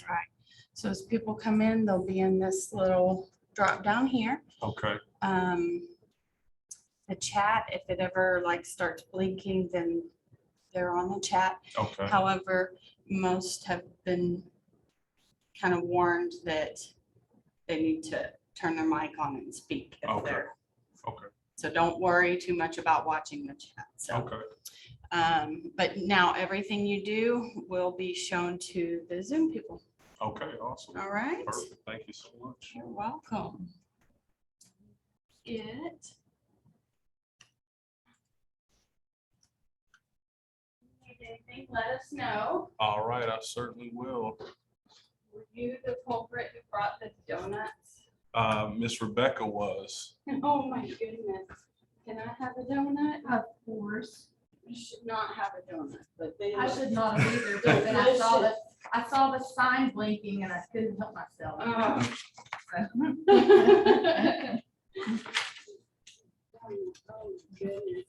right. So as people come in, they'll be in this little drop down here. Okay. The chat, if it ever like starts blinking, then they're on the chat. Okay. However, most have been kind of warned that they need to turn their mic on and speak if Okay. they're. Okay. So don't worry too much about watching the chat. So, Okay. but now everything you do will be shown to the Zoom people. Okay. Awesome. All right. Perfect. Thank you so much. You're welcome. Anything, let us know. All right. I certainly will. Were you the culprit who brought the donuts? Miss Rebecca was. Oh my goodness. Can I have a donut? Of course. You should not have a donut, but they. I should not have either, but then I saw the sign blinking and I couldn't help myself. Oh goodness.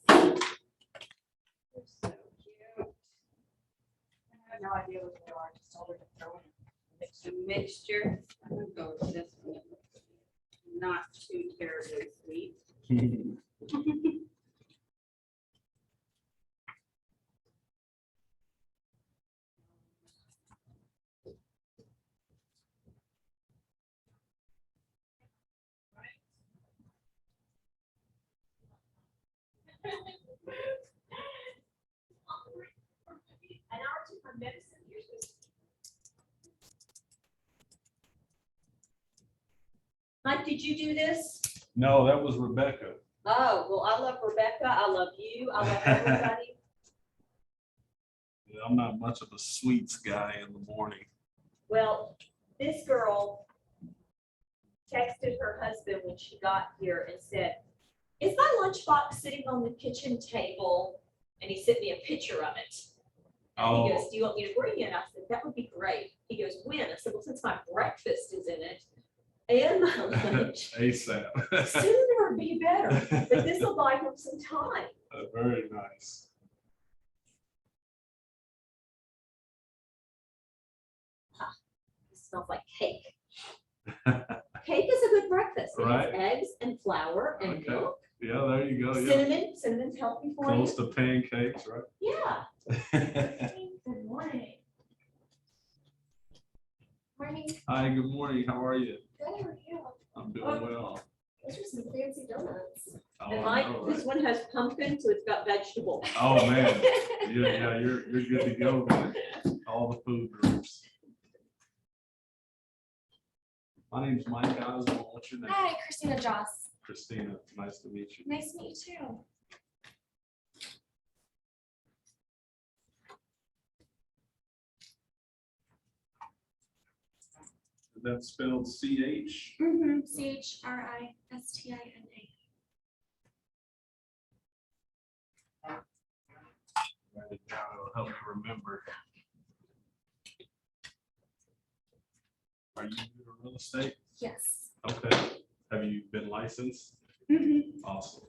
They're so cute. I have no idea what they are. I just told her to throw in a mixture. I'm gonna go with this one. Not too terribly sweet. An hour to for medicine. Mike, did you do this? No, that was Rebecca. Oh, well, I love Rebecca. I love you. I love everybody. Yeah, I'm not much of a sweets guy in the morning. Well, this girl texted her husband when she got here and said, "Is my lunchbox sitting on the kitchen table?" And he sent me a picture of it. And he goes, "Do you want me to bring it?" I said, "That would be great." He goes, "When?" I said, "Well, since my breakfast is in it and my lunch, ASAP. sooner would be better. But this will buy him some time." Very nice. It smells like cake. Cake is a good breakfast. It has Right. eggs and flour and Okay. milk. Yeah, there you go. Yeah. Cinnamon. Cinnamon's healthy for Close you. to pancakes, right? Yeah. Good morning. Morning. Hi, good morning. How are you? Good, how are you? I'm doing well. Those are some fancy donuts. Oh, And I mine, know, this right? one has pumpkin, so it's got vegetable. Oh, man. Yeah, you're good to go, man. All the food groups. My name's Mike Oswald. What's your name? Hi, Christina Joss. Christina. Nice to meet you. Nice to meet you too. Is that spelled CH? CHRISTINA. Write it down. It'll help me remember. Are you new to real estate? Yes. Okay. Have you been licensed? Awesome.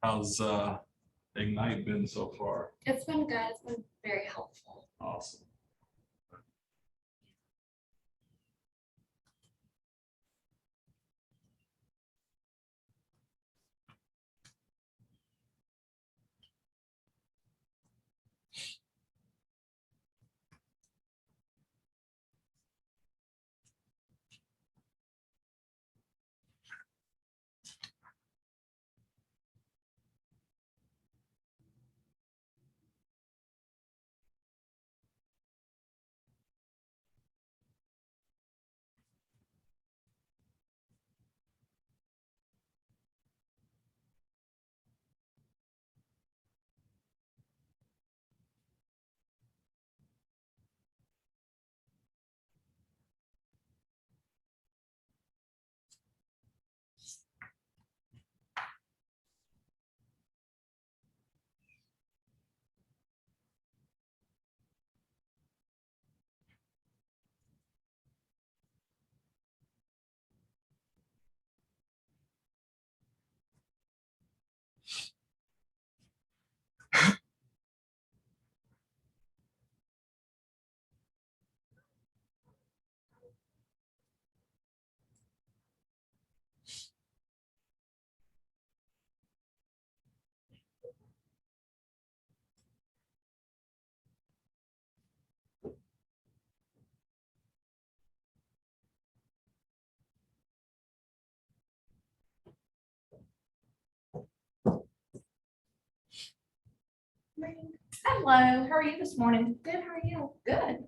How's Ignite been so far? It's been good. It's been very helpful. Awesome. Hello, how are you this morning? Good, how are you? Good.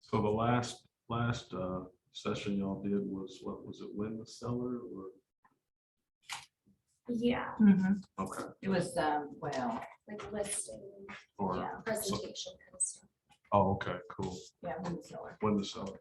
So the last session y'all did was, what was it, win the seller or? Yeah, Okay. It was, well, like listing, Or, yeah, presentation kind of stuff. oh, okay, cool. yeah, we was seller. Win the seller.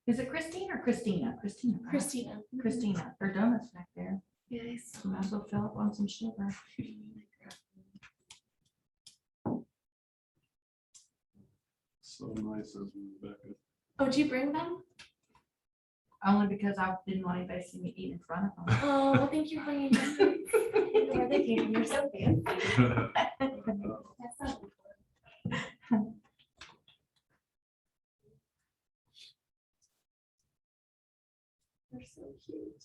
Is it Christine or Christina? Christina. right? Christina. Christina, her donuts back there. Yes. Might as well fill up on some sugar. So nice of you, Rebecca. Oh, did you bring them? Only because I didn't want anybody to see me eat in front of them. Oh, well, thank you for bringing them. I didn't know where they came from. You're so fancy. That's not They're so cute.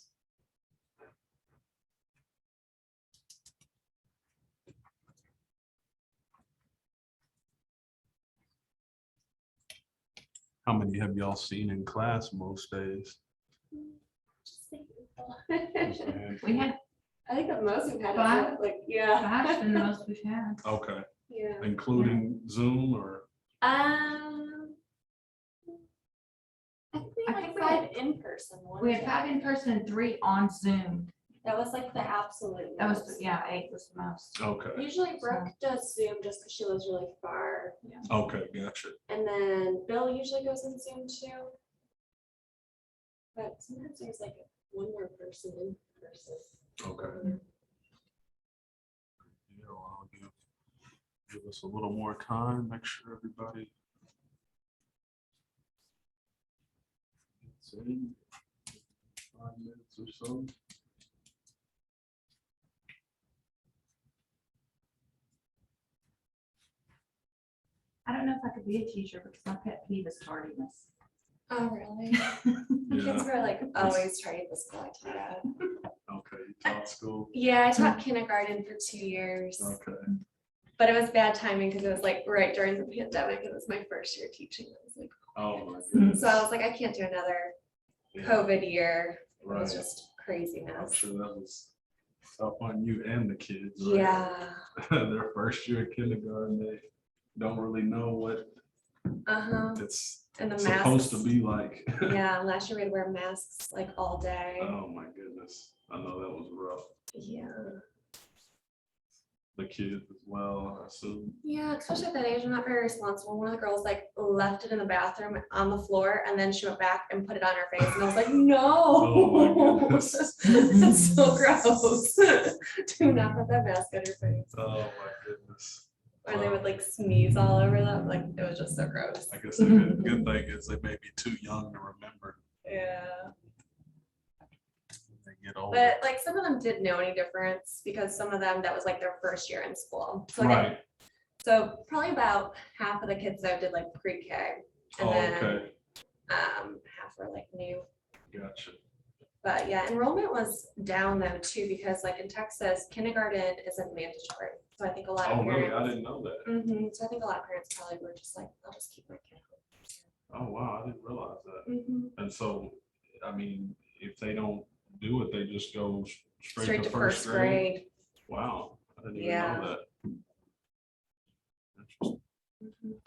How many have y'all seen in class most days? Just thinking. Just a handful. We had I think the most we've had Five? is like, yeah. five's been the most we've had. Okay, Yeah. including Zoom or? I like think we 5 in person. We had 5 in person and 3 on Zoom. That was like the absolute. That was, most. yeah, 8 was the most. Okay, Usually Brooke does Zoom just because she lives really far. okay, gotcha. And then Bill usually goes in Zoom too. But sometimes there's like one more person in person. Okay. Yeah, well, I'll give us a little more time, make sure everybody gets in 5 minutes or so. I don't know if I could be a teacher because my pet peeve is tardiness. Oh, really? Yeah, Kids were like always trying to school. I taught at. okay, you taught school, Yeah, I taught kindergarten for 2 years. okay. But it was bad timing because it was like right during the pandemic. It was my first year teaching. I was like, Oh, my goodness. so I was like, I can't do another Yeah, COVID year. It was right. just I'm craziness. sure that was tough on you and the kids. Right? Yeah. Their first year of kindergarten, they don't really know what Uh-huh. it's And the supposed to masks. be like. Yeah, last year we had to wear masks like all day. Oh, my goodness. I know that was rough. Yeah. The kids as well, I assume. Yeah, especially at that age, I'm not very responsible. One of the girls like left it in the bathroom on the floor and then she went back and put it on her face and I was like, no. Oh, my goodness. That's so gross. Do not put that mask on your face. Oh, my goodness. Or they would like sneeze all over them. Like it was just so gross. I guess the good thing is they may be too young to remember Yeah. when they get older. But like some of them didn't know any difference because some of them, that was like their first year in school. So like, Right. so probably about half of the kids though did like pre-K. And Oh, then okay. half were like new. Gotcha. But yeah, enrollment was down though too, because like in Texas, kindergarten isn't mandatory. So I think a lot Oh, of really? I parents. didn't know that. So I think a lot of parents probably were just like, I'll just keep my kid Oh, wow. I didn't realize that. home. And so, I mean, if they don't do it, they just go Straight to first grade. Wow. I didn't even Yeah. know that. Interesting. Mhm.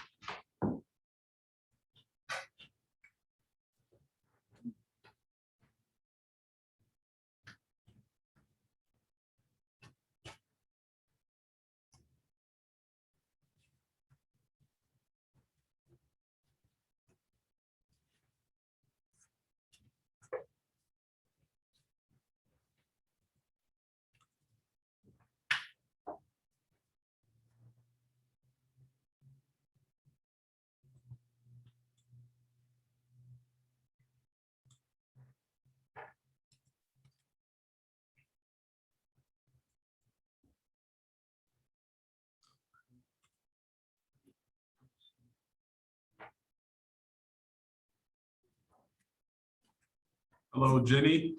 Hello, Jenny.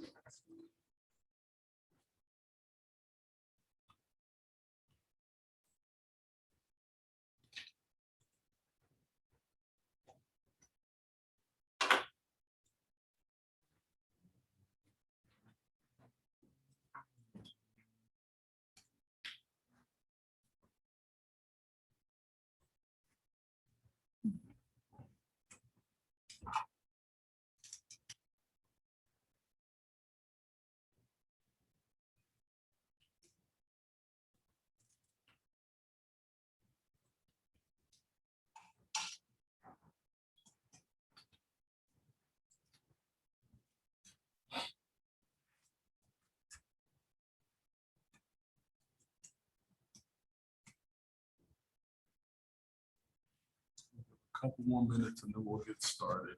Couple more minutes and then we'll get started.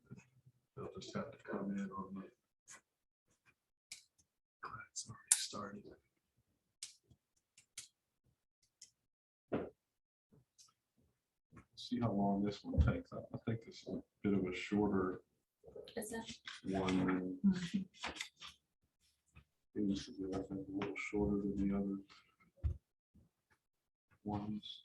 They'll just have to come in on the. It's already started. See how long this one takes. I think this is a bit of a shorter Is that? one. This should be, I think, a little shorter than the other ones.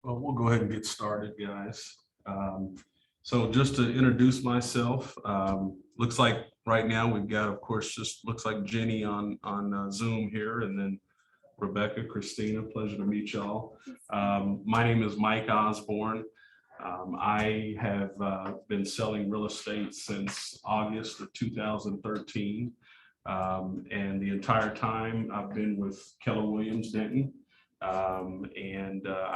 Well, we'll go ahead and get started, guys. So just to introduce myself, looks like right now we've got, of course, just looks like Jenny on Zoom here, and then Rebecca, Christina, pleasure to meet y'all. My name is Mike Osborne. I have been selling real estate since August of 2013. And the entire time I've been with Keller Williams Denton.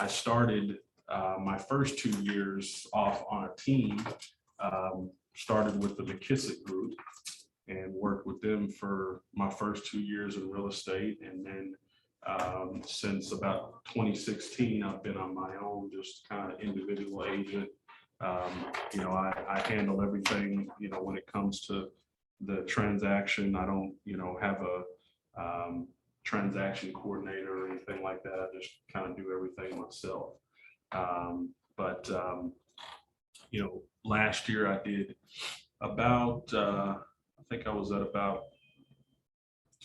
I started my first 2 years off on a team, started with the McKissick Group and worked with them for my first 2 years in real estate. And then since about 2016, I've been on my own, just kind of individual agent. I handle everything, when it comes to the transaction. I don't, have a transaction coordinator or anything like that. I just kind of do everything myself. Last year I did about, I think I was at about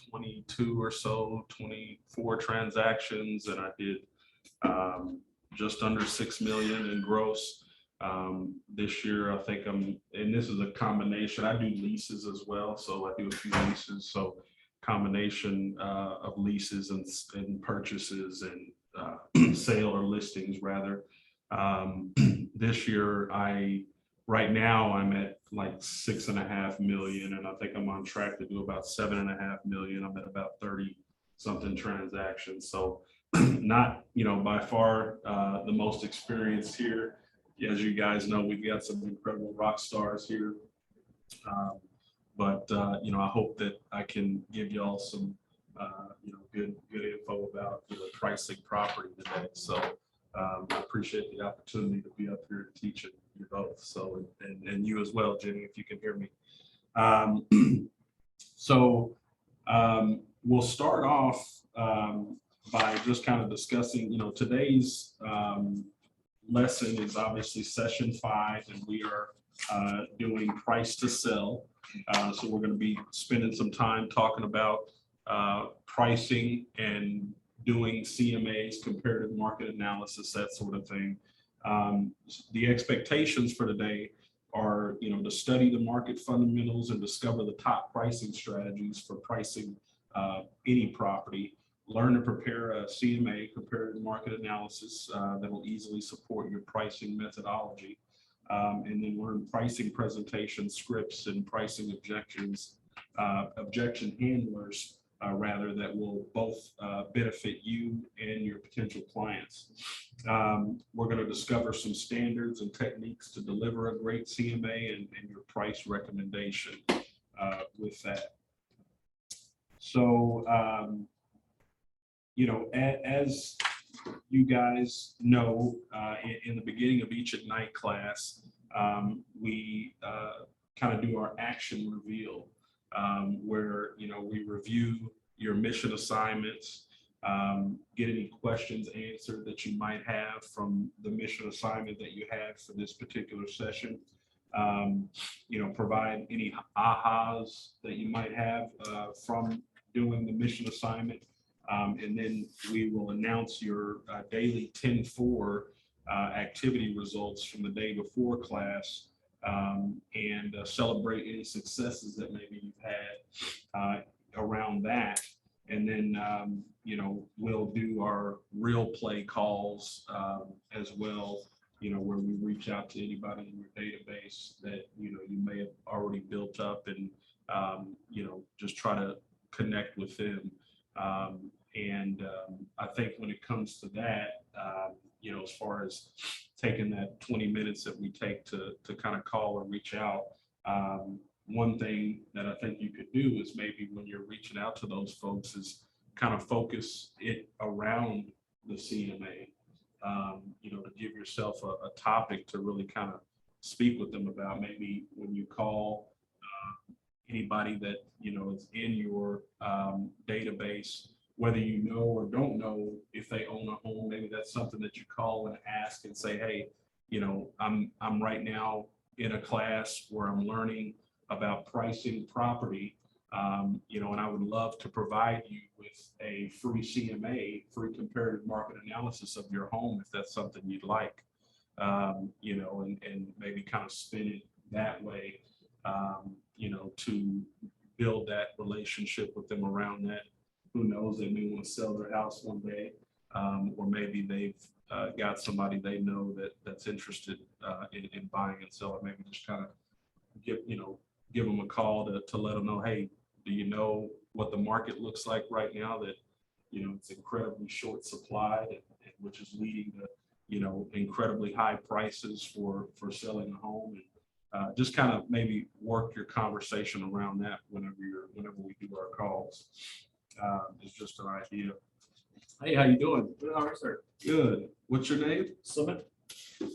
22 or so, 24 transactions, and I did just under 6 million in gross. This year, I think and this is a combination, I do leases as well. So I do a few leases. So combination of leases and purchases and sale or listings rather. This year, right now I'm at like 6.5 million, and I think I'm on track to do about 7.5 million. I'm at about 30 something transactions. So not, by far the most experienced here. As you guys know, we've got some incredible rock stars here. I hope that I can give y'all some, good info about pricing property today. So I appreciate the opportunity to be up here teaching you both. So, and you as well, Jenny, if you can hear me. We'll start off by just kind of discussing, today's lesson is obviously session 5, and we are doing price to sell. So we're going to be spending some time talking about pricing and doing CMAs, comparative market analysis, that sort of thing. The expectations for today are, to study the market fundamentals and discover the top pricing strategies for pricing any property. Learn to prepare a CMA, comparative market analysis, that will easily support your pricing methodology. And then learn pricing presentation scripts and pricing objection handlers, rather, that will both benefit you and your potential clients. We're going to discover some standards and techniques to deliver a great CMA and your price recommendation with that. So, as you guys know, in the beginning of each at night class, we kind of do our action reveal, where, we review your mission assignments, get any questions answered that you might have from the mission assignment that you had for this particular session. Provide any ahas that you might have from doing the mission assignment. And then we will announce your daily 10-4 activity results from the day before class, and celebrate any successes that maybe you've had around that. And then, we'll do our real play calls as well, where we reach out to anybody in your database that, you may have already built up, and, just try to connect with them. I think when it comes to that, as far as taking that 20 minutes that we take to kind of call or reach out, one thing that I think you could do is maybe when you're reaching out to those folks is kind of focus it around the CMA, to give yourself a topic to really kind of speak with them about. Maybe when you call anybody that, is in your database, whether you know or don't know if they own a home, maybe that's something that you call and ask and say, hey, I'm right now in a class where I'm learning about pricing property. You know, and I would love to provide you with a free CMA, free comparative market analysis of your home, if that's something you'd like. You know, and maybe kind of spin it that way, you know, to build that relationship with them around that. Who knows, they may want to sell their house one day, or maybe they've got somebody they know that's interested in buying and selling. Maybe just kind of give them a call to let them know, hey, do you know what the market looks like right now? That, you know, it's incredibly short supplied, which is leading to, you know, incredibly high prices for selling a home. And just kind of maybe work your conversation around that whenever we do our calls. It's just an idea. Hey, how you doing? Good, how are you, sir? Good. What's your name? Summit,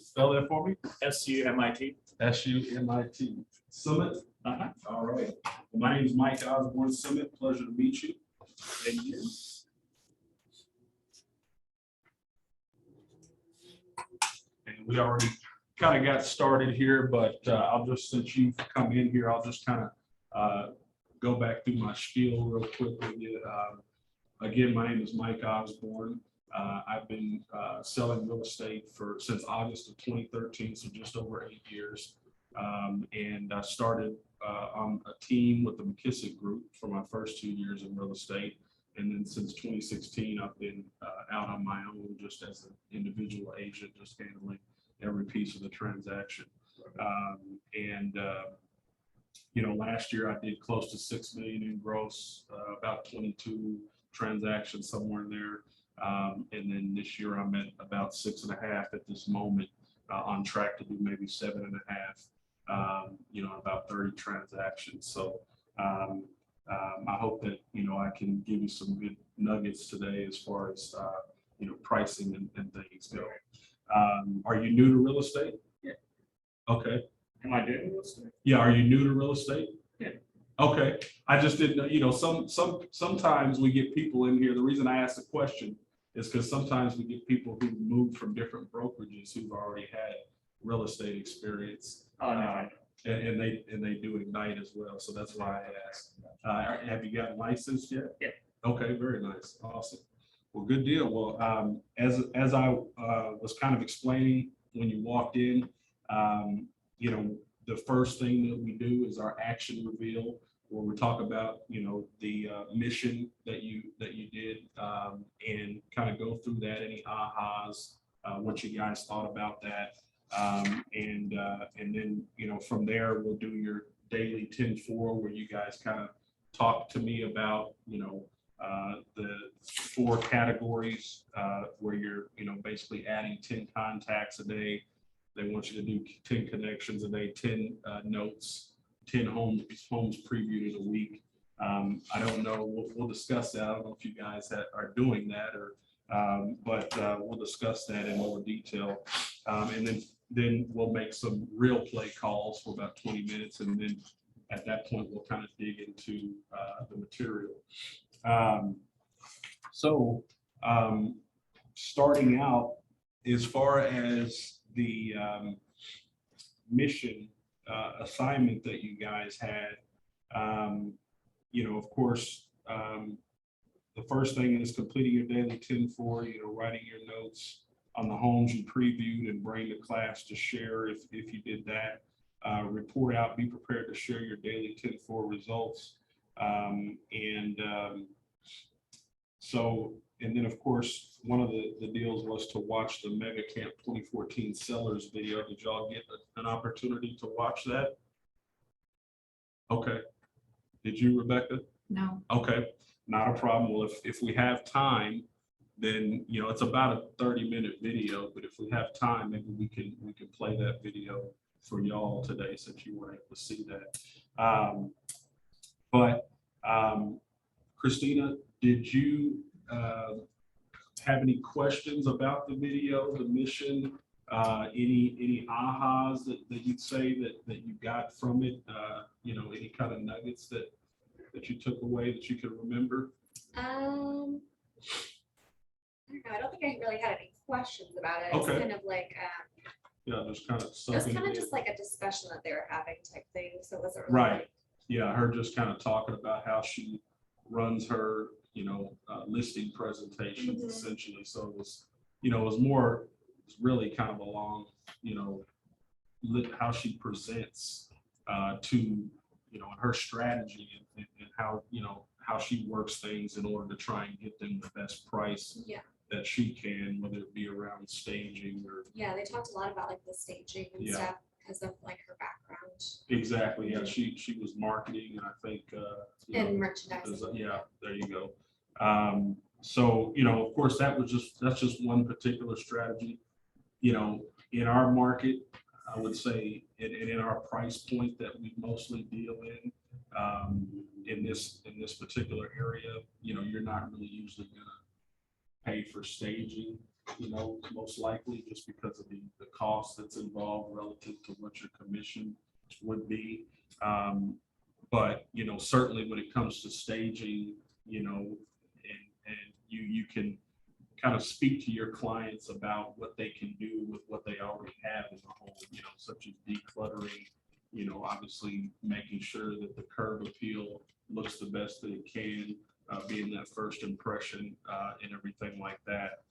Spell that for me. SUMIT. SUMIT. Summit. Uh-huh. All right. Well, my name is Mike Osborne Summit. Pleasure to meet you. Thank you. And we already kind of got started here, but I'll just, since you've come in here, I'll just kind of go back through my spiel real quick with you. Again, my name is Mike Osborne. I've been selling real estate since August of 2013, so just over 8 years. And I started on a team with the McKissick Group for my first 2 years in real estate. And then since 2016, I've been out on my own just as an individual agent, just handling every piece of the transaction. You know, last year I did close to 6 million in gross, about 22 transactions somewhere in there. And then this year I'm at about 6.5 at this moment, on track to do maybe 7.5, you know, about 30 transactions. So I hope that, you know, I can give you some good nuggets today as far as, you know, pricing and things go. Are you new to real estate? Yeah. Okay. Am I doing this? Yeah. Are you new to real estate? Yeah. Okay. I just didn't know, you know, sometimes we get people in here. The reason I asked the question is because sometimes we get people who moved from different brokerages who've already had real estate experience. Oh, no. And they do Ignite as well. So that's why I asked. Have you gotten licensed yet? Yeah. Okay, very nice. Awesome. Well, good deal. Well, as I was kind of explaining when you walked in, you know, the first thing that we do is our action reveal, where we talk about, you know, the mission that you did, and kind of go through that, any ahas, what you guys thought about that. And then, you know, from there, we'll do your daily 10-4, where you guys kind of talk to me about, you know, the 4 categories, where you're, you know, basically adding 10 contacts a day. They want you to do 10 connections a day, 10 notes, 10 homes previewed in a week. I don't know, we'll discuss that. I don't know if you guys are doing that, or but we'll discuss that in more detail. And then we'll make some real play calls for about 20 minutes. And then at that point, we'll kind of dig into the material. Starting out, as far as the mission assignment that you guys had, you know, of course, the first thing is completing your daily 10-4, you know, writing your notes on the homes you previewed and bring the class to share if you did that. Report out, be prepared to share your daily 10-4 results. And then of course, one of the deals was to watch the Mega Camp 2014 sellers video. Did y'all get an opportunity to watch that? Okay. Did you, Rebecca? No. Okay, not a problem. Well, if we have time, then, you know, it's about a 30-minute video, but if we have time, maybe we can play that video for y'all today, since you were able to see that. Christina, did you have any questions about the video, the mission, any ahas that you'd say that you got from it? You know, any kind of nuggets that you took away that you can remember? I don't know. I don't think I really had any questions about it. Okay. It's kind of like, Yeah, just kind of it was something. kind of just like a discussion that they were having type thing. So it wasn't really Right. like yeah, her just kind of talking about how she runs her, listing presentations Mhm. essentially. So it was, it was more, it's really kind of along, how she presents to, her strategy and how, how she works things in order to try and get them the best price Yeah. that she can, whether it be around staging or. Yeah, they talked a lot about like the staging and Yeah. stuff because of like her background Exactly, yeah, she was marketing and I think, and merchandising. yeah, there you go. So, of course, that's just one particular strategy. In our market, I would say, and in our price point that we mostly deal in this particular area, you're not really usually gonna pay for staging, most likely just because of the cost that's involved relative to what your commission would be. But, certainly when it comes to staging, and you can kind of speak to your clients about what they can do with what they already have in the home, such as decluttering, obviously making sure that the curb appeal looks the best that it can, being that first impression, and everything like that.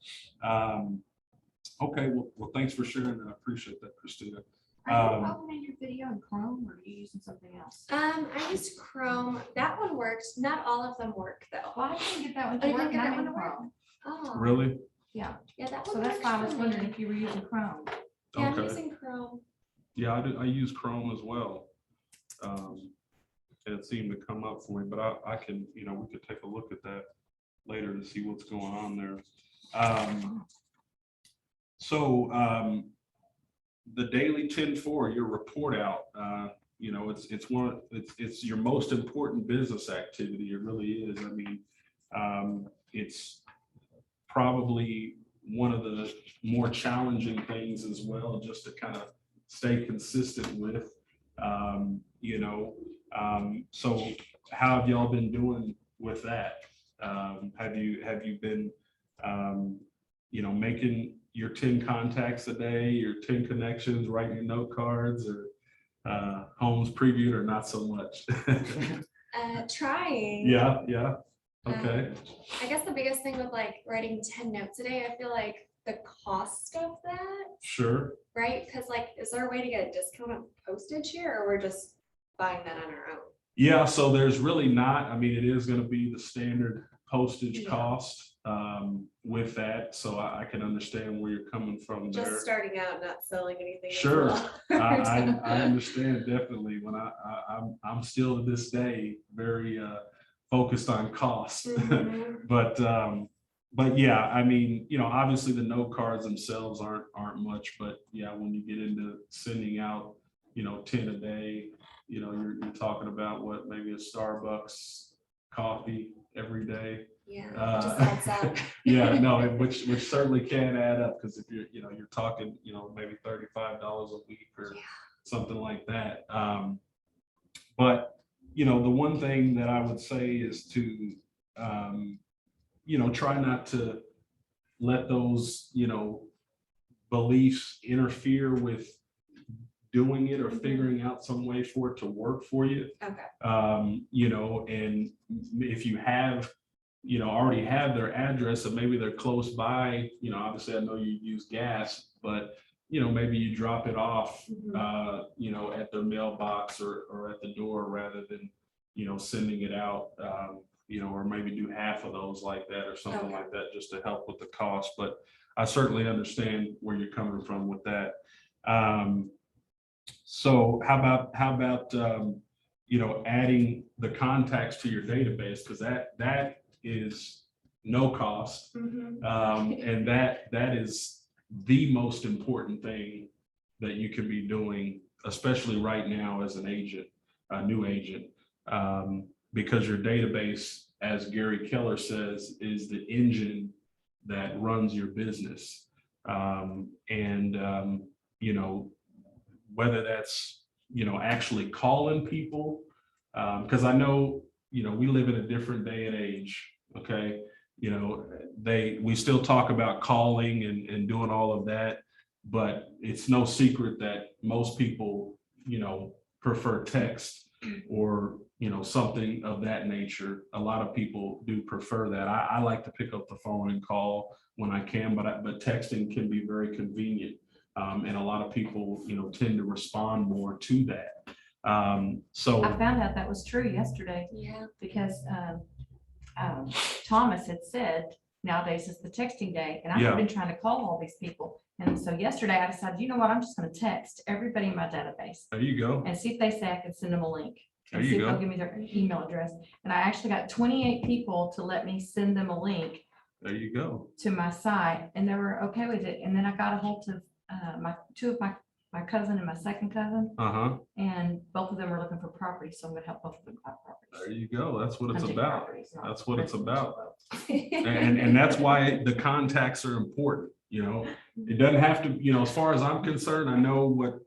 Okay, well, thanks for sharing that. I appreciate that, Christina. Are you opening your video in Chrome or are you using something else? I used Chrome. That one worked. Not all of them work though. Well, I didn't get that one Oh, to you work. didn't get and that I'm one in to work? Chrome. Oh. Really? Yeah, Yeah, that one. so that's works why I was for wondering me. if you were using Chrome. Yeah, I'm Okay. using Chrome. Yeah, I use Chrome as well. And it seemed to come up for me, but I can, we could take a look at that later to see what's going on there. So the daily 10-4, your report out, it's your most important business activity. It really is. I mean, it's probably one of the more challenging things as well, just to kind of stay consistent with, so how have y'all been doing with that? Have you been, making your 10 contacts a day, your 10 connections, writing your note cards, or homes previewed, or not so much? Trying. Yeah, okay. I guess the biggest thing with like writing 10 notes a day, I feel like the cost of that, Sure. right? Because like, is there a way to get a discount on postage here, or we're just buying that on our own? Yeah, so there's really not. I mean, it is going to be the standard postage Yeah. cost with that. So I can understand where you're coming from there. Just starting out, not selling anything. is Sure. a lot. I understand definitely. When I'm still to this day very focused on cost. Mhm. But yeah, I mean, obviously the note cards themselves aren't much, but yeah, when you get into sending out, 10 a day, you're talking about what, maybe a Starbucks coffee every day. Yeah, it just adds up. Yeah, no, which certainly can add up, because if you're talking, maybe $35 a week or Yeah. something like that. But, the one thing that I would say is to, try not to let those, beliefs interfere with doing it or figuring out some way for it to work for you. Okay. And if you have, already have their address and maybe they're close by, obviously I know you use gas, but, maybe you drop it off, at their mailbox or at the door rather than, sending it out, or maybe do half of those like that or something Okay. like that, just to help with the cost. But I certainly understand where you're coming from with that. So how about adding the contacts to your database, because that is no cost, Mhm. and that is the most important thing that you can be doing, especially right now as an agent, a new agent, because your database, as Gary Keller says, is the engine that runs your business, and whether that's, actually calling people, because I know, we live in a different day and age, okay? We still talk about calling and doing all of that, but it's no secret that most people, prefer text or, something of that nature. A lot of people do prefer that. I like to pick up the phone and call when I can, but texting can be very convenient. And a lot of people, tend to respond more to that. So I found out that was true yesterday Yeah. because Thomas had said nowadays is the texting day, and I Yeah. have been trying to call all these people. And so yesterday I decided, you know what, I'm just gonna text everybody in my database there you go. and see if they say I can send them a link. There And you see if they'll go. give me their email address. And I actually got 28 people to let me send them a link There you go. to my site, and they were okay with it. And then I got a hold of two of my cousin and my second cousin, Uh-huh. and both of them were looking for property, so I'm gonna help both of them buy There properties. you go. That's what it's Hunting about. properties, not That's what it's about. residential. And that's why the contacts are important, It doesn't have to, as far as I'm concerned, I know what,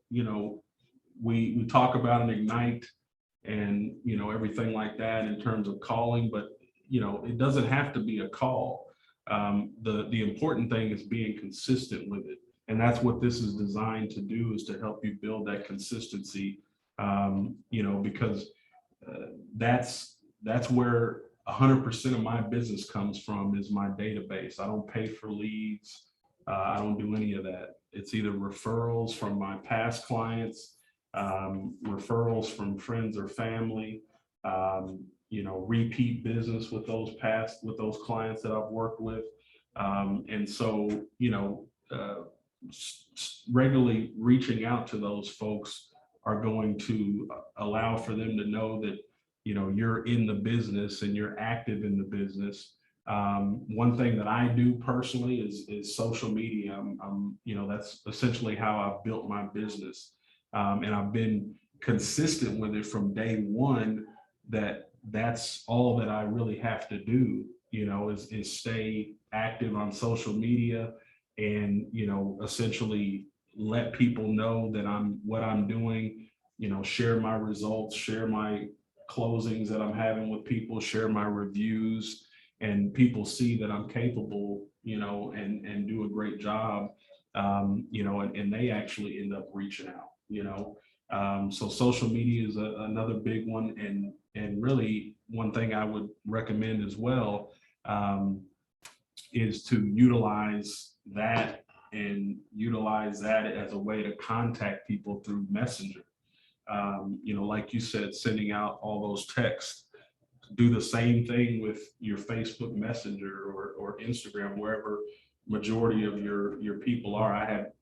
we talk about and Ignite and, everything like that in terms of calling, but, it doesn't have to be a call. The important thing is being consistent with it. And that's what this is designed to do, is to help you build that consistency, because that's where 100% of my business comes from, is my database. I don't pay for leads. I don't do any of that. It's either referrals from my past clients, referrals from friends or family, repeat business with those clients that I've worked with. And so, regularly reaching out to those folks are going to allow for them to know that, you're in the business and you're active in the business. One thing that I do personally is social media. That's essentially how I've built my business. And I've been consistent with it from day one. That's all that I really have to do, is stay active on social media and, essentially let people know that what I'm doing, share my results, share my closings that I'm having with people, share my reviews, and people see that I'm capable, and do a great job, and they actually end up reaching out, so social media is another big one. And really one thing I would recommend as well, is to utilize that as a way to contact people through Messenger. Like you said, sending out all those texts. Do the same thing with your Facebook Messenger or Instagram, wherever majority of your people are. I had,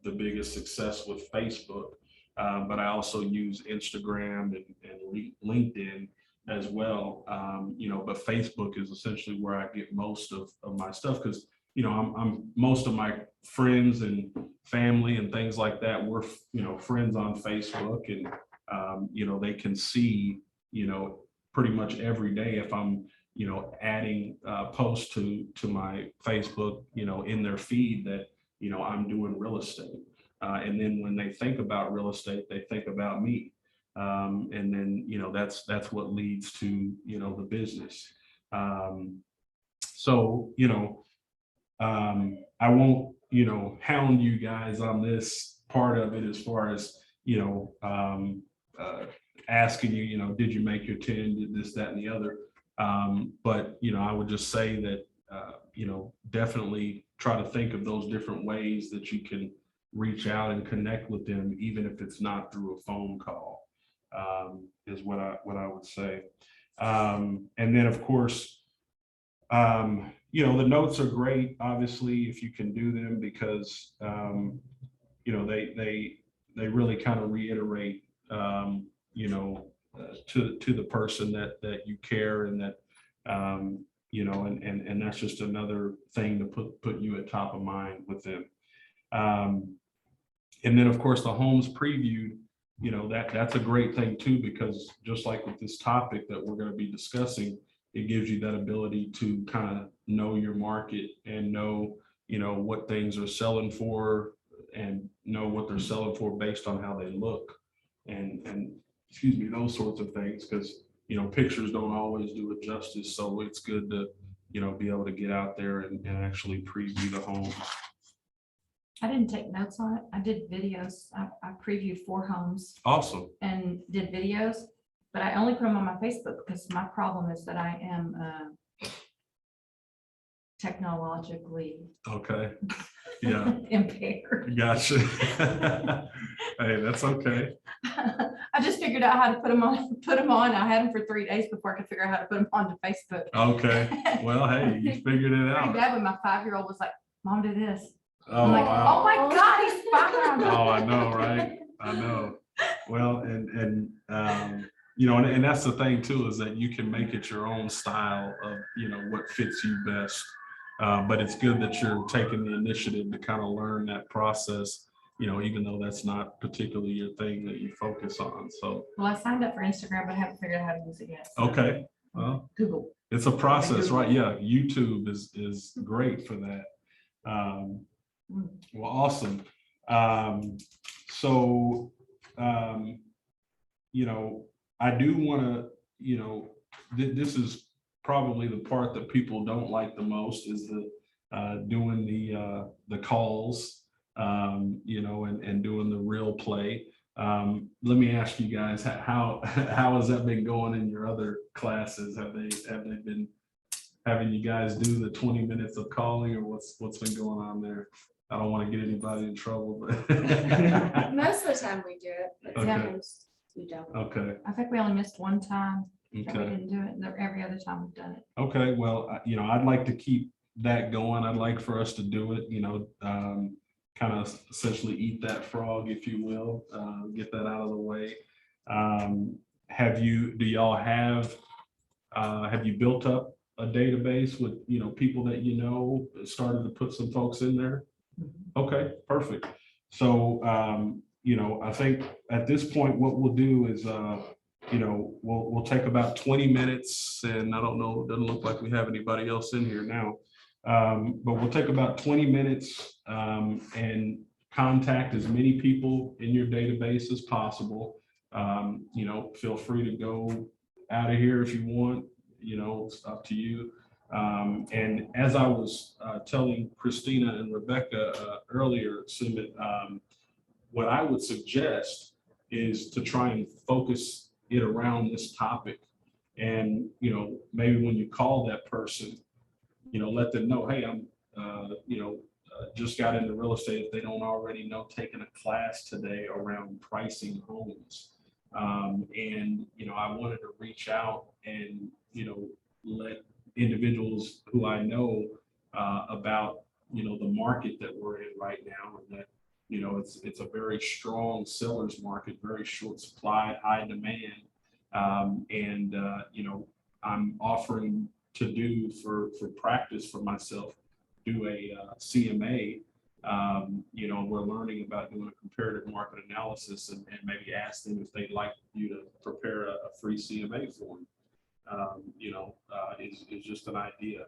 the biggest success with Facebook, but I also use Instagram and LinkedIn as well. But Facebook is essentially where I get most of my stuff, because, I'm most of my friends and family and things like that, we're, friends on Facebook, and, they can see, pretty much every day if I'm, adding posts to my Facebook, in their feed that, I'm doing real estate. And then when they think about real estate, they think about me. And then, that's what leads to, the business. So, I won't, hound you guys on this part of it, as far as, asking you, did you make your 10, did this, that, and the other. But, I would just say that, definitely try to think of those different ways that you can reach out and connect with them, even if it's not through a phone call, is what I would say. And then, of course, the notes are great, obviously, if you can do them, because, they really kind of reiterate, to the person that you care, and that, and that's just another thing to put you at top of mind with them. And then, of course, the homes previewed, that's a great thing too, because just like with this topic that we're going to be discussing, it gives you that ability to kind of know your market and know, what things are selling for, and know what they're selling for based on how they look, and excuse me, those sorts of things, because, pictures don't always do it justice. So it's good to, be able to get out there and actually preview the home. I didn't take notes on it. I did videos. I previewed 4 homes Awesome. and did videos. But I only put them on my Facebook because my problem is that I am technologically Okay, yeah, impaired. gotcha. Hey, that's okay. I just figured out how to put them on, I had them for 3 days before I could figure out how to put them onto Facebook. Okay, well, hey, you figured it Pretty out. bad when my 5-year-old was like, Mom, do this. Oh, I'm like, wow. oh my God, he's behind. Oh, I know, right? I know. Well, you know, and that's the thing too, is that you can make it your own style of, you know, what fits you best. But it's good that you're taking the initiative to kind of learn that process, you know, even though that's not particularly your thing that you focus on. So, Well, I signed up for Instagram, but I haven't figured out how to use it yet. So okay, well, Google. it's a process, right? Yeah, YouTube is great for that. Well, awesome. So, you know, I do want to, you know, this is probably the part that people don't like the most, is the doing the calls, you know, and doing the real play. Let me ask you guys, how has that been going in your other classes? Have they been having you guys do the 20 minutes of calling, or what's been going on there? I don't want to get anybody in trouble, but Most of the time we do it, but Okay. sometimes we don't. okay, I think we only missed one time that we okay. didn't do it. And every other time we've done it. Okay, well, you know, I'd like to keep that going. I'd like for us to do it, you know, kind of essentially eat that frog, if you will, get that out of the way. Do y'all have you built up a database with, you know, people that you know, started to put some folks in there? Okay, perfect. So, you know, I think at this point, what we'll do is, you know, we'll take about 20 minutes, and I don't know, it doesn't look like we have anybody else in here now. But we'll take about 20 minutes and contact as many people in your database as possible. You know, feel free to go out of here if you want, you know, it's up to you. And as I was telling Christina and Rebecca earlier, Sumit, what I would suggest is to try and focus it around this topic. And, you know, maybe when you call that person, you know, let them know, hey, I'm, you know, just got into real estate, if they don't already know, taking a class today around pricing homes. And, you know, I wanted to reach out and, you know, let individuals who I know about, you know, the market that we're in right now, and that, you know, it's a very strong seller's market, very short supply, high demand. You know, I'm offering to do for practice for myself, do a CMA. You know, we're learning about doing a comparative market analysis, and maybe ask them if they'd like you to prepare a free CMA for them. You know, is just an idea.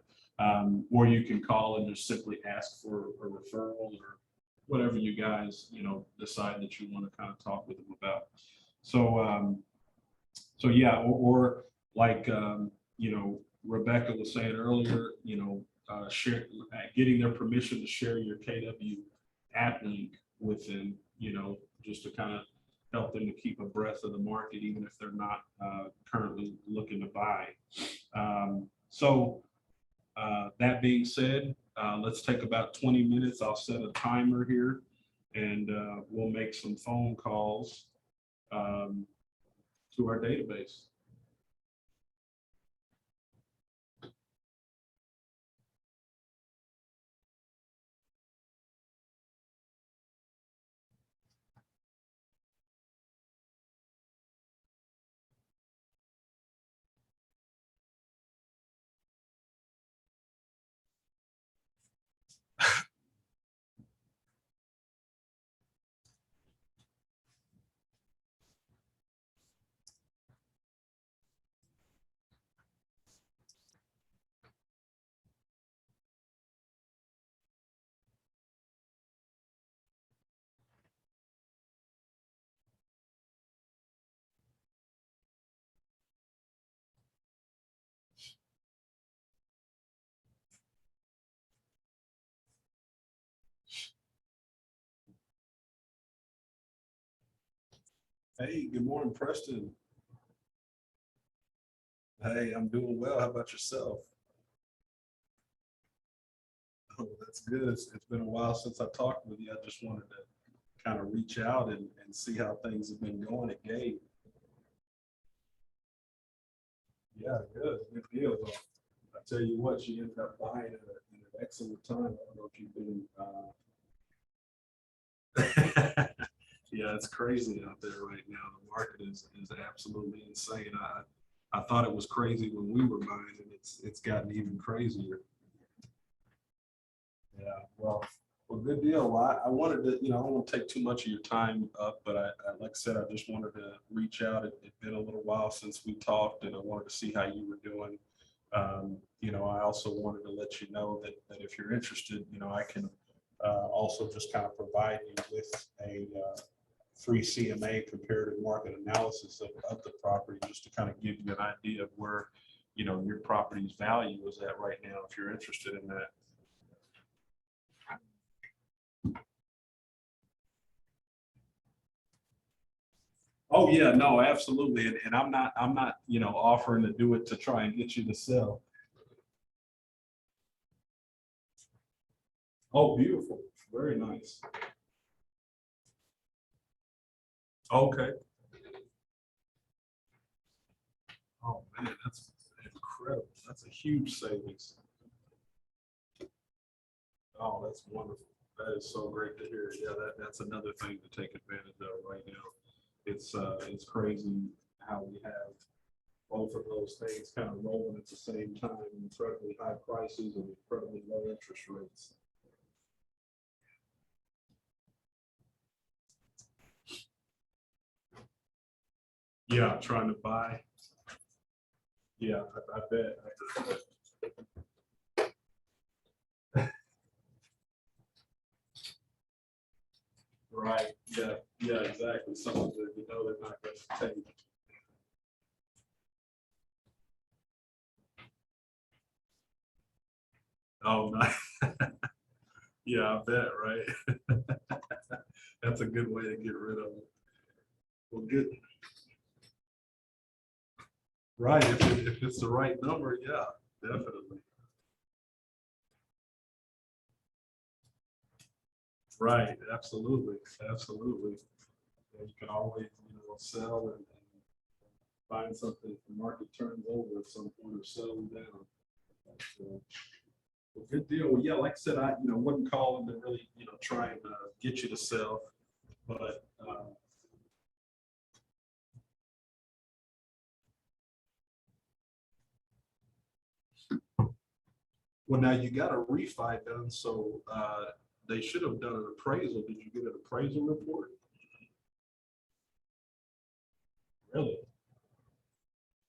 Or you can call and just simply ask for a referral, or whatever you guys, you know, decide that you want to kind of talk with them about. So, so yeah, or like, you know, Rebecca was saying earlier, you know, getting their permission to share your KW app link with them, you know, just to kind of help them to keep abreast of the market, even if they're not currently looking to buy. That being said, let's take about 20 minutes. I'll set a timer here, and we'll make some phone calls to our database. Hey, good morning, Preston. Hey, I'm doing well. How about yourself? Oh, that's good. It's been a while since I talked with you. I just wanted to kind of reach out and see how things have been going at Gabe. Yeah, good. Good deal. Well, I tell you what, she ended up buying it at an excellent time. I don't know if you've been. Yeah, it's crazy out there right now. The market is absolutely insane. I thought it was crazy when we were buying it. It's gotten even crazier. Yeah, well, good deal. Well, I wanted to, I don't want to take too much of your time up, but like I said, I just wanted to reach out. It'd been a little while since we talked, and I wanted to see how you were doing. I also wanted to let you know that if you're interested, I can also just kind of provide you with a free CMA comparative market analysis of the property, just to kind of give you an idea of where, your property's value is at right now, if you're interested in that. Oh, yeah, no, absolutely. And I'm not, offering to do it to try and get you to sell. Oh, beautiful. Very nice. Okay. Oh, man, that's incredible. That's a huge savings. Oh, that's wonderful. That is so great to hear. Yeah, that's another thing to take advantage of right now. It's crazy how we have both of those things kind of rolling at the same time, incredibly high prices and incredibly low interest rates. Yeah, trying to buy. Yeah, I bet. Right. Yeah. Yeah. Exactly. Something that they're not going to take. Oh, nice. Yeah, I bet. Right. That's a good way to get rid of it. Well, good. Right. If it's the right number, yeah, definitely. Right. Absolutely. Absolutely. And you can always, sell and find something if the market turns over at some point or settle down. So, well, good deal. Well, yeah, like I said, I wasn't calling to really try and get you to sell, but well, now you got a refi done, so they should have done an appraisal. Did you get an appraisal report? Really?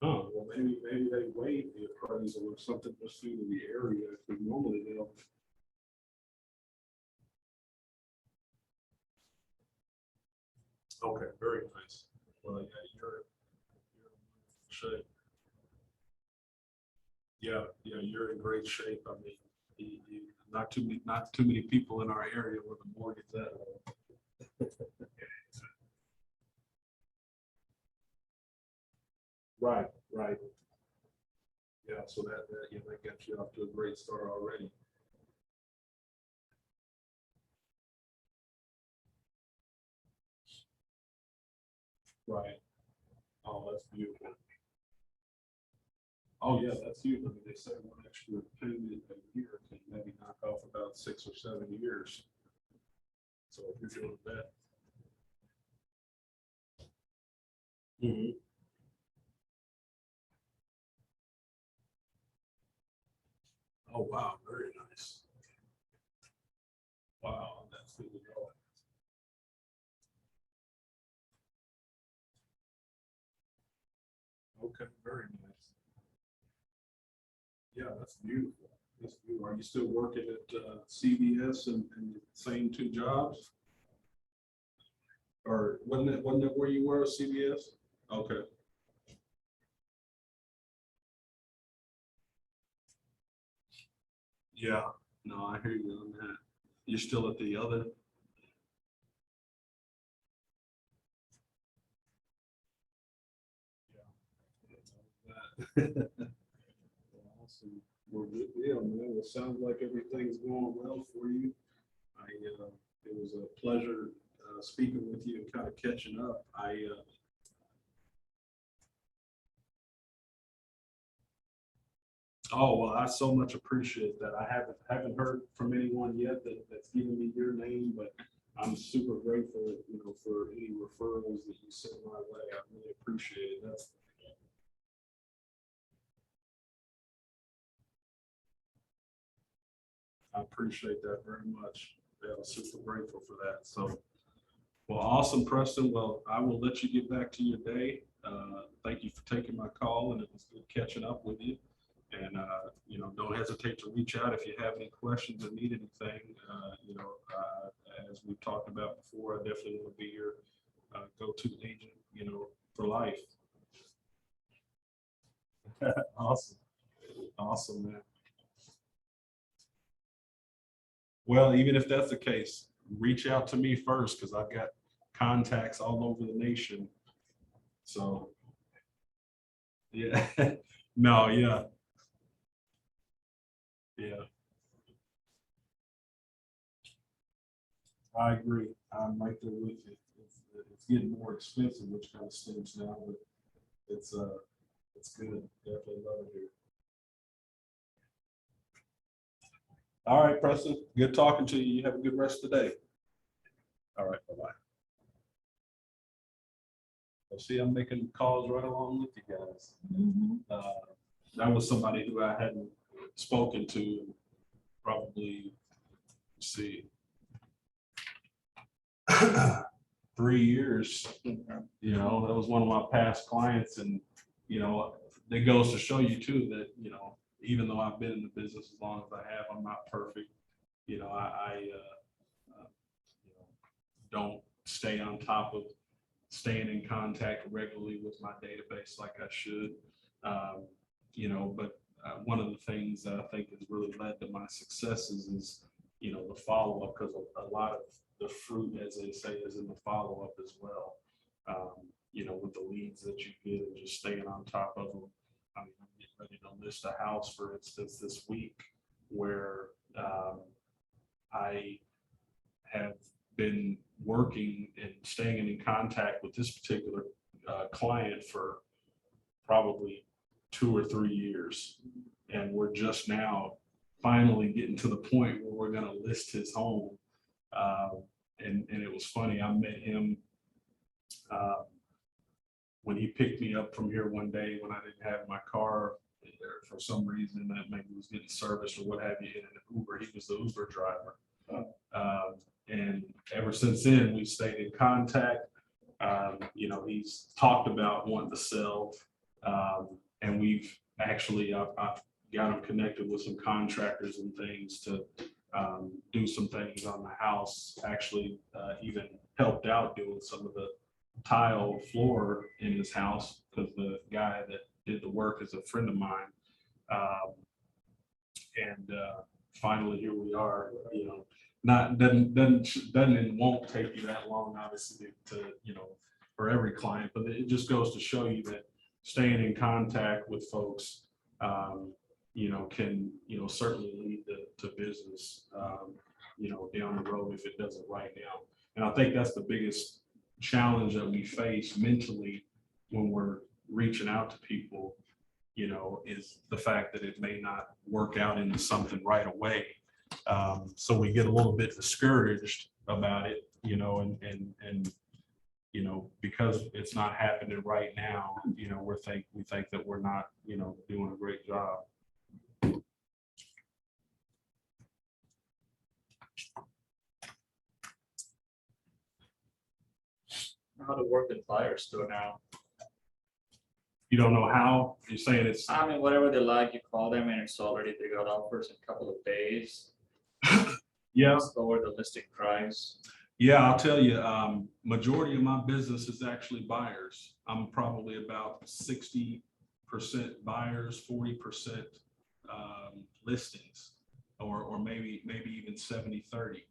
Oh, well, maybe they waived the appraisal or something just due to the area. Because normally they'll. Okay, very nice. Well, yeah, you're in shape. Yeah, yeah, you're in great shape. I mean, not too many people in our area with a mortgage that low. Right, right. Yeah, so that got you off to a great start already. Right. Oh, that's beautiful. Oh, yeah, that's huge. I mean, they say one extra payment a year can maybe knock off about 6 or 7 years. So if you're doing that. Mhm. Oh, wow, very nice. Wow, that's good to know. Okay, very nice. Yeah, that's beautiful. That's beautiful. Are you still working at CVS and the same 2 jobs? Or wasn't it where you were at CVS? Okay. Yeah. No, I hear you on that. You're still at the other? Yeah. Awesome. Well, good deal, man. It sounds like everything's going well for you. It was a pleasure speaking with you and kind of catching up. Oh, well, I so much appreciate that. I haven't heard from anyone yet that's given me your name, but I'm super grateful, for any referrals that you send my way. I really appreciate it. I appreciate that very much. Yeah, I'm super grateful for that. So, well, awesome, Preston. Well, I will let you get back to your day. Thank you for taking my call, and it was good catching up with you. And, don't hesitate to reach out if you have any questions or need anything. As we've talked about before, I definitely want to be your go-to agent, for life. Awesome. Awesome, man. Well, even if that's the case, reach out to me first because I've got contacts all over the nation. So, yeah, no, yeah. Yeah, I agree. I'm right there with you. It's getting more expensive, which kind of stinks now, but it's good. Definitely love it here. All right, Preston. Good talking to you. You have a good rest of the day. All right, bye-bye. Well, see, I'm making calls right along with you guys. That was somebody who I hadn't spoken to in probably, let's see, 3 years. That was one of my past clients, and it goes to show you too that even though I've been in the business as long as I have, I'm not perfect. I don't stay on top of staying in contact regularly with my database like I should. But one of the things that I think has really led to my successes is, the follow-up, because a lot of the fruit, as they say, is in the follow-up as well. With the leads that you get and just staying on top of them. I'm getting ready to list a house, for instance, this week where I have been working and staying in contact with this particular client for probably 2 or 3 years. And we're just now finally getting to the point where we're going to list his home. And it was funny. I met him when he picked me up from here one day when I didn't have my car there for some reason, that maybe was getting serviced or what have you, in an Uber. He was the Uber driver. And ever since then, we've stayed in contact. He's talked about wanting to sell. And we've actually, I've got him connected with some contractors and things to do some things on the house. Actually, even helped out doing some of the tile floor in his house because the guy that did the work is a friend of mine. Finally, here we are. Doesn't and won't take you that long, obviously, to for every client, but it just goes to show you that staying in contact with folks, can certainly lead to business, down the road if it doesn't right now. And I think that's the biggest challenge that we face mentally when we're reaching out to people, is the fact that it may not work out into something right away. So we get a little bit discouraged about it, and because it's not happening right now, we think that we're not, doing a great job. How to work with buyers though now. You don't know how? You're saying it's, I mean, whatever they like, you call them and it's already, they got offers in a couple of days. yeah. Just lower the listing price. Yeah, I'll tell you, majority of my business is actually buyers. I'm probably about 60% buyers, 40% listings, or maybe even 70-30.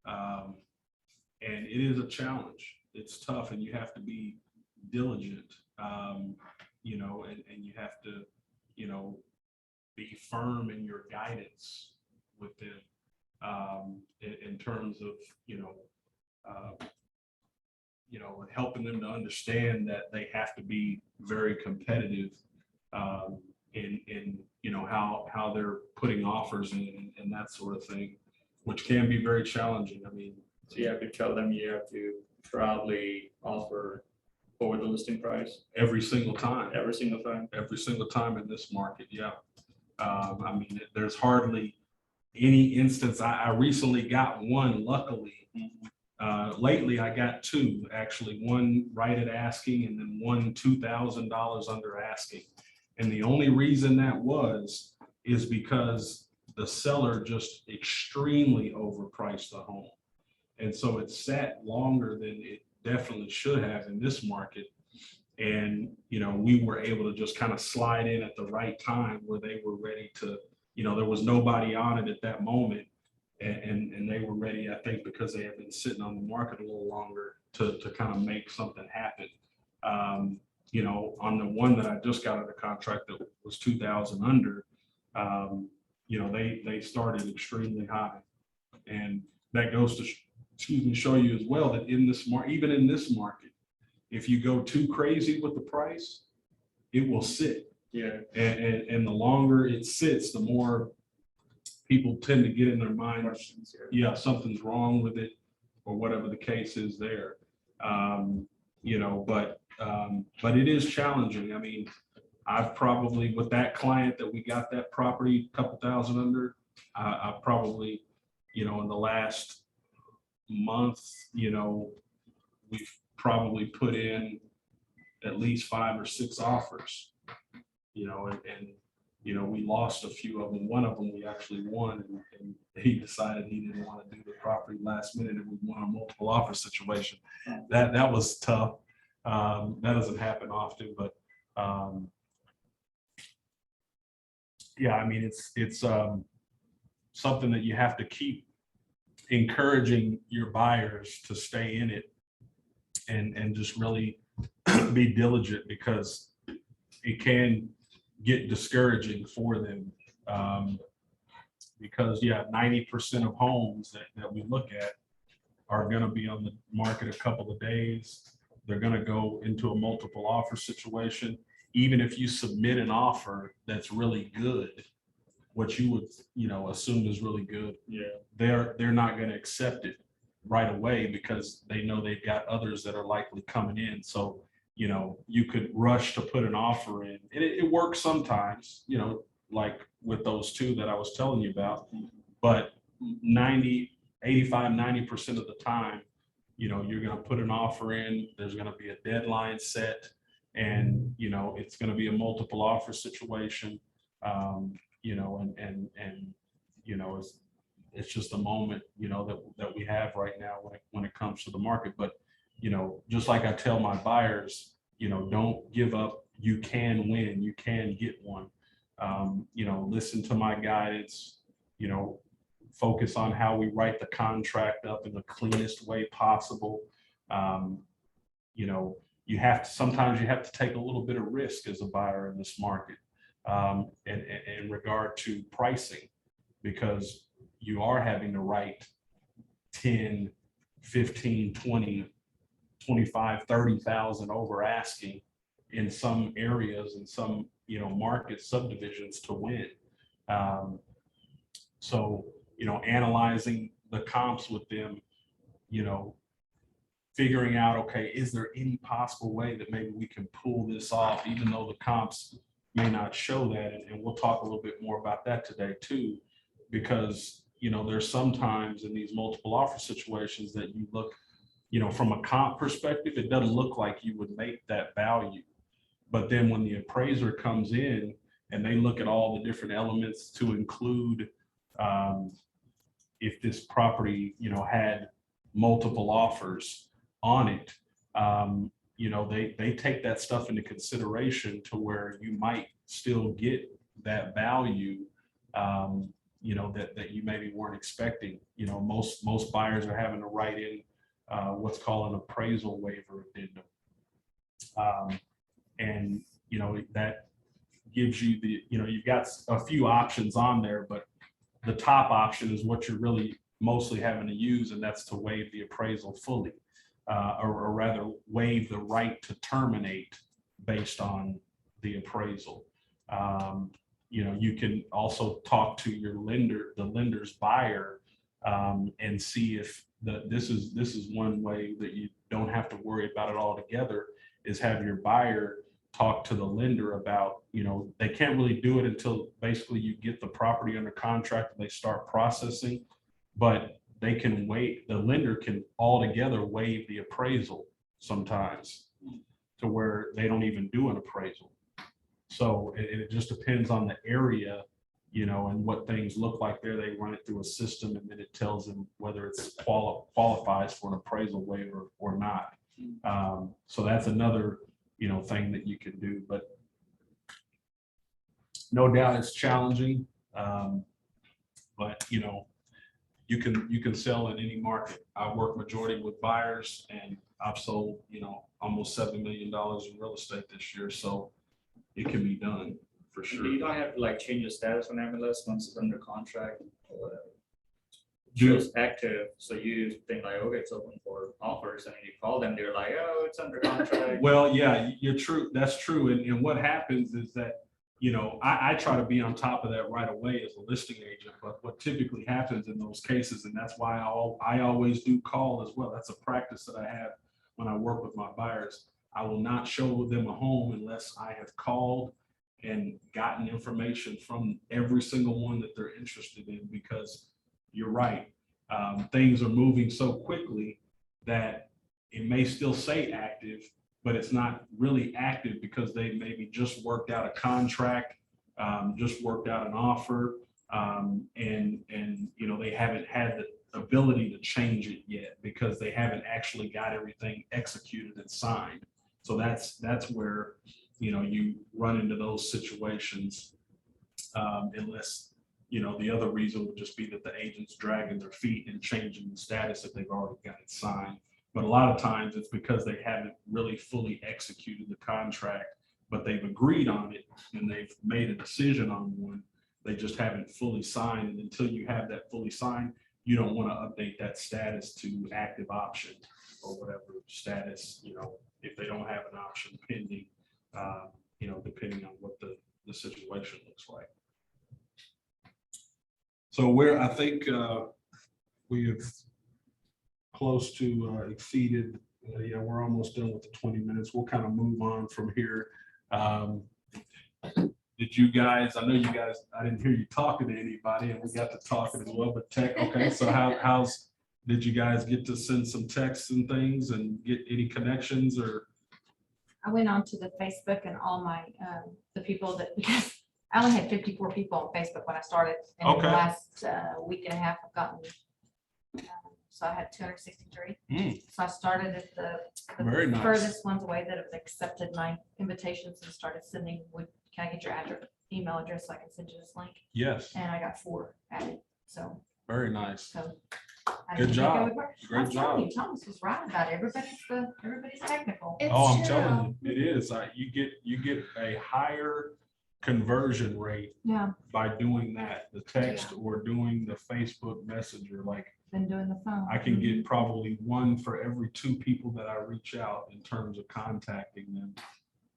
And it is a challenge. It's tough and you have to be diligent. you know, and you have to, you know, be firm in your guidance with them, in terms of, helping them to understand that they have to be very competitive, in how they're putting offers in and that sort of thing, which can be very challenging. I mean, So you have to tell them you have to proudly offer over the listing price every single time. every single time. Every single time in this market, yeah. I mean, there's hardly any instance. I recently got one, luckily. Lately, I got two, actually, one right at asking and then one $2,000 under asking. And the only reason that is because the seller just extremely overpriced the home. And so it sat longer than it definitely should have in this market. And, we were able to just kind of slide in at the right time where they were ready to, there was nobody on it at that moment. And they were ready, I think, because they had been sitting on the market a little longer to kind of make something happen. On the one that I just got under contract that was 2,000 under, they started extremely high. And that goes to, show you as well that in this market, even in this market, if you go too crazy with the price, it will sit. Yeah. And the longer it sits, the more people tend to get in their mind, Questions here. yeah, something's wrong with it, or whatever the case is there. But it is challenging. I mean, I've probably, with that client that we got that property a couple thousand under, I've probably, in the last month, we've probably put in at least 5 or 6 offers, and we lost a few of them. One of them we actually won, and he decided he didn't want to do the property last minute, and we won a multiple offer situation. That was tough. That doesn't happen often, but yeah, I mean, it's something that you have to keep encouraging your buyers to stay in it and just really be diligent, because it can get discouraging for them, because 90% of homes that we look at are going to be on the market a couple of days. They're going to go into a multiple offer situation. Even if you submit an offer that's really good, what you would assume is really good, they're not going to accept it right away, because they know they've got others that are likely coming in. So you could rush to put an offer in, and it works sometimes, like with those two that I was telling you about, but 85-90% of the time, you're going to put an offer in, there's going to be a deadline set, and, it's going to be a multiple offer situation, it's just a moment, that we have right now when it comes to the market. But just like I tell my buyers, don't give up. You can win. You can get one. Listen to my guidance, focus on how we write the contract up in the cleanest way possible. Sometimes you have to take a little bit of risk as a buyer in this market, in regard to pricing, because you are having to write 10, 15, 20, 25, 30,000 over asking in some areas and some, market subdivisions to win. So, analyzing the comps with them, figuring out, okay, is there any possible way that maybe we can pull this off, even though the comps may not show that? And we'll talk a little bit more about that today too, because, there's sometimes in these multiple offer situations that you look, from a comp perspective, it doesn't look like you would make that value. But then when the appraiser comes in and they look at all the different elements to include, if this property, had multiple offers on it, they take that stuff into consideration to where you might still get that value, that you maybe weren't expecting. Most buyers are having to write in what's called an appraisal waiver addendum. And you know, that gives you the, you know, you've got a few options on there, but the top option is what you're really mostly having to use, and that's to waive the appraisal fully, or rather waive the right to terminate based on the appraisal. You know, you can also talk to your lender, the lender's buyer, and see if this is one way that you don't have to worry about it altogether, is have your buyer talk to the lender about, you know, they can't really do it until basically you get the property under contract and they start processing, but they can wait, the lender can altogether waive the appraisal sometimes to where they don't even do an appraisal. So it just depends on the area, you know, and what things look like there. They run it through a system and then it tells them whether it's qualifies for an appraisal waiver or not. So that's another, you know, thing that you can do, but no doubt it's challenging. But you know, you can sell in any market. I work majority with buyers, and I've sold, you know, almost $7 million in real estate this year. So it can be done for sure. You don't have to like change the status on MLS once it's under contract or whatever. Do- Shows active, so you think like, okay, it's open for offers, and then you call them, they're like, oh, it's under contract. Well, yeah, you're true. That's true. And what happens is that, you know, I try to be on top of that right away as a listing agent, but what typically happens in those cases, and that's why I always do call as well. That's a practice that I have when I work with my buyers. I will not show them a home unless I have called and gotten information from every single one that they're interested in, because you're right. Things are moving so quickly that it may still say active, but it's not really active because they maybe just worked out a contract, just worked out an offer, and you know, they haven't had the ability to change it yet because they haven't actually got everything executed and signed. So that's where, you know, you run into those situations, unless, you know, the other reason would just be that the agent's dragging their feet and changing the status if they've already got it signed. But a lot of times it's because they haven't really fully executed the contract, but they've agreed on it and they've made a decision on one. They just haven't fully signed. And until you have that fully signed, you don't want to update that status to active option or whatever status, you know, if they don't have an option pending, you know, depending on what the situation looks like. So I think we have close to exceeded, yeah, we're almost done with the 20 minutes. We'll kind of move on from here. Did you guys, I know you guys, I didn't hear you talking to anybody and we got to talking as well, but tech, okay. So did you guys get to send some texts and things and get any connections or? I went on to the Facebook and all my, the people that, because I only had 54 people on Facebook when I started. And in Okay. the last week and a half, I've gotten, so I had 263. So I started at the Very nice. furthest ones away that have accepted my invitations and started sending, can I get your address, email address so I can send you this link? Yes, And I got 4 added, so. very nice. I Good didn't think it job. would work. Great I was telling job. you, Thomas was right about it. Everybody's technical. It's Oh, I'm true. telling you, it is. You get a higher conversion rate Yeah, by doing that, the text or doing the Facebook Messenger. Like been doing the phone. I can get probably 1 for every 2 people that I reach out in terms of contacting them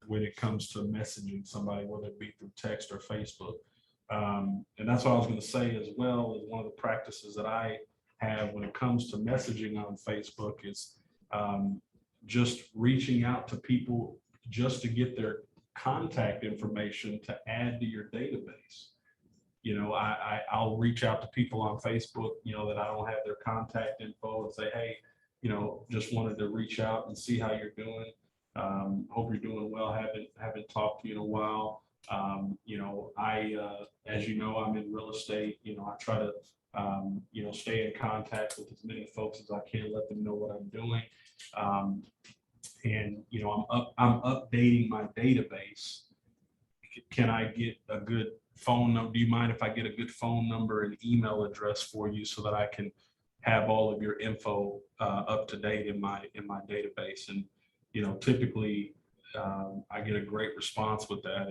when it comes to messaging somebody, whether it be through text or Facebook. And that's what I was going to say as well, is one of the practices that I have when it comes to messaging on Facebook is just reaching out to people just to get their contact information to add to your database. You know, I'll reach out to people on Facebook, you know, that I don't have their contact info and say, hey, you know, just wanted to reach out and see how you're doing. Hope you're doing well. Haven't talked to you in a while. You know, as you know, I'm in real estate. You know, I try to, you know, stay in contact with as many folks as I can, let them know what I'm doing. And, you know, I'm updating my database. Can I get a good phone number? Do you mind if I get a good phone number and email address for you so that I can have all of your info up to date in my database? And, you know, typically I get a great response with that,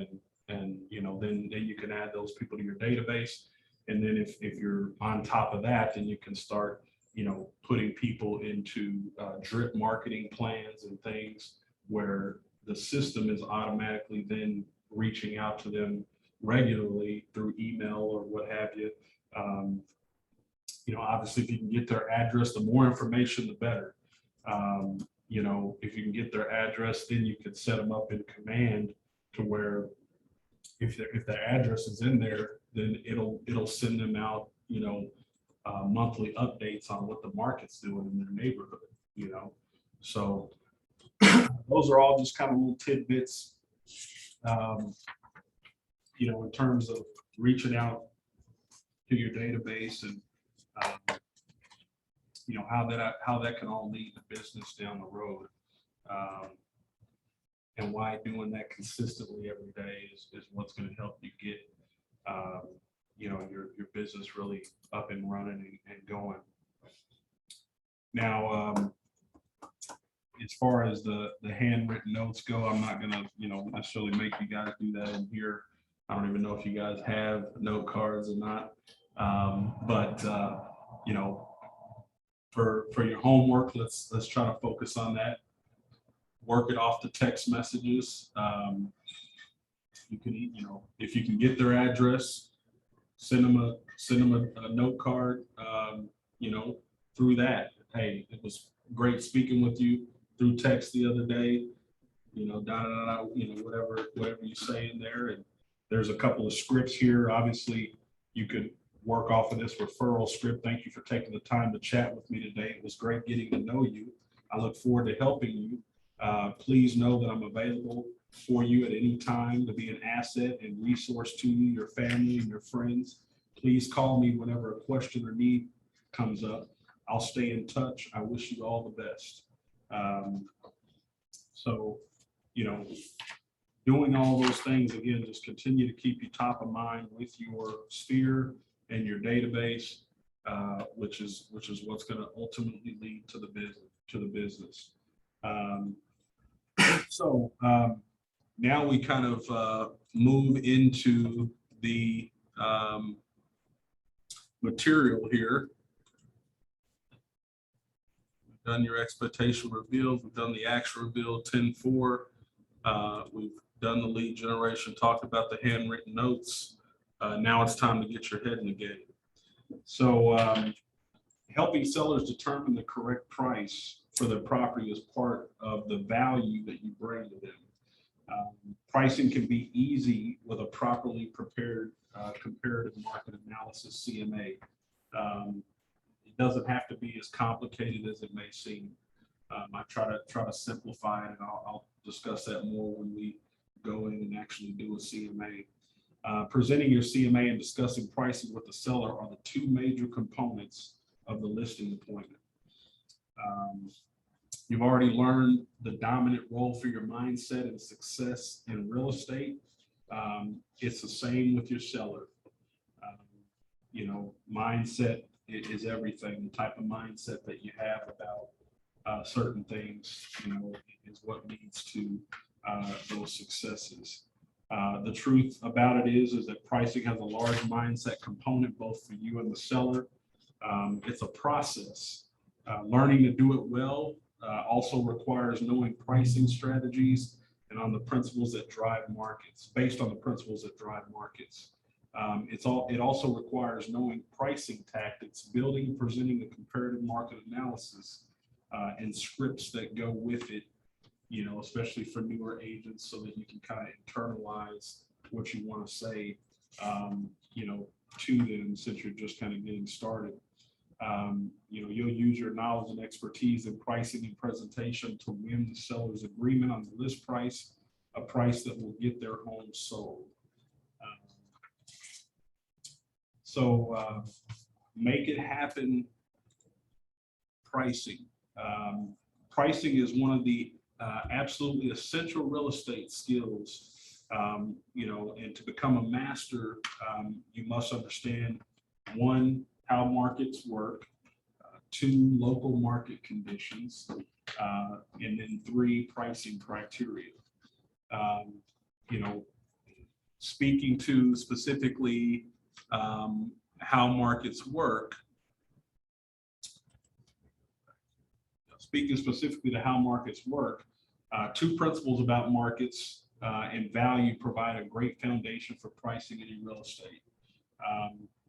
and you know, then you can add those people to your database. And then if you're on top of that, then you can start, you know, putting people into drip marketing plans and things where the system is automatically then reaching out to them regularly through email or what have you. You know, obviously, if you can get their address, the more information, the better. You know, if you can get their address, then you can set them up in command to where if their address is in there, then it'll send them out, you know, monthly updates on what the market's doing in their neighborhood, you know. So those are all just kind of little tidbits, you know, in terms of reaching out to your database and you know, how that can all lead to business down the road. And why doing that consistently every day is what's going to help you get, you know, your business really up and running and going. Now, as far as the handwritten notes go, I'm not going to, you know, necessarily make you guys do that in here. I don't even know if you guys have note cards or not. But you know, for your homework, let's try to focus on that. Work it off the text messages. You can, you know, if you can get their address, send them a note card, you know, through that. Hey, it was great speaking with you through text the other day, you know, you know, whatever you say in there. And there's a couple of scripts here. Obviously, you could work off of this referral script. Thank you for taking the time to chat with me today. It was great getting to know you. I look forward to helping you. Please know that I'm available for you at any time to be an asset and resource to you, your family, and your friends. Please call me whenever a question or need comes up. I'll stay in touch. I wish you all the best. So, you know, doing all those things, again, just continue to keep you top of mind with your sphere and your database, which is what's going to ultimately lead to the business. So now we kind of move into the material here. We've done your expectation revealed. We've done the actual reveal 10-4. We've done the lead generation, talked about the handwritten notes. Now it's time to get your head in the game. So helping sellers determine the correct price for their property is part of the value that you bring to them. Pricing can be easy with a properly prepared comparative market analysis, CMA. It doesn't have to be as complicated as it may seem. I try to simplify it, and I'll discuss that more when we go in and actually do a CMA. Presenting your CMA and discussing pricing with the seller are the two major components of the listing appointment. You've already learned the dominant role for your mindset and success in real estate. It's the same with your seller. You know, mindset is everything. The type of mindset that you have about certain things, you know, is what leads to those successes. The truth about it is that pricing has a large mindset component both for you and the seller. It's a process. Learning to do it well also requires knowing pricing strategies and on the principles that drive markets, based on the principles that drive markets. It also requires knowing pricing tactics, building and presenting a comparative market analysis, and scripts that go with it, you know, especially for newer agents, so that you can kind of internalize what you want to say, you know, to them since you're just kind of getting started. You know, you'll use your knowledge and expertise in pricing and presentation to win the seller's agreement on the list price, a price that will get their home sold. So make it happen pricing. Pricing is one of the absolutely essential real estate skills, you know, and to become a master, you must understand, one, how markets work, two, local market conditions, and then three, pricing criteria. You know, speaking to specifically how markets work, speaking specifically to how markets work, two principles about markets and value provide a great foundation for pricing any real estate.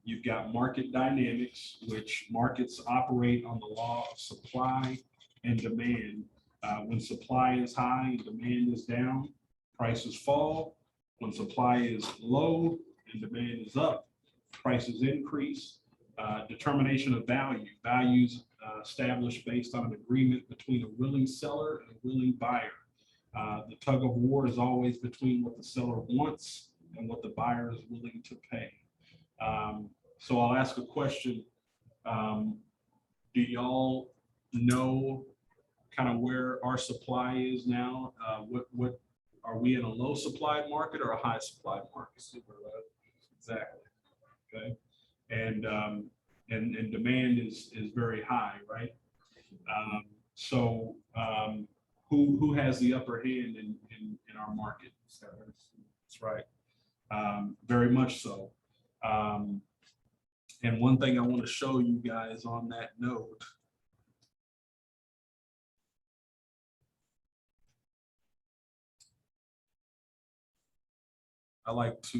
You've got market dynamics, which markets operate on the law of supply and demand. When supply is high and demand is down, prices fall. When supply is low and demand is up, prices increase. Determination of value. Values established based on an agreement between a willing seller and a willing buyer. The tug of war is always between what the seller wants and what the buyer is willing to pay. So I'll ask a question. Do y'all know kind of where our supply is now? What are we in a low supply market or a high supply market? Super low. Exactly. Okay. And demand is very high, right? So who has the upper hand in our market? That's right. Very much so. And one thing I want to show you guys on that note, I like to,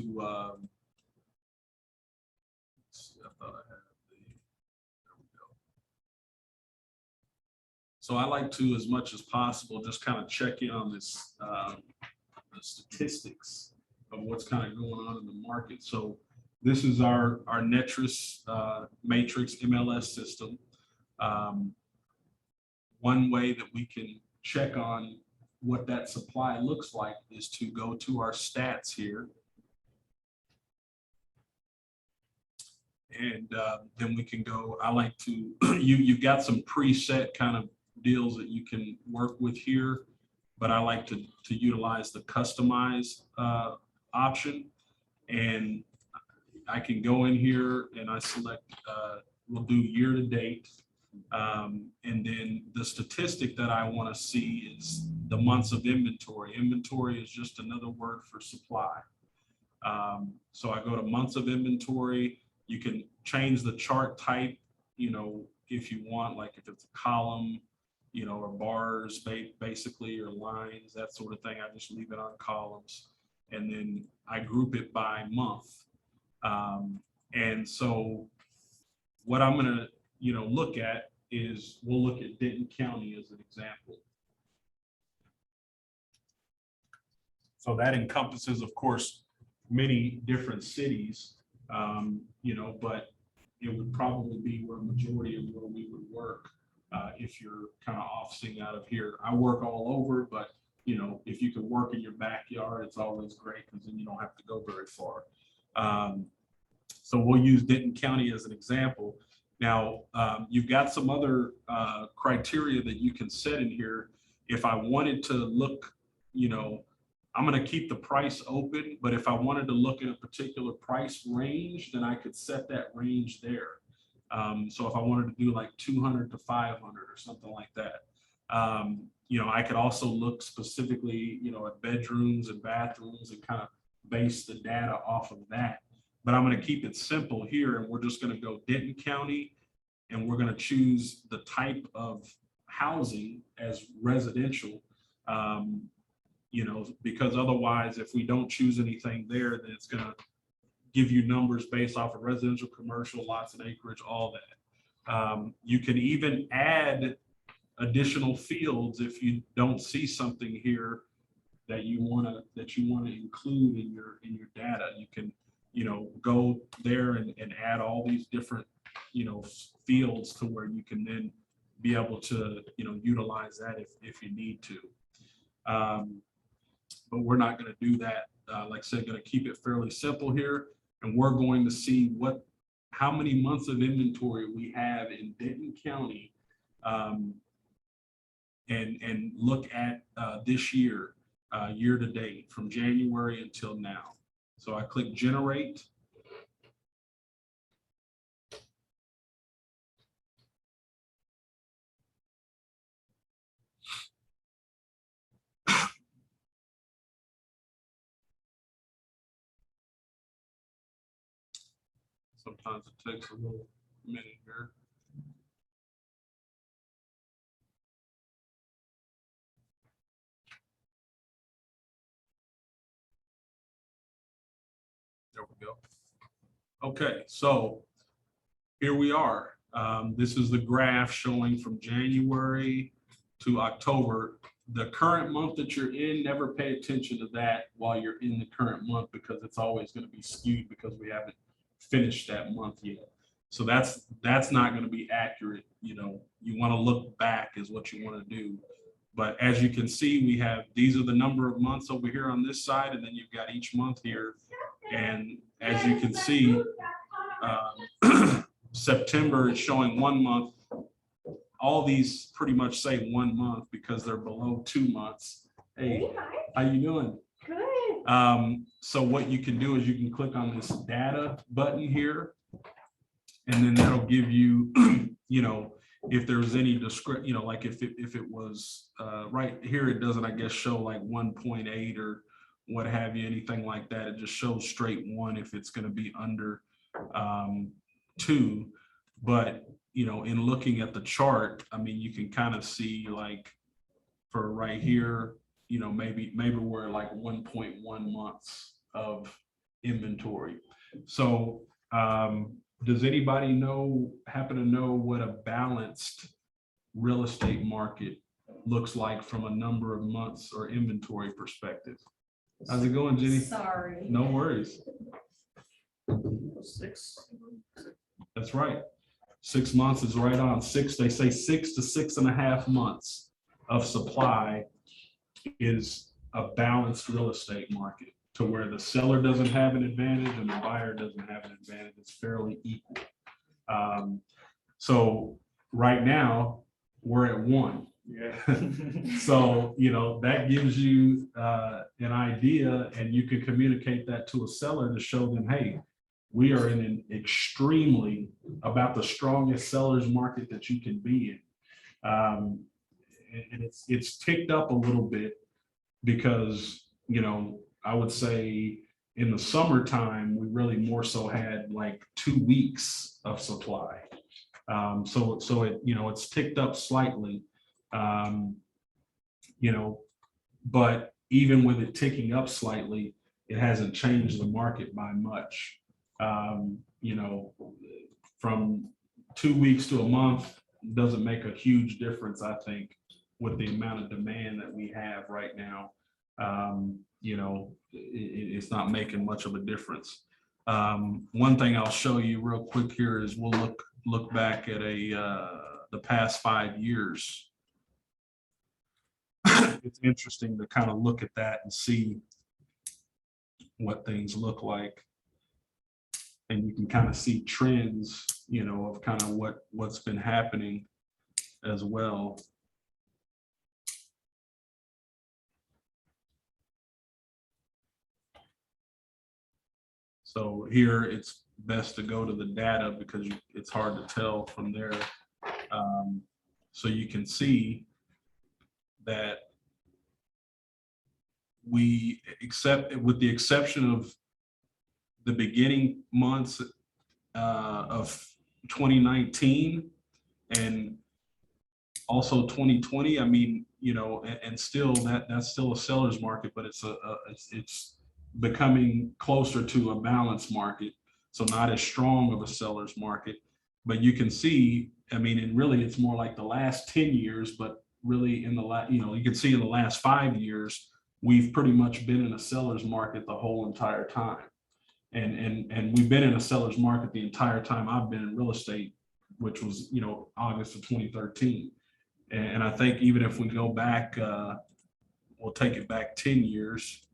let's see, I thought I had there we go. So I like to, as much as possible, just kind of check in on this, the statistics of what's kind of going on in the market. So this is our Netris matrix MLS system. One way that we can check on what that supply looks like is to go to our stats here. And then we can go, I like to, you've got some preset kind of deals that you can work with here, but I like to utilize the customize option. And I can go in here and I select, we'll do year to date. And then the statistic that I want to see is the months of inventory. Inventory is just another word for supply. So I go to months of inventory. You can change the chart type, you know, if you want, like if it's a column, you know, or bars basically, or lines, that sort of thing. I just leave it on columns. And then I group it by month. And so what I'm going to, you know, look at is we'll look at Denton County as an example. So that encompasses, of course, many different cities, you know, but it would probably be where a majority of where we would work if you're kind of offsing out of here. I work all over, but, you know, if you can work in your backyard, it's always great because then you don't have to go very far. So we'll use Denton County as an example. Now, you've got some other criteria that you can set in here. If I wanted to look, you know, I'm going to keep the price open, but if I wanted to look at a particular price range, then I could set that range there. So if I wanted to do like 200 to 500 or something like that, you know, I could also look specifically, you know, at bedrooms and bathrooms and kind of base the data off of that. But I'm going to keep it simple here, and we're just going to go Denton County, and we're going to choose the type of housing as residential, you know, because otherwise, if we don't choose anything there, then it's going to give you numbers based off of residential, commercial, lots and acreage, all that. You can even add additional fields if you don't see something here that you want to include in your data. You can, you know, go there and add all these different, you know, fields to where you can then be able to, you know, utilize that if you need to. But we're not going to do that. Like I said, going to keep it fairly simple here, and we're going to see how many months of inventory we have in Denton County, and look at this year, year to date, from January until now. So I click generate. Sometimes it takes a little minute here. There we go. Okay, so here we are. This is the graph showing from January to October. The current month that you're in, never pay attention to that while you're in the current month because it's always going to be skewed because we haven't finished that month yet. So that's not going to be accurate. You know, you want to look back is what you want to do. But as you can see, we have, these are the number of months over here on this side, and then you've got each month here. And as you can see, September is showing 1 month. All these pretty much say 1 month because they're below 2 months. Hey, how you doing? Good. So what you can do is you can click on this data button here, and then that'll give you, you know, if there's any description, you know, like if it was right here, it doesn't, I guess, show like 1.8 or what have you, anything like that. It just shows straight 1 if it's going to be under 2. But, you know, in looking at the chart, I mean, you can kind of see like for right here, you know, maybe we're like 1.1 months of inventory. So does anybody happen to know what a balanced real estate market looks like from a number of months or inventory perspective? How's it going, Jenny? Sorry. No worries. 6. That's right. 6 months is right on. They say 6 to 6.5 months of supply is a balanced real estate market, to where the seller doesn't have an advantage and the buyer doesn't have an advantage. It's fairly equal. So right now we're at 1. Yeah. So, you know, that gives you an idea, and you can communicate that to a seller to show them, hey, we are in an extremely about the strongest seller's market that you can be in. And it's ticked up a little bit because, you know, I would say in the summertime, we really more so had like 2 weeks of supply. So it, you know, it's ticked up slightly, you know, but even with it ticking up slightly, it hasn't changed the market by much. You know, from 2 weeks to a month doesn't make a huge difference, I think, with the amount of demand that we have right now. You know, it's not making much of a difference. One thing I'll show you real quick here is we'll look back at the past 5 years. It's interesting to kind of look at that and see what things look like. And you can kind of see trends, you know, of kind of what's been happening as well. So here it's best to go to the data because it's hard to tell from there. So you can see that with the exception of the beginning months of 2019 and also 2020, I mean, you know, and still that's still a seller's market, but it's becoming closer to a balanced market. So not as strong of a seller's market, but you can see, I mean, and really it's more like the last 10 years, but really in the you know, you can see in the last 5 years, we've pretty much been in a seller's market the whole entire time. And we've been in a seller's market the entire time I've been in real estate, which was, you know, August of 2013. And I think even if we go back, we'll take it back 10 years,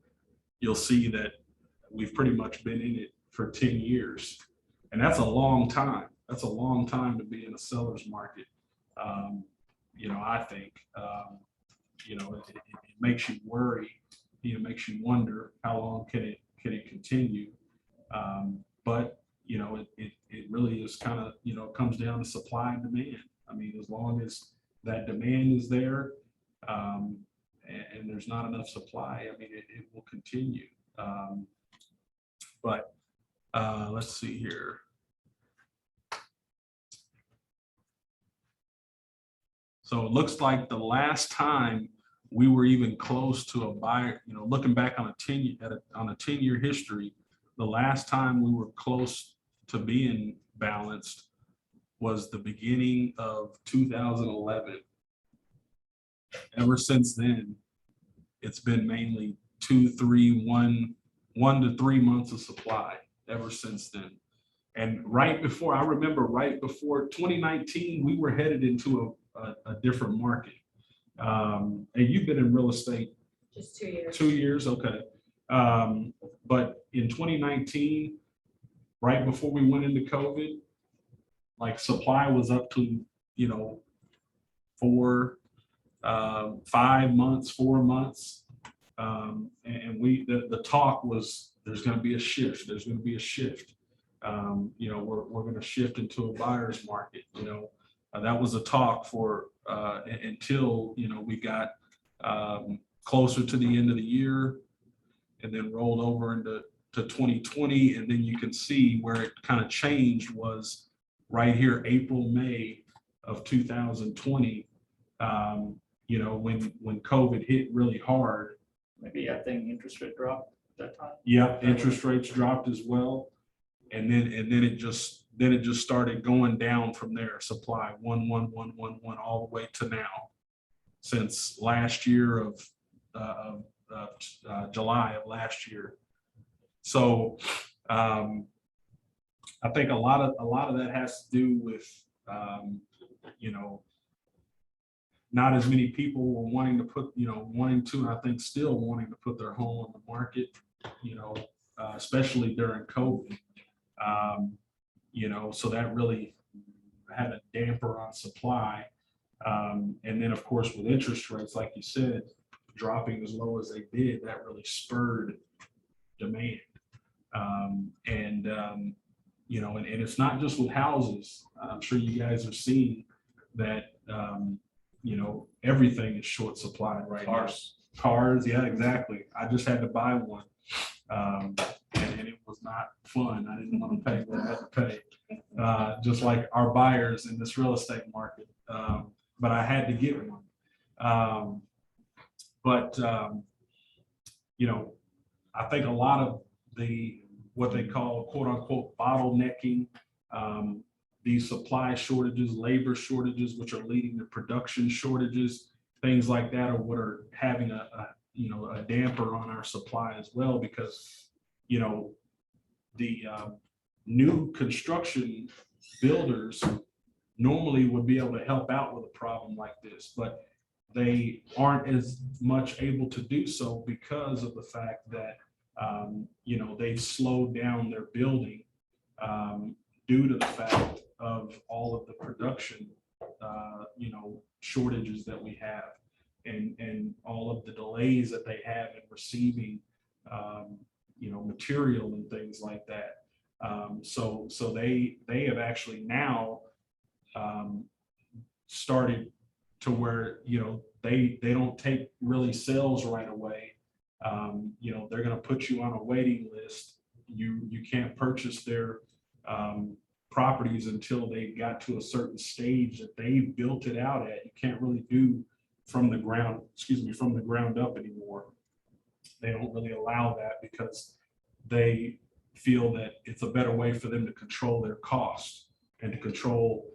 you'll see that we've pretty much been in it for 10 years. And that's a long time. That's a long time to be in a seller's market. You know, I think, you know, it makes you worry, you know, makes you wonder how long can it continue? But, you know, it really is kind of, you know, comes down to supply and demand. I mean, as long as that demand is there, and there's not enough supply, I mean, it will continue. But let's see here. So it looks like the last time we were even close to a buyer, you know, looking back on a 10-year history, the last time we were close to being balanced was the beginning of 2011. Ever since then, it's been mainly 1 to 3 months of supply ever since then. And I remember right before 2019, we were headed into a different market. And you've been in real estate Just 2 years. 2 years, okay. But in 2019, right before we went into COVID, like supply was up to, you know, 5 months, 4 months. And the talk was, there's going to be a shift. There's going to be a shift. You know, we're going to shift into a buyer's market. You know, that was a talk for until, you know, we got closer to the end of the year, and then rolled over into 2020. And then you can see where it kind of changed was right here, April, May of 2020. You know, when COVID hit really hard. Maybe I think interest rate dropped at that time. Yeah, interest rates dropped as well. And then it just started going down from there. Supply one all the way to now, since last year of July of last year. So I think a lot of that has to do with you know, not as many people were wanting to and I think still wanting to put their home on the market, you know, especially during COVID. You know, so that really had a damper on supply. And then of course, with interest rates, like you said, dropping as low as they did, that really spurred demand. You know, and it's not just with houses. I'm sure you guys are seeing that, you know, everything is short supplied right now. Cars, yeah, exactly. I just had to buy one. And it was not fun. I didn't want to pay what I had to pay, just like our buyers in this real estate market. But I had to get one. You know, I think a lot of what they call quote unquote bottlenecking, these supply shortages, labor shortages, which are leading to production shortages, things like that are what are having a damper on our supply as well, because, you know, the new construction builders normally would be able to help out with a problem like this, but they aren't as much able to do so because of the fact that, you know, they've slowed down their building due to the fact of all of the production, you know, shortages that we have, and all of the delays that they have in receiving, you know, material and things like that. So they have actually now started to where, you know, they don't take really sales right away. You know, they're going to put you on a waiting list. You can't purchase their properties until they got to a certain stage that they built it out at. You can't really do from the ground up anymore. They don't really allow that because they feel that it's a better way for them to control their costs and to control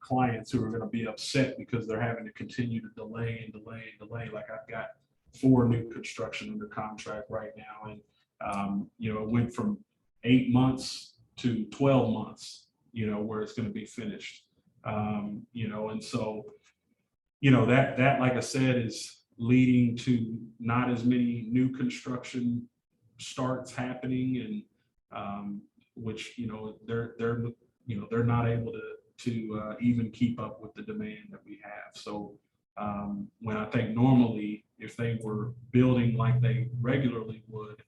clients who are going to be upset because they're having to continue to delay and delay and delay. Like I've got 4 new construction under contract right now, and you know, it went from 8 months to 12 months, you know, where it's going to be finished. You know, and so, you know, that like I said is leading to not as many new construction starts happening, and which, you know, they're not able to even keep up with the demand that we have. So when I think normally if they were building like they regularly would,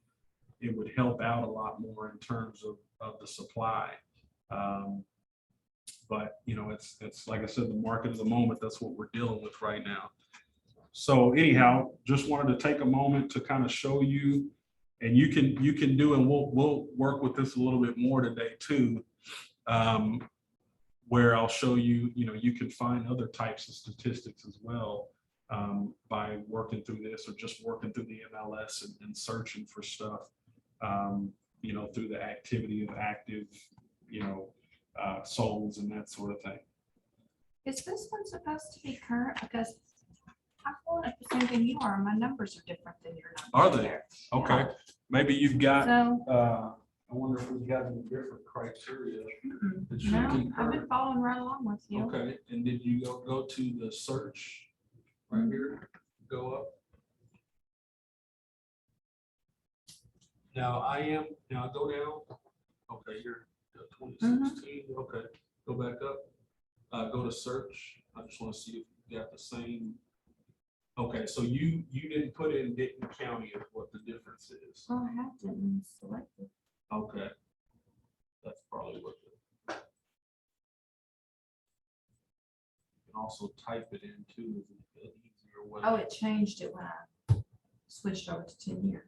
it would help out a lot more in terms of the supply. But you know, it's like I said, the market of the moment, that's what we're dealing with right now. So anyhow, just wanted to take a moment to kind of show you, and you can do, and we'll work with this a little bit more today too. where I'll show you, you can find other types of statistics as well by working through this or just working through the MLS and searching for stuff, through the activity of active, souls and that sort of thing. Is this one supposed to be current? Because I'm pulling up the same thing you are, and my numbers are different than your numbers. Are they? there. Okay, maybe you've got, So, I wonder if we've got any different criteria. mm-mm. It should No, be I've been current. following right along with you. Okay, and did you go to the search right here, go up? Now go down. Okay, you're 2016, okay, go back up, go to search. I just want to see if you got the same. Okay, so you didn't put in Denton County of what the difference is. Oh, I have to select it. Okay. That's probably what the. You can also type it in too, is an easier way. Oh, it changed it when I switched over to 10-year.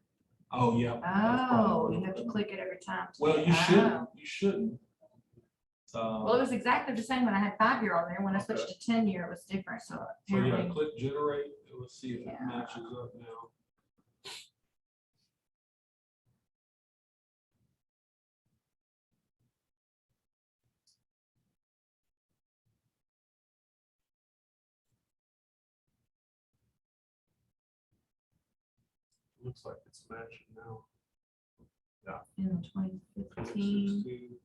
Oh, yeah. that's probably Oh, what you it have to was. click it every time. Well, you Oh. shouldn't, you shouldn't. Well, it was exactly the same when I had 5-year on there. When I switched Okay. to 10-year, it was different. So So yeah, apparently, click generate, let's see if it Yeah. matches up now. Looks like it's matching now. in 2015. 2016.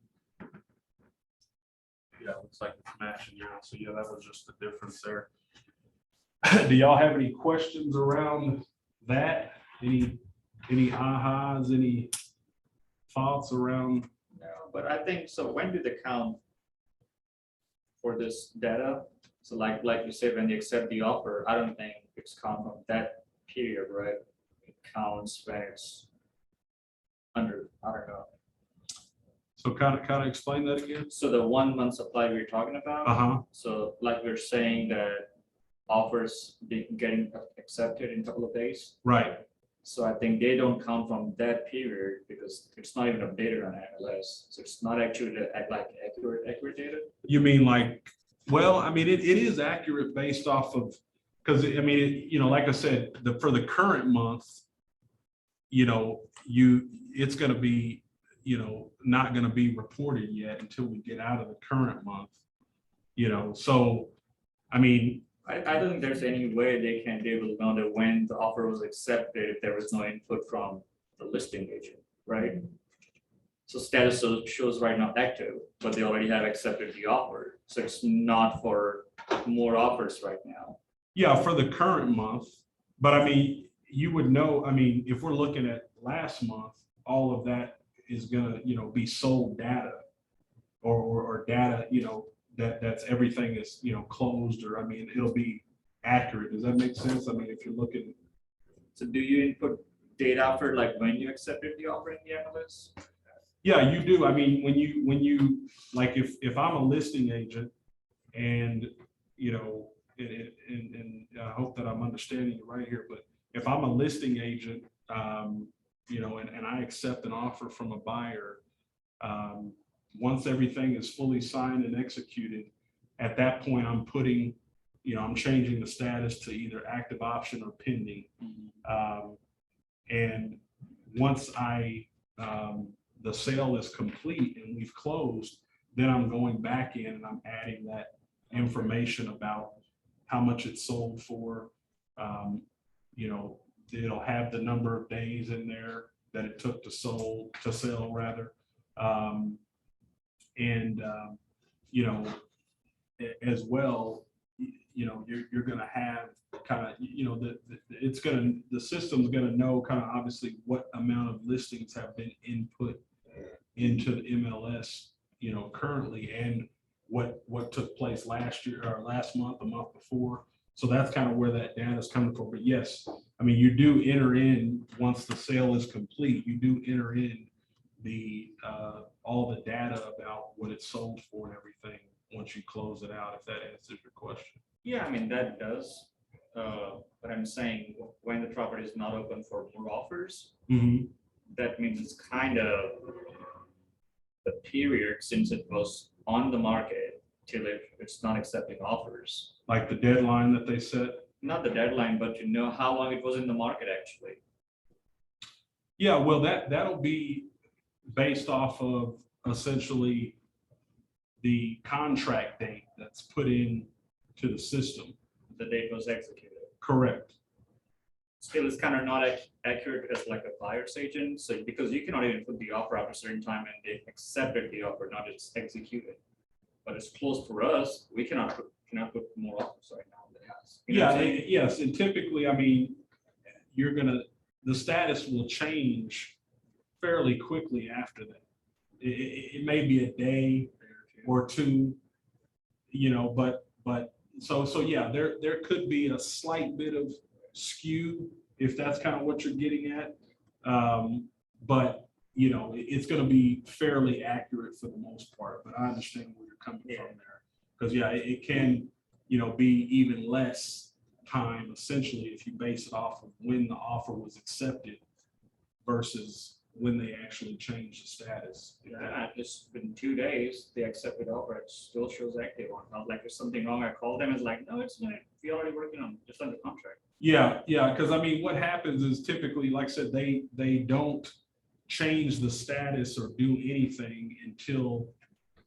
Yeah, looks like it's matching now. So yeah, that was just the difference there. Do y'all have any questions around that? Any ahas, any thoughts around? No, but I think, so when do they count for this data? So like you said, when they accept the offer, I don't think it's count from that period, right? It counts when it's under, I don't know. So kind of explain that again. So the 1 month supply we're talking about. Uh-huh. So like we're saying that offers be getting accepted in a couple of days. Right. So I think they don't count from that period because it's not even updated on MLS. So it's not actually like accurate data. You mean like, well, I mean, it is accurate based off of, because I mean, like I said, for the current month, it's going to be, not going to be reported yet until we get out of the current month, so, I mean. I don't think there's any way they can be able to know that when the offer was accepted, if there was no input from the listing agent, right? So status shows right now active, but they already have accepted the offer. So it's not for more offers right now. Yeah, for the current month, but I mean, you would know, I mean, if we're looking at last month, all of that is gonna, be sold data or data, that's everything is, closed, or I mean, it'll be accurate. Does that make sense? I mean, if you're looking. So do you input data for like when you accepted the offer in the MLS? Yeah, you do. I mean, when you like, if I'm a listing agent and, and I hope that I'm understanding you right here, but if I'm a listing agent, and I accept an offer from a buyer, once everything is fully signed and executed, at that point, I'm putting, I'm changing the status to either active option or pending. And once the sale is complete and we've closed, then I'm going back in and I'm adding that information about how much it's sold for. It'll have the number of days in there that it took to sell rather. As well, you're going to have kind of, the system's going to know kind of obviously what amount of listings have been input into the MLS, currently, and what took place last year or last month, a month before. So that's kind of where that data is coming from. But yes, I mean, you do enter in, once the sale is complete, you do enter in the all the data about what it's sold for and everything once you close it out, if that answers your question. Yeah, I mean, that does. But I'm saying when the property is not open for more offers, that means it's kind of the period since it was on the market till it's not accepting offers. Like the deadline that they set? Not the deadline, but to know how long it was in the market actually. Yeah, well, that'll be based off of essentially the contract date that's put in to the system. The date was executed. Correct. Still, it's kind of not accurate as like a buyer's agent, so because you cannot even put the offer after a certain time and they accepted the offer, not it's executed. But it's closed for us, we cannot put more offers right now than it has. You know what I'm saying? Yes, and typically, I mean, the status will change fairly quickly after that. It may be a day or two, you know, but so yeah, there could be a slight bit of skew if that's kind of what you're getting at. But you know, it's going to be fairly accurate for the most part, but I understand where you're coming from there. Because yeah, it can, you know, be even less time essentially if you base it off of when the offer was accepted versus when they actually changed the status. Yeah, just in 2 days, they accepted offer, it still shows active on, not like there's something wrong, I called them, it's like, no, it's not, we already working on, just under contract. Yeah, because I mean, what happens is typically, like I said, they don't change the status or do anything until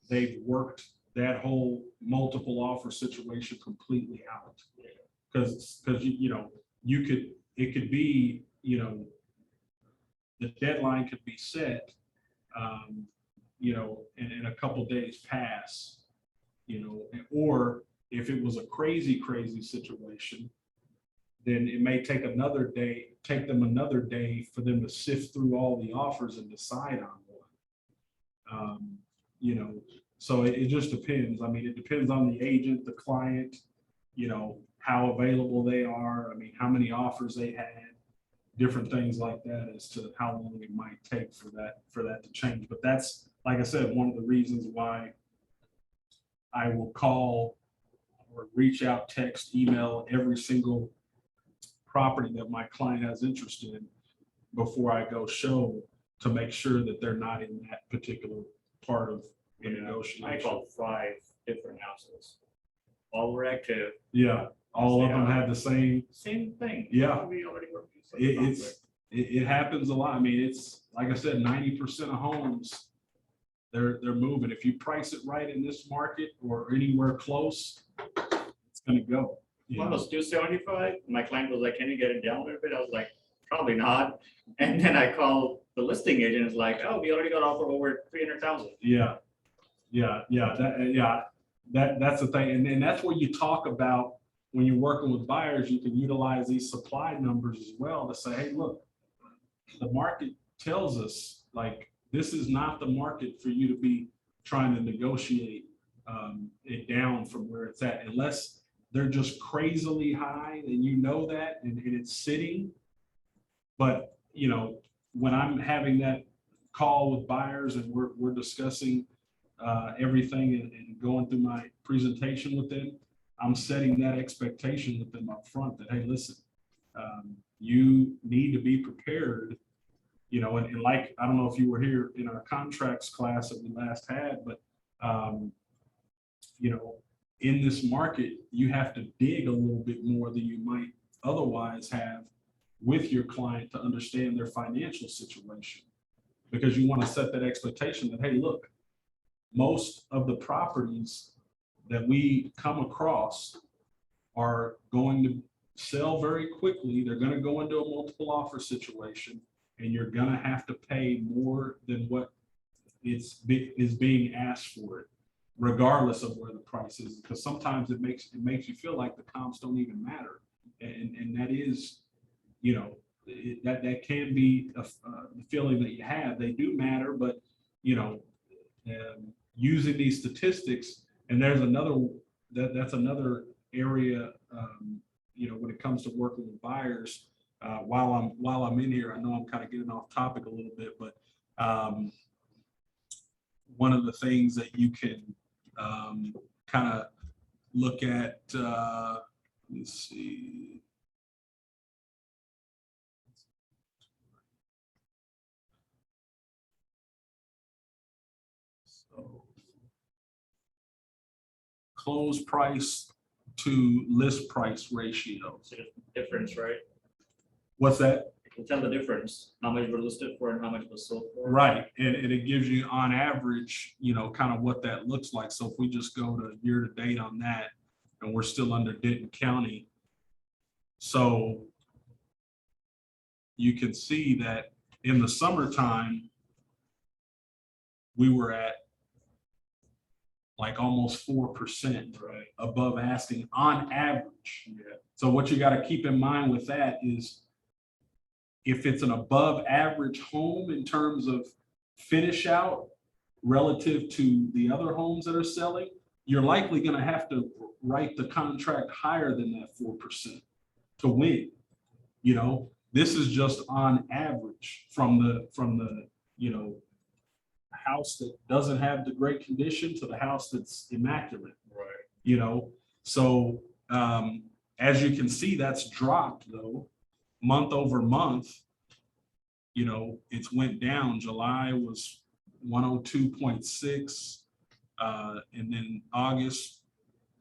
they've worked that whole multiple offer situation completely out. Because you know, it could be, you know, the deadline could be set, you know, and a couple days pass, you know, or if it was a crazy situation, then it may take them another day for them to sift through all the offers and decide on one. You know, so it just depends. I mean, it depends on the agent, the client, you know, how available they are. I mean, how many offers they had, different things like that as to how long it might take for that to change. But that's, like I said, one of the reasons why I will call or reach out, text, email every single property that my client has interest in before I go show, to make sure that they're not in that particular part of the negotiation. I called 5 different houses, all were active. Yeah, all of them had the same thing. Yeah. We already worked. It happens a lot. I mean, it's like I said, 90% of homes, they're moving. If you price it right in this market or anywhere close, it's gonna go. You One know? was 275. My client was like, can you get it down a little bit? I was like, probably not. And then I called the listing agent, it's like, oh, we already got offer over 300,000. That's the thing. And that's where you talk about when you're working with buyers, you can utilize these supply numbers as well to say, hey, look, the market tells us like this is not the market for you to be trying to negotiate it down from where it's at, unless they're just crazily high and you know that and it's sitting. But you know, when I'm having that call with buyers and we're discussing everything and going through my presentation with them, I'm setting that expectation with them up front that, hey, listen, you need to be prepared, you know, and like, I don't know if you were here in our contracts class that we last had, but, you know, in this market, you have to dig a little bit more than you might otherwise have with your client to understand their financial situation, because you want to set that expectation that, hey, look, most of the properties that we come across are going to sell very quickly. They're going to go into a multiple offer situation, and you're going to have to pay more than what is being asked for it, regardless of where the price is. Because sometimes it makes you feel like the comps don't even matter, and that is, you know, that can be the feeling that you have. They do matter, but you know, using these statistics. And there's that's another area, you know, when it comes to working with buyers. While I'm in here, I know I'm kind of getting off topic a little bit, but one of the things that you can kind of look at, let's see. So close price to list price ratio. So difference, right? What's that? You can tell the difference, how much were listed for and how much was sold for. Right, and it gives you on average, kind of what that looks like. So if we just go to year to date on that, and we're still under Denton County. So you can see that in the summertime, we were at like almost 4% Right. above asking on average. Yeah. So what you got to keep in mind with that is if it's an above average home in terms of finish out relative to the other homes that are selling, you're likely going to have to write the contract higher than that 4% to win. This is just on average from the house that doesn't have the great condition to the house that's immaculate. Right. So as you can see, that's dropped though, month over month. It's went down. July was 102.6, and then August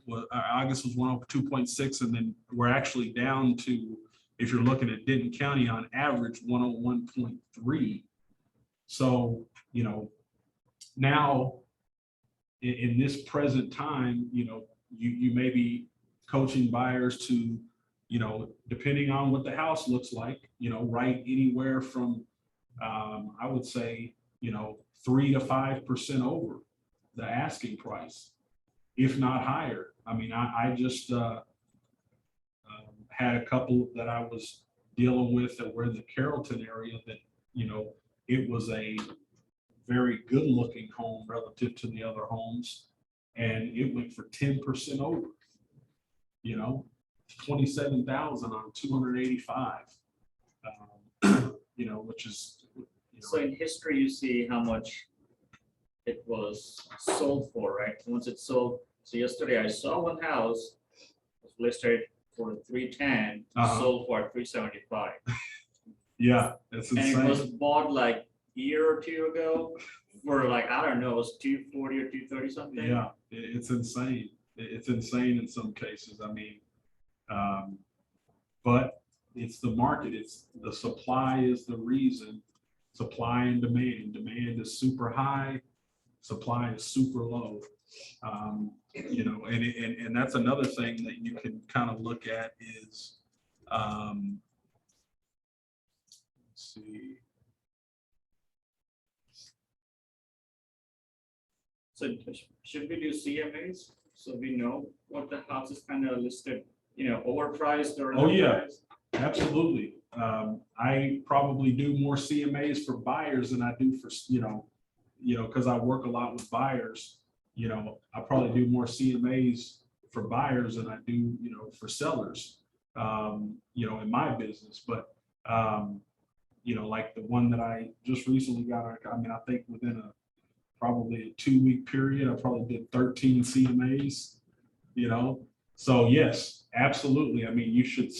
was 102.6, and then we're actually down to, if you're looking at Denton County on average, 101.3. So now in this present time, you may be coaching buyers to, depending on what the house looks like, write anywhere from, I would say, 3 to 5% over the asking price, if not higher. I mean, I just had a couple that I was dealing with that were in the Carrollton area that, it was a very good looking home relative to the other homes. And it went for 10% over, 27,000 on 285, which is, So in history, you see how much it was sold for, right? Once it's sold, so yesterday I saw one house was listed for 310, sold for 375. yeah, that's And insane. it was bought like a year or two ago for like, I don't know, it was 240 or 230 something. Yeah, it's insane. It's insane in some cases. I mean, but it's the market. It's the supply is the reason. Supply and demand. Demand is super high. Supply is super low. And that's another thing that you can kind of look at is, let's see. So should we do CMAs so we know what the house is kind of listed, overpriced or? Oh, yeah. underpriced? Absolutely. I probably do more CMAs for buyers than I do for, because I work a lot with buyers. I probably do more CMAs for buyers than I do, for sellers, in my business. But, like the one that I just recently got, I mean, I think within probably a 2-week period, I probably did 13 CMAs, So yes, absolutely. I mean, you should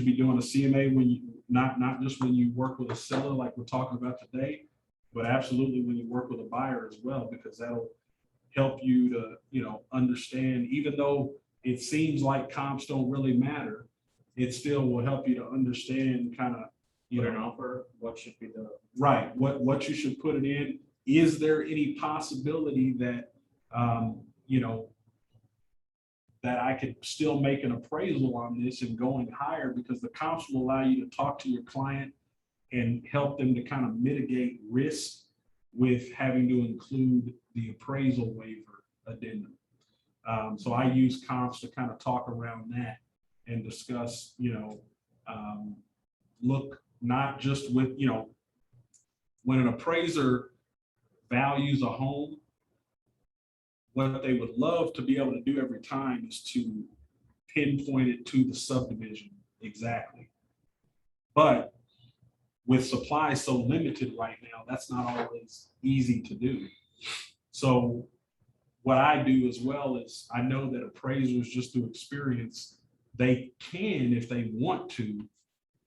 be doing a CMA when you, not just when you work with a seller like we're talking about today, but absolutely when you work with a buyer as well, because that'll help you to, understand, even though it seems like comps don't really matter, it still will help you to understand kind of, Put an offer, what should be the, right, what you should put it in. Is there any possibility that, that I could still make an appraisal on this and going higher, because the comps will allow you to talk to your client and help them to kind of mitigate risk with having to include the appraisal waiver addendum. So I use comps to kind of talk around that and discuss, look, not just with, when an appraiser values a home, what they would love to be able to do every time is to pinpoint it to the subdivision exactly. But with supply so limited right now, that's not always easy to do. So what I do as well is, I know that appraisers, just through experience, they can, if they want to,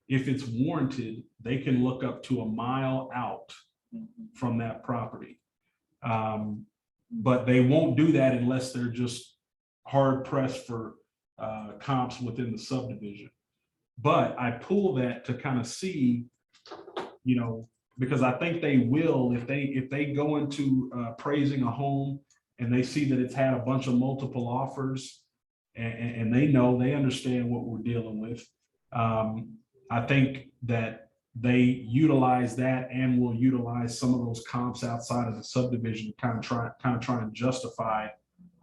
if it's warranted, they can look up to a mile out from that property. But they won't do that unless they're just hard pressed for comps within the subdivision. But I pull that to kind of see, you know, because I think they will, if they go into appraising a home and they see that it's had a bunch of multiple offers and they understand what we're dealing with. I think that they utilize that and will utilize some of those comps outside of the subdivision to kind of try and justify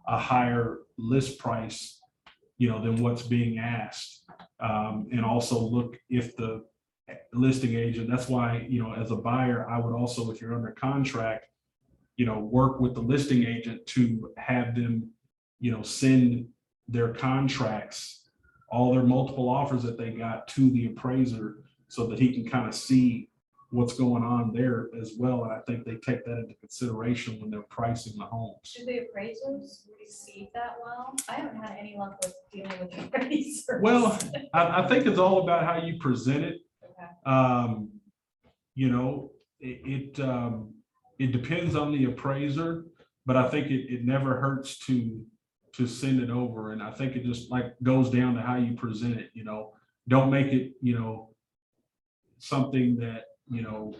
a higher list price, you know, than what's being asked. And also look if the listing agent, that's why, you know, as a buyer, I would also, if you're under contract, you know, work with the listing agent to have them, you know, send their contracts, all their multiple offers that they got to the appraiser so that he can kind of see what's going on there as well. And I think they take that into consideration when they're pricing the homes. Do the appraisers receive that well? I haven't had any luck with dealing with appraisers. Well, I think it's all about how you present it. Okay. You know, it depends on the appraiser, but I think it never hurts to send it over. And I think it just like goes down to how you present it, you know, don't make it, you know, something that, you know,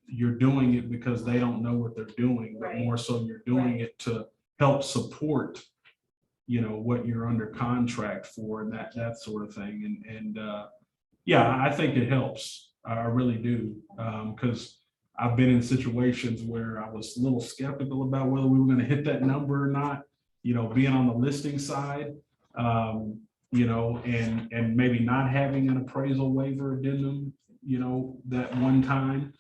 you're doing it because they don't know what they're doing, but Right. more so you're doing it to help support, you know, what you're under contract for and that sort of thing. And yeah, I think it helps. I really do. Because I've been in situations where I was a little skeptical about whether we were going to hit that number or not, you know, being on the listing side, you know, and maybe not having an appraisal waiver addendum, you know, that one time.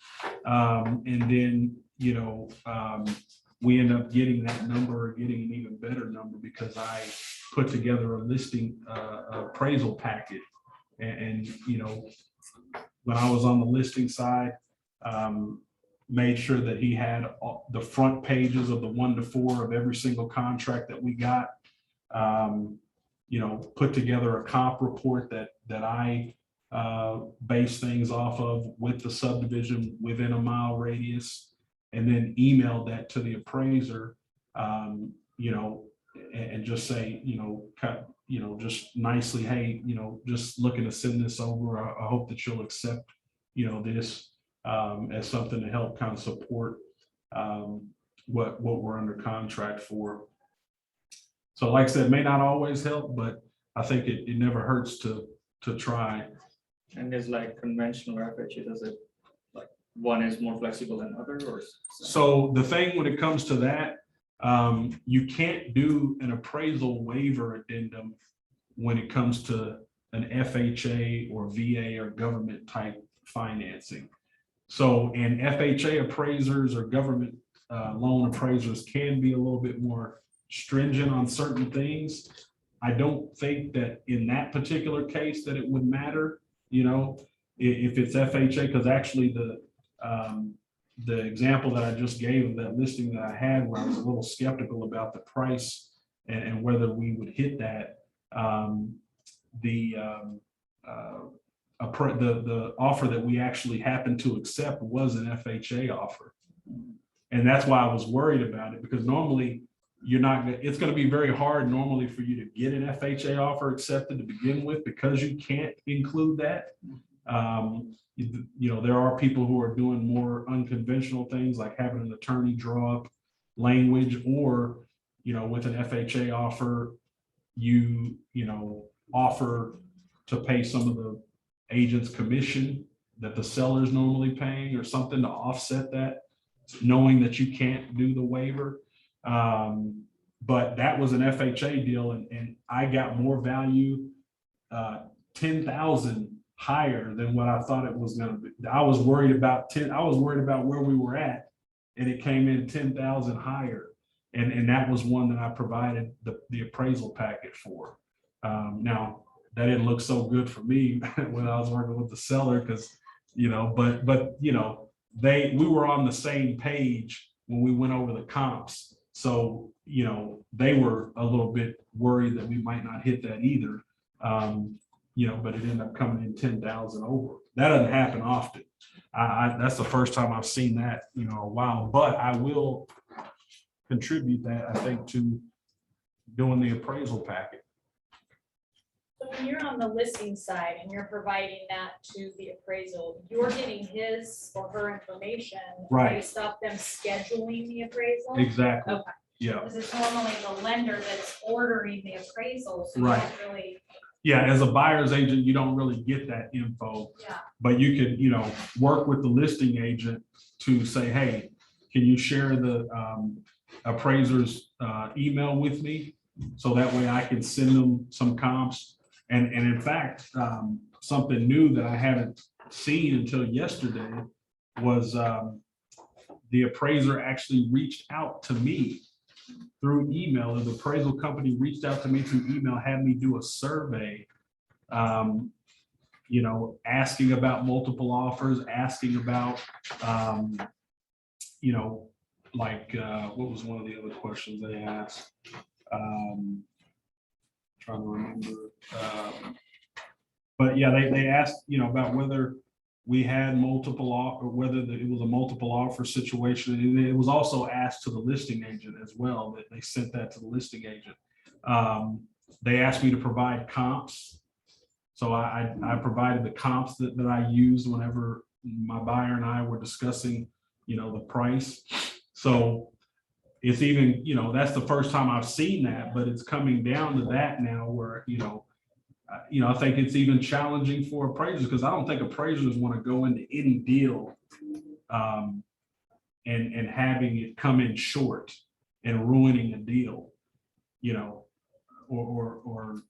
And then, you know, we end up getting that number or getting an even better number because I put together a listing appraisal packet. And, you know, when I was on the listing side, made sure that he had the front pages of the 1 to 4 of every single contract that we got. You know, put together a comp report that I base things off of with the subdivision within a mile radius, and then emailed that to the appraiser, you know, and just say, you know, just nicely, hey, you know, just looking to send this over. I hope that you'll accept, you know, this as something to help kind of support what we're under contract for. So like I said, may not always help, but I think it never hurts to try. And there's like conventional FHA, does it, like one is more flexible than other or? So the thing when it comes to that, you can't do an appraisal waiver addendum when it comes to an FHA or VA or government type financing. So, and FHA appraisers or government loan appraisers can be a little bit more stringent on certain things. I don't think that in that particular case that it would matter, you know, if it's FHA, because actually the example that I just gave of that listing that I had where I was a little skeptical about the price and whether we would hit that, the offer that we actually happened to accept was an FHA offer. And that's why I was worried about it, because normally it's going to be very hard normally for you to get an FHA offer accepted to begin with, because you can't include that. You know, there are people who are doing more unconventional things like having an attorney draw up language, or, you know, with an FHA offer, you know, offer to pay some of the agent's commission that the seller's normally paying or something to offset that, knowing that you can't do the waiver. But that was an FHA deal, and I got more value, 10,000 higher than what I thought it was going to be. I was worried about where we were at, and it came in 10,000 higher. And that was one that I provided the appraisal packet for. Now that didn't look so good for me when I was working with the seller, because, you know, but you know, we were on the same page when we went over the comps. So, you know, they were a little bit worried that we might not hit that either. You know, but it ended up coming in 10,000 over. That doesn't happen often. That's the first time I've seen that, you know, a while, but I will contribute that, I think, to doing the appraisal packet. So when you're on the listing side and you're providing that to the appraisal, you're getting his or her information. Right. Based off them scheduling the appraisal. Exactly. Okay. Yeah. Because it's normally the lender that's ordering the appraisal, so you Right. don't really, Yeah, as a buyer's agent, you don't really get that info, yeah. but you could, work with the listing agent to say, hey, can you share the appraiser's email with me? So that way I can send them some comps. And in fact, something new that I haven't seen until yesterday was the appraiser actually reached out to me through email. The appraisal company reached out to me through email, had me do a survey, asking about multiple offers, asking about, what was one of the other questions they asked? Trying to remember. But yeah, they asked, about whether we had multiple or whether it was a multiple offer situation. And it was also asked to the listing agent as well, that they sent that to the listing agent. They asked me to provide comps. So I provided the comps that I used whenever my buyer and I were discussing, the price. So it's even, that's the first time I've seen that, but it's coming down to that now where, I think it's even challenging for appraisers, because I don't think appraisers want to go into any deal and having it come in short and ruining a deal, or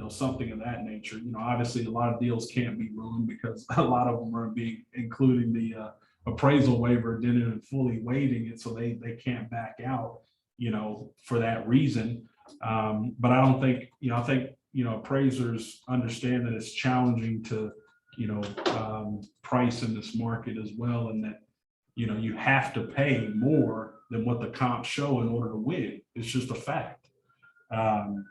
something of that nature. Obviously a lot of deals can't be ruined because a lot of them are including the appraisal waiver, Denton and fully waiving it, so they can't back out, for that reason. But I don't think, I think, appraisers understand that it's challenging to, price in this market as well, and that, you have to pay more than what the comps show in order to win. It's just a fact.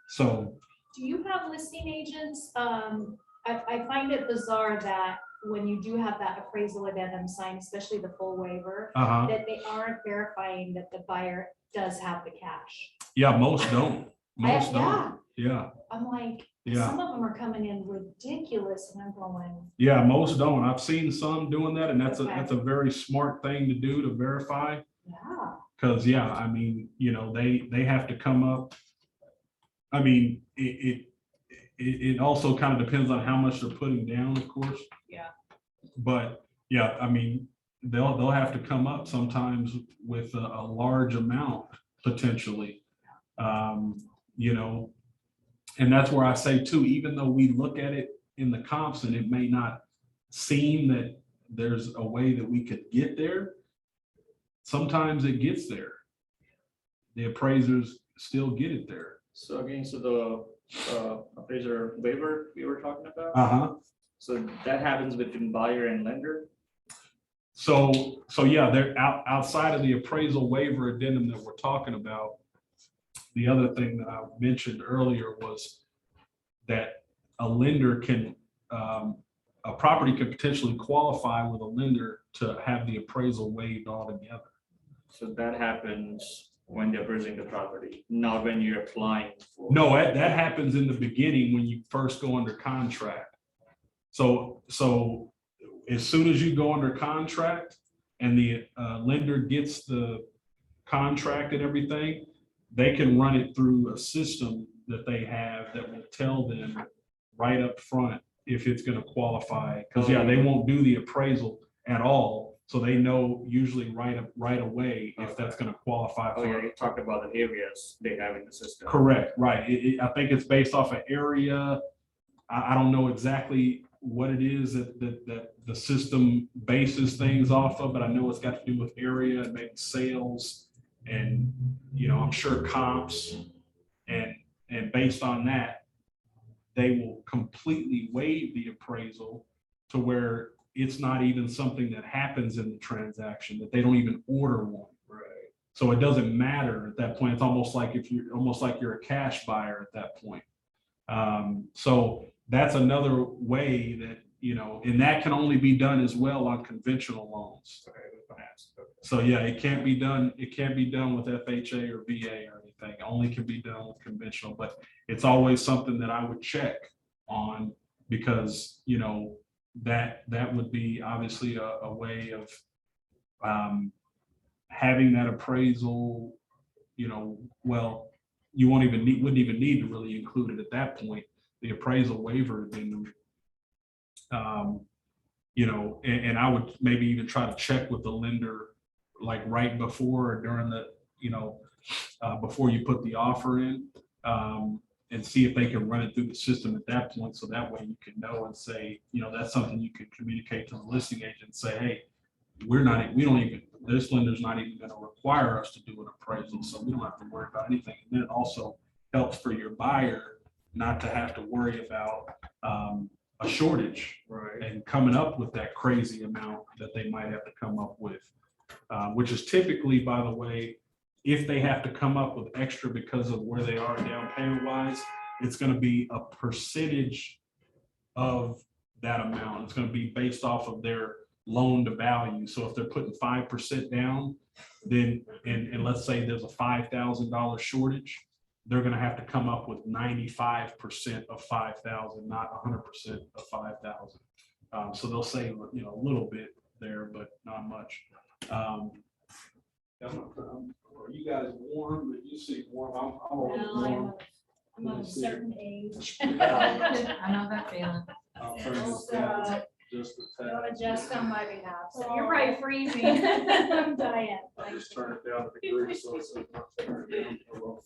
So. Do you have listing agents? I find it bizarre that when you do have that appraisal addendum signed, especially the full waiver, that they aren't verifying that the buyer does have the cash. Yeah, most don't. Most Yeah. don't. Yeah. I'm like, Yeah. some of them are coming in ridiculous and I'm going, Yeah, most don't. I've seen some doing that, and that's Okay. a very smart thing to do, to verify. yeah. Because they have to come up. I mean, it also kind of depends on how much they're putting down, of course. Yeah. But yeah, I mean, they'll have to come up sometimes with a large amount potentially. And that's where I say too, even though we look at it in the comps and it may not seem that there's a way that we could get there, sometimes it gets there. The appraisers still get it there. So again, so the appraiser waiver we were talking about, Uh-huh. so that happens between buyer and lender. So yeah, they're outside of the appraisal waiver addendum that we're talking about. The other thing that I mentioned earlier was that a lender can, a property could potentially qualify with a lender to have the appraisal waived altogether. So that happens when they're appraising the property, not when you're applying for. No, that happens in the beginning when you first go under contract. So as soon as you go under contract and the lender gets the contract and everything, they can run it through a system that they have that will tell them right up front if it's going to qualify. Because yeah, they won't do the appraisal at all, so they know usually right away if that's going to qualify Oh, for yeah, it. you talked about the areas they have in the system. Correct, right. I think it's based off an area. I don't know exactly what it is that the system bases things off of, but I know it's got to do with area and maybe sales and, I'm sure comps, and based on that, they will completely waive the appraisal to where it's not even something that happens in the transaction, that they don't even order one. Right. So it doesn't matter at that point. It's almost like you're a cash buyer at that point. So that's another way that, you know, and that can only be done as well on conventional loans. Okay, with finance. Okay. So yeah, it can't be done with FHA or VA or anything. It only can be done with conventional, but it's always something that I would check on because, you know, that would be obviously a way of having that appraisal, you know, well, you wouldn't even need to really include it at that point. The appraisal waiver, then, you know, and I would maybe even try to check with the lender, like right before or during the, you know, before you put the offer in, and see if they can run it through the system at that point. So that way you can know and say, you know, that's something you can communicate to the listing agent and say, hey, this lender's not even going to require us to do an appraisal. So we don't have to worry about anything. And then it also helps for your buyer not to have to worry about a shortage, right? And coming up with that crazy amount that they might have to come up with, which is typically, by the way, if they have to come up with extra because of where they are down payment wise, it's going to be a percentage of that amount. It's going to be based off of their loan to value. So if they're putting 5% down, then, and let's say there's a $5,000 shortage, they're going to have to come up with 95% of 5,000, not 100% of 5,000. So they'll save, you know, a little bit there, but not much. Are you guys warm? You see warm? I'm always warm. I'm of a certain age. I know that feeling. I'll turn this down just a Don't tad. adjust on my behalf, so you're probably freezing. I'm dying. I'll just turn it down to the degree so it's not turn it down a little.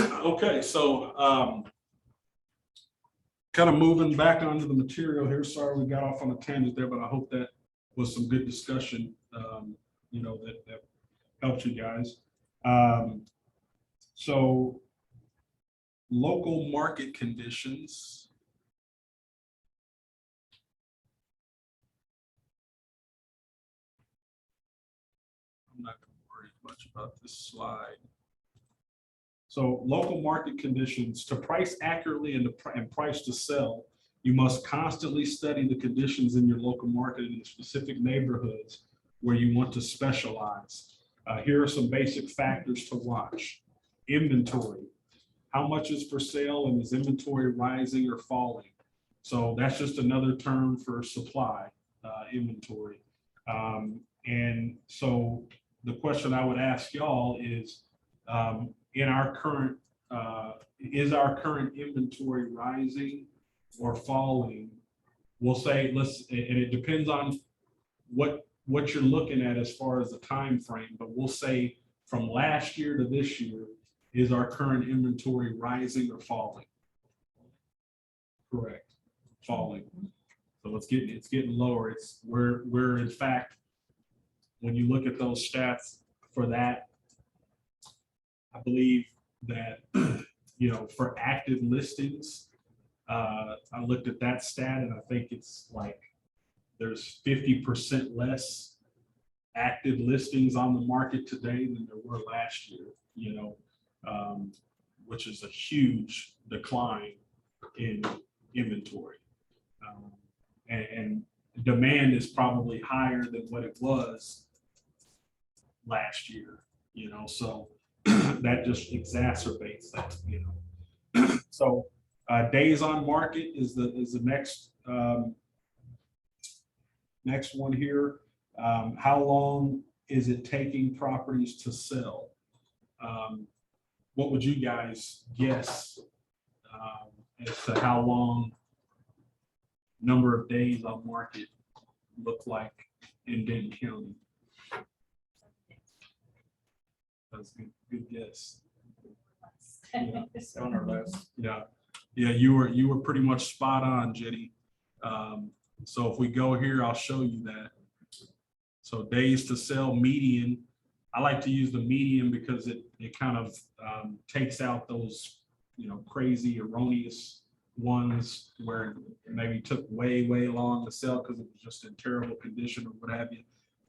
Okay, so kind of moving back onto the material here. Sorry we got off on a tangent there, but I hope that was some good discussion, you know, that helped you guys. So local market conditions. I'm not going to worry much about this slide. So local market conditions, to price accurately and price to sell, you must constantly study the conditions in your local market in the specific neighborhoods where you want to specialize. Here are some basic factors to watch. Inventory. How much is for sale and is inventory rising or falling? So that's just another term for supply, inventory. And so the question I would ask y'all is, in our current, is our current inventory rising or falling? We'll say, and it depends on what you're looking at as far as the time frame, but we'll say from last year to this year, is our current inventory rising or falling? Correct, falling. So it's getting lower. We're in fact, when you look at those stats for that, I believe that, you know, for active listings, I looked at that stat and I think it's like there's 50% less active listings on the market today than there were last year, you know, which is a huge decline in inventory. And demand is probably higher than what it was last year, you know, so that just exacerbates that, you know. So days on market is the next one here. How long is it taking properties to sell? What would you guys guess as to how long number of days on market look like in Denton County? That's a good guess. Yeah. 7 or less. Yeah, you were pretty much spot on, Jenny. So if we go here, I'll show you that. So days to sell median. I like to use the median because it kind of takes out those, you know, crazy erroneous ones where it maybe took way long to sell because it was just in terrible condition or what have you.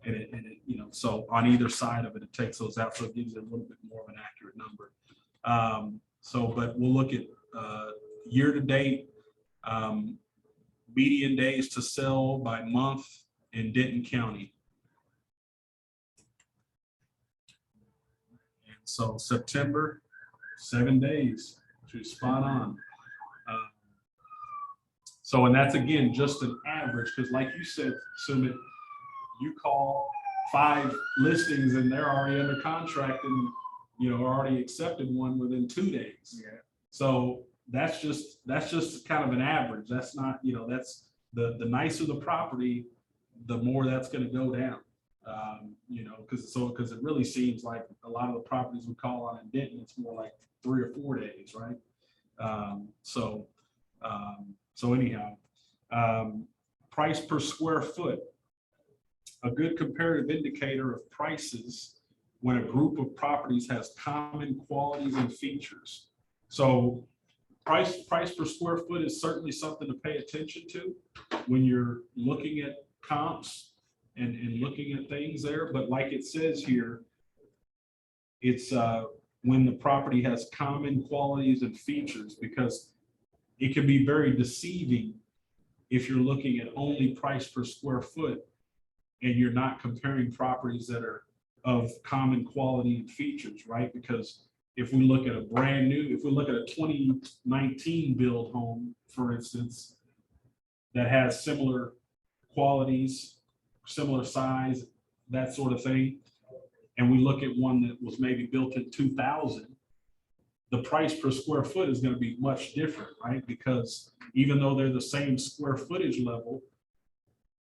And it, you know, so on either side of it, it takes those out. So it gives you a little bit more of an accurate number. But we'll look at year to date. median days to sell by month in Denton County. And so September, 7 days, which is spot on. So, and that's again, just an average, because like you said, Sumit, you call 5 listings and they're already under contract and, you know, already accepted one within 2 days. Yeah. So that's just kind of an average. That's not, you know, that's the nicer the property, the more that's going to go down. You know, because it really seems like a lot of the properties we call on in Denton, it's more like 3 or 4 days, right? So anyhow, price per square foot, a good comparative indicator of prices when a group of properties has common qualities and features. So price per square foot is certainly something to pay attention to when you're looking at comps and looking at things there. But like it says here, it's when the property has common qualities and features, because it can be very deceiving if you're looking at only price per square foot and you're not comparing properties that are of common quality and features, right? Because if we look at a brand new, if we look at a 2019 build home, for instance, that has similar qualities, similar size, that sort of thing, and we look at one that was maybe built in 2000, the price per square foot is going to be much different, right? Because even though they're the same square footage level,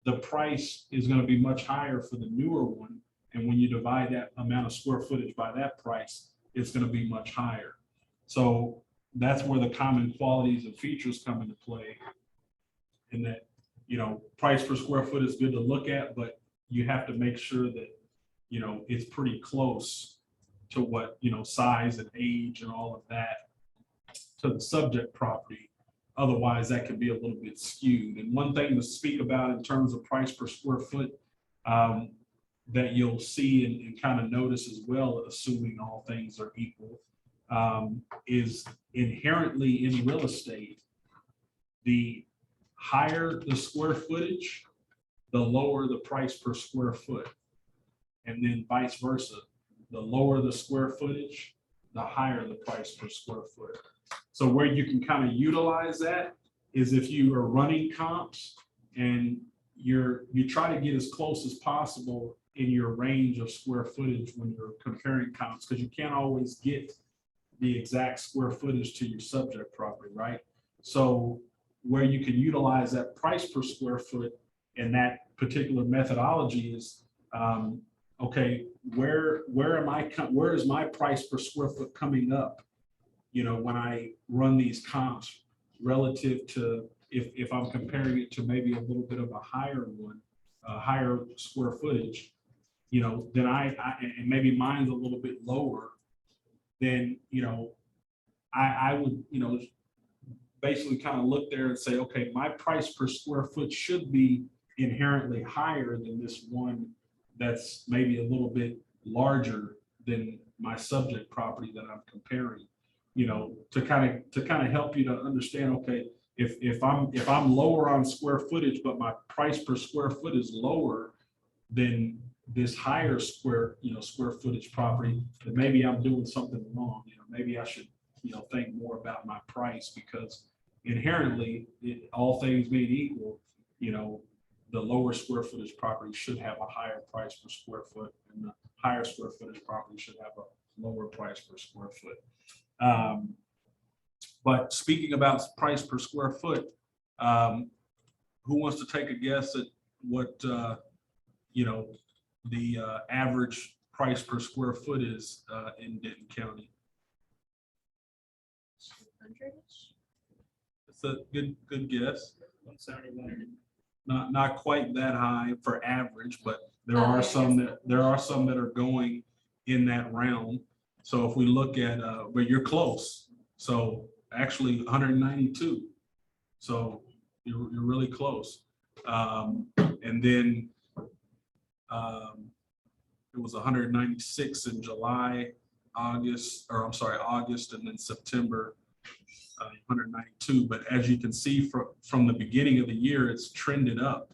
the price is going to be much higher for the newer one. And when you divide that amount of square footage by that price, it's going to be much higher. So that's where the common qualities and features come into play. And that, you know, price per square foot is good to look at, but you have to make sure that, you know, it's pretty close to what, you know, size and age and all of that to the subject property. Otherwise, that can be a little bit skewed. And one thing to speak about in terms of price per square foot that you'll see and kind of notice as well, assuming all things are equal, is inherently in real estate, the higher the square footage, the lower the price per square foot. And then vice versa. The lower the square footage, the higher the price per square foot. So where you can kind of utilize that is if you are running comps and you try to get as close as possible in your range of square footage when you're comparing comps, because you can't always get the exact square footage to your subject property, right? So where you can utilize that price per square foot and that particular methodology is, okay, where is my price per square foot coming up? You know, when I run these comps relative to if I'm comparing it to maybe a little bit of a higher one, higher square footage, you know, then and maybe mine's a little bit lower, then, you know, I would, you know, basically kind of look there and say, okay, my price per square foot should be inherently higher than this one that's maybe a little bit larger than my subject property that I'm comparing, you know, to kind of help you to understand, okay, if I'm lower on square footage, but my price per square foot is lower than this higher square footage property, then maybe I'm doing something wrong. You know, maybe I should, you know, think more about my price, because inherently, all things being equal, you know, the lower square footage property should have a higher price per square foot, and the higher square footage property should have a lower price per square foot. But speaking about price per square foot, who wants to take a guess at what, you know, the average price per square foot is in Denton County? It's a good guess. 171. Not quite that high for average, but there are some that are going in that realm. So if we look at where you're close, so actually 192. So you're really close. And then it was 196 in July, August, and then September, 192, but as you can see from the beginning of the year, it's trended up.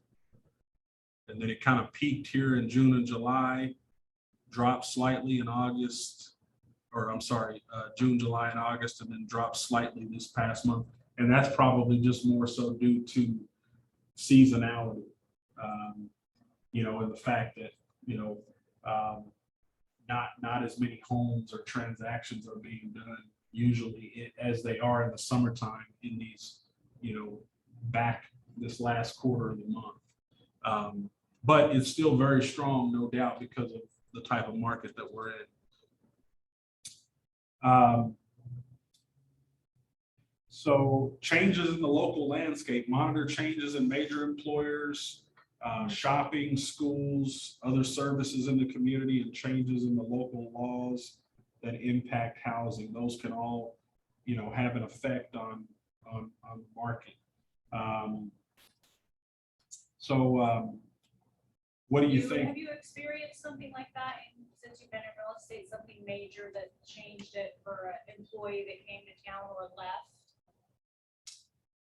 And then it kind of peaked here in June and July, dropped slightly in August, or I'm sorry, June, July, and August, and then dropped slightly this past month. And that's probably just more so due to seasonality, you know, and the fact that, you know, not as many homes or transactions are being done usually as they are in the summertime in these, you know, back this last quarter of the month. But it's still very strong, no doubt, because of the type of market that we're in. So changes in the local landscape, monitor changes in major employers, shopping, schools, other services in the community, and changes in the local laws that impact housing. Those can all, you know, have an effect on the market. What do you think? Have you experienced something like that since you've been in real estate, something major that changed it for an employee that came to town or left?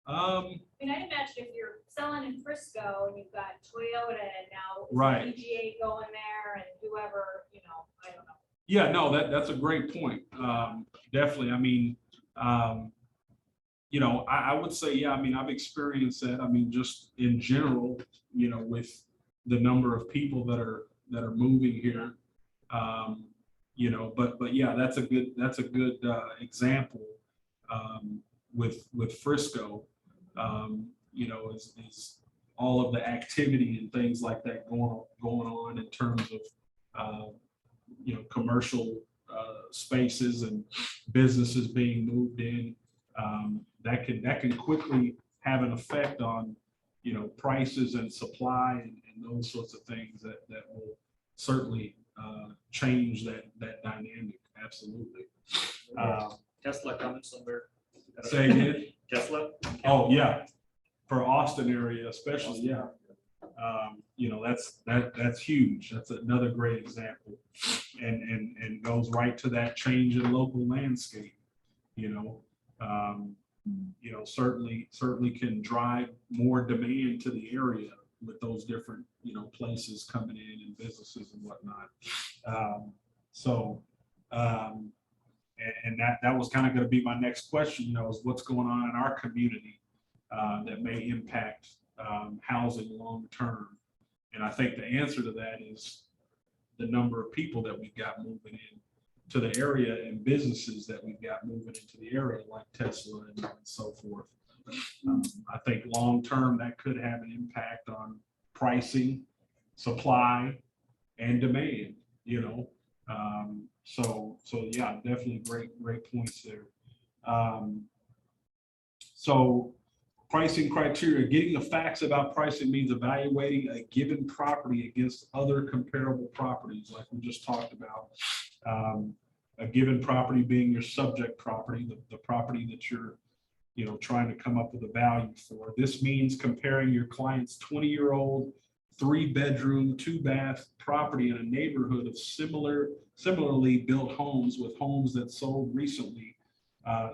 I mean, I'd imagine if you're selling in Frisco and you've got Toyota and now Right. PGA going there and whoever, you know, I don't know. Yeah, no, that's a great point. Definitely. I mean, you know, I would say, yeah, I mean, I've experienced that. I mean, just in general, you know, with the number of people that are moving here, you know, but yeah, that's a good example with Frisco. You know, is all of the activity and things like that going on in terms of you know, commercial spaces and businesses being moved in. That can quickly have an effect on, you know, prices and supply and those sorts of things that will certainly change that dynamic. Absolutely. Tesla coming somewhere. Say again? Tesla. Oh yeah, for Austin area especially, yeah. You know, that's huge. That's another great example, and goes right to that change in local landscape. You know, certainly can drive more demand to the area with those different, you know, places coming in and businesses and whatnot. And that was kind of going to be my next question, you know, is what's going on in our community that may impact housing long term. And I think the answer to that is the number of people that we've got moving in to the area and businesses that we've got moving into the area, like Tesla and so forth. I think long term that could have an impact on pricing, supply, and demand. You know, so yeah, definitely great points there. So pricing criteria, getting the facts about pricing means evaluating a given property against other comparable properties, like we just talked about. A given property being your subject property, the property that you're, you know, trying to come up with a value for. This means comparing your client's 20-year-old 3-bedroom, 2-bath property in a neighborhood of similarly built homes with homes that sold recently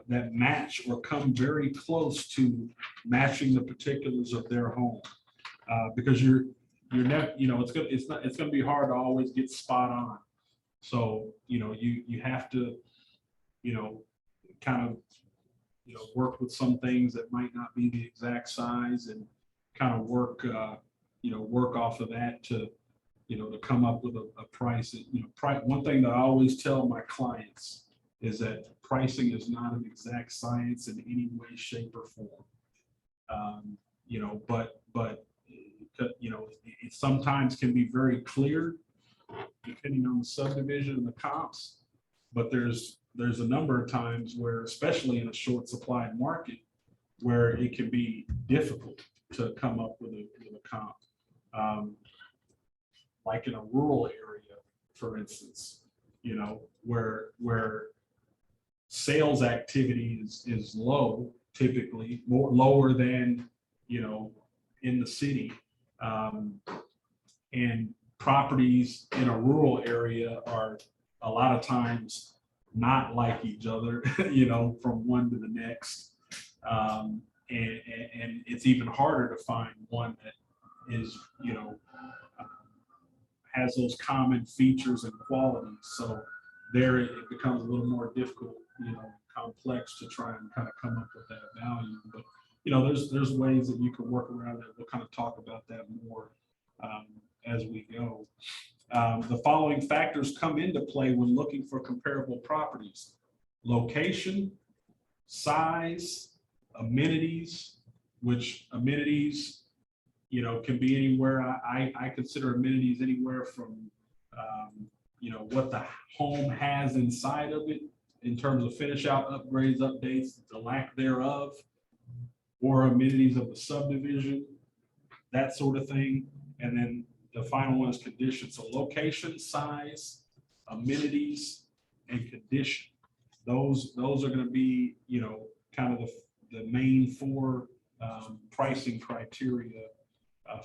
that match or come very close to matching the particulars of their home, because you're never, you know, it's gonna be hard to always get spot on. So, you know, you have to, you know, kind of, you know, work with some things that might not be the exact size and kind of work, you know, work off of that to, you know, to come up with a price. You know, one thing that I always tell my clients is that pricing is not an exact science in any way, shape, or form. You know, but you know, it sometimes can be very clear depending on the subdivision and the comps, but there's a number of times where, especially in a short supply market, where it can be difficult to come up with a comp. Like in a rural area, for instance, you know, where sales activity is low, typically lower than, you know, in the city, and properties in a rural area are a lot of times not like each other, you know, from one to the next. And it's even harder to find one that is, has those common features and qualities. So there it becomes a little more difficult, complex to try and kind of come up with that value. But, there's ways that you can work around that. We'll kind of talk about that more as we go. The following factors come into play when looking for comparable properties: location, size, amenities, which amenities, can be anywhere. I consider amenities anywhere from, what the home has inside of it in terms of finish out, upgrades, updates, the lack thereof, or amenities of the subdivision, that sort of thing. And then the final one is condition. So location, size, amenities, and condition. Those are going to be, kind of the main four pricing criteria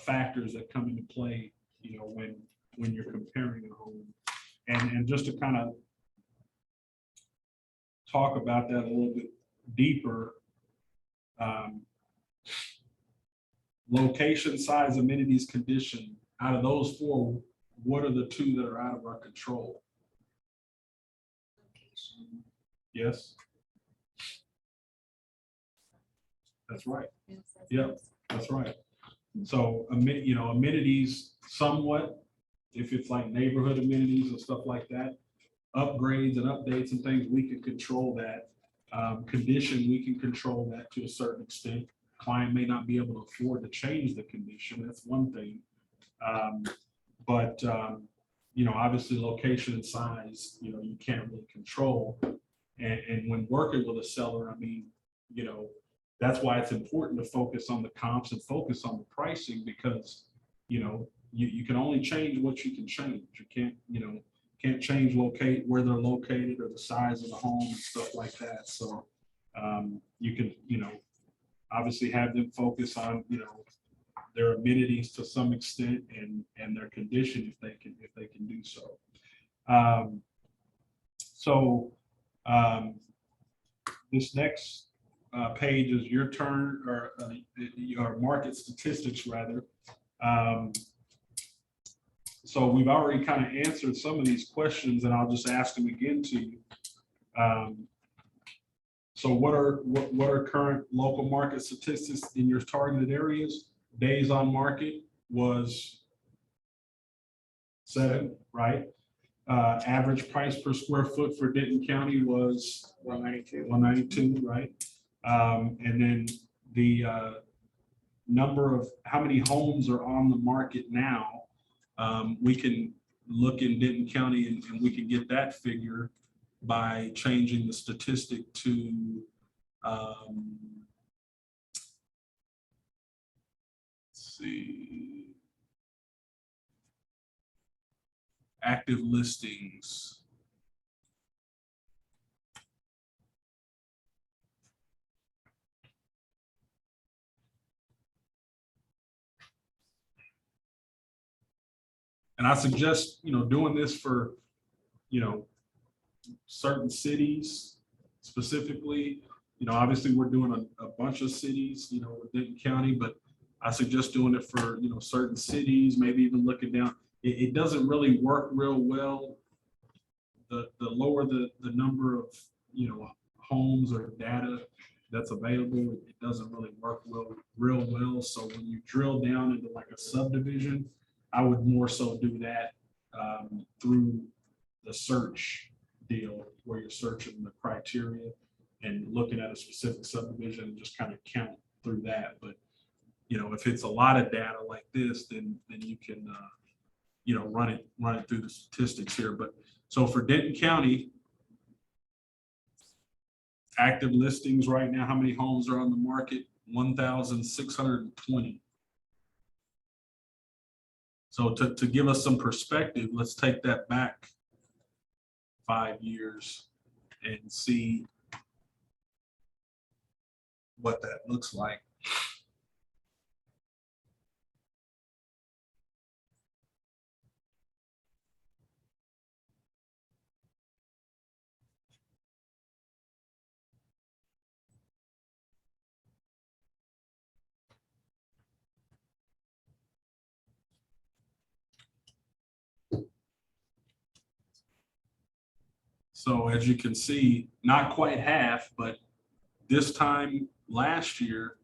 factors that come into play, when you're comparing a home. And just to kind of talk about that a little bit deeper, location, size, amenities, condition. Out of those four, what are the two that are out of our control? Yes. That's right. Yep, that's right. So, amenities somewhat, if it's like neighborhood amenities and stuff like that, upgrades and updates and things, we can control that. Condition, we can control that to a certain extent. Client may not be able to afford to change the condition. That's one thing. But obviously location and size, you can't really control. And when working with a seller, that's why it's important to focus on the comps and focus on the pricing, because, you can only change what you can change. You can't change where they're located or the size of the home and stuff like that. So you can, obviously have them focus on, their amenities to some extent and their condition if they can do so. This next page is your turn, or your market statistics rather. So we've already kind of answered some of these questions, and I'll just ask them again to you. So what are current local market statistics in your targeted areas? Days on market was 7, right? Average price per square foot for Denton County was 192, right? And then the number of how many homes are on the market now, we can look in Denton County and we can get that figure by changing the statistic to let's see, active listings. And I suggest, doing this for, certain cities specifically. Obviously we're doing a bunch of cities, with Denton County, but I suggest doing it for, certain cities, maybe even looking down. It doesn't really work real well. The lower the number of, homes or data that's available, it doesn't really work real well. So when you drill down into like a subdivision, I would more so do that through the search deal, where you're searching the criteria and looking at a specific subdivision and just kind of count through that. But if it's a lot of data like this, then you can run it through the statistics here. But so for Denton County, active listings right now, how many homes are on the market? 1,620. So to give us some perspective, let's take that back 5 years and see what that looks like. So as you can see, not quite half, but this time last year,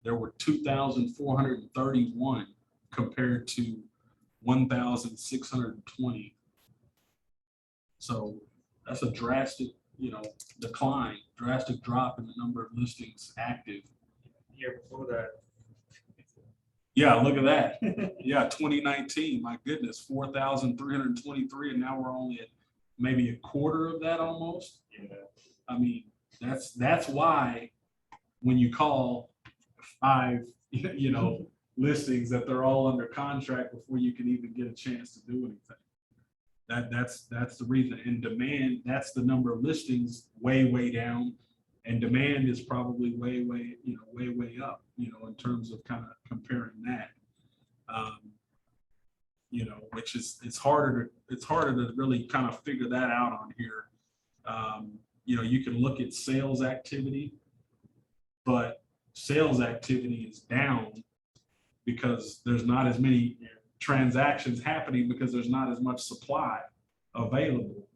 there were 2,431 compared to 1,620. So that's a drastic, decline, drastic drop in the number of listings active. Year before that. Yeah, look at that. Yeah, 2019, my goodness, 4,323, and now we're only at maybe a quarter of that almost. Yeah. I mean, that's why when you call 5, listings that they're all under contract before you can even get a chance to do anything. That's the reason. And demand, that's the number of listings way down, and demand is probably way up, in terms of kind of comparing that. Which is it's harder to really kind of figure that out on here. You can look at sales activity, but sales activity is down because there's not as many transactions happening because there's not as much supply available.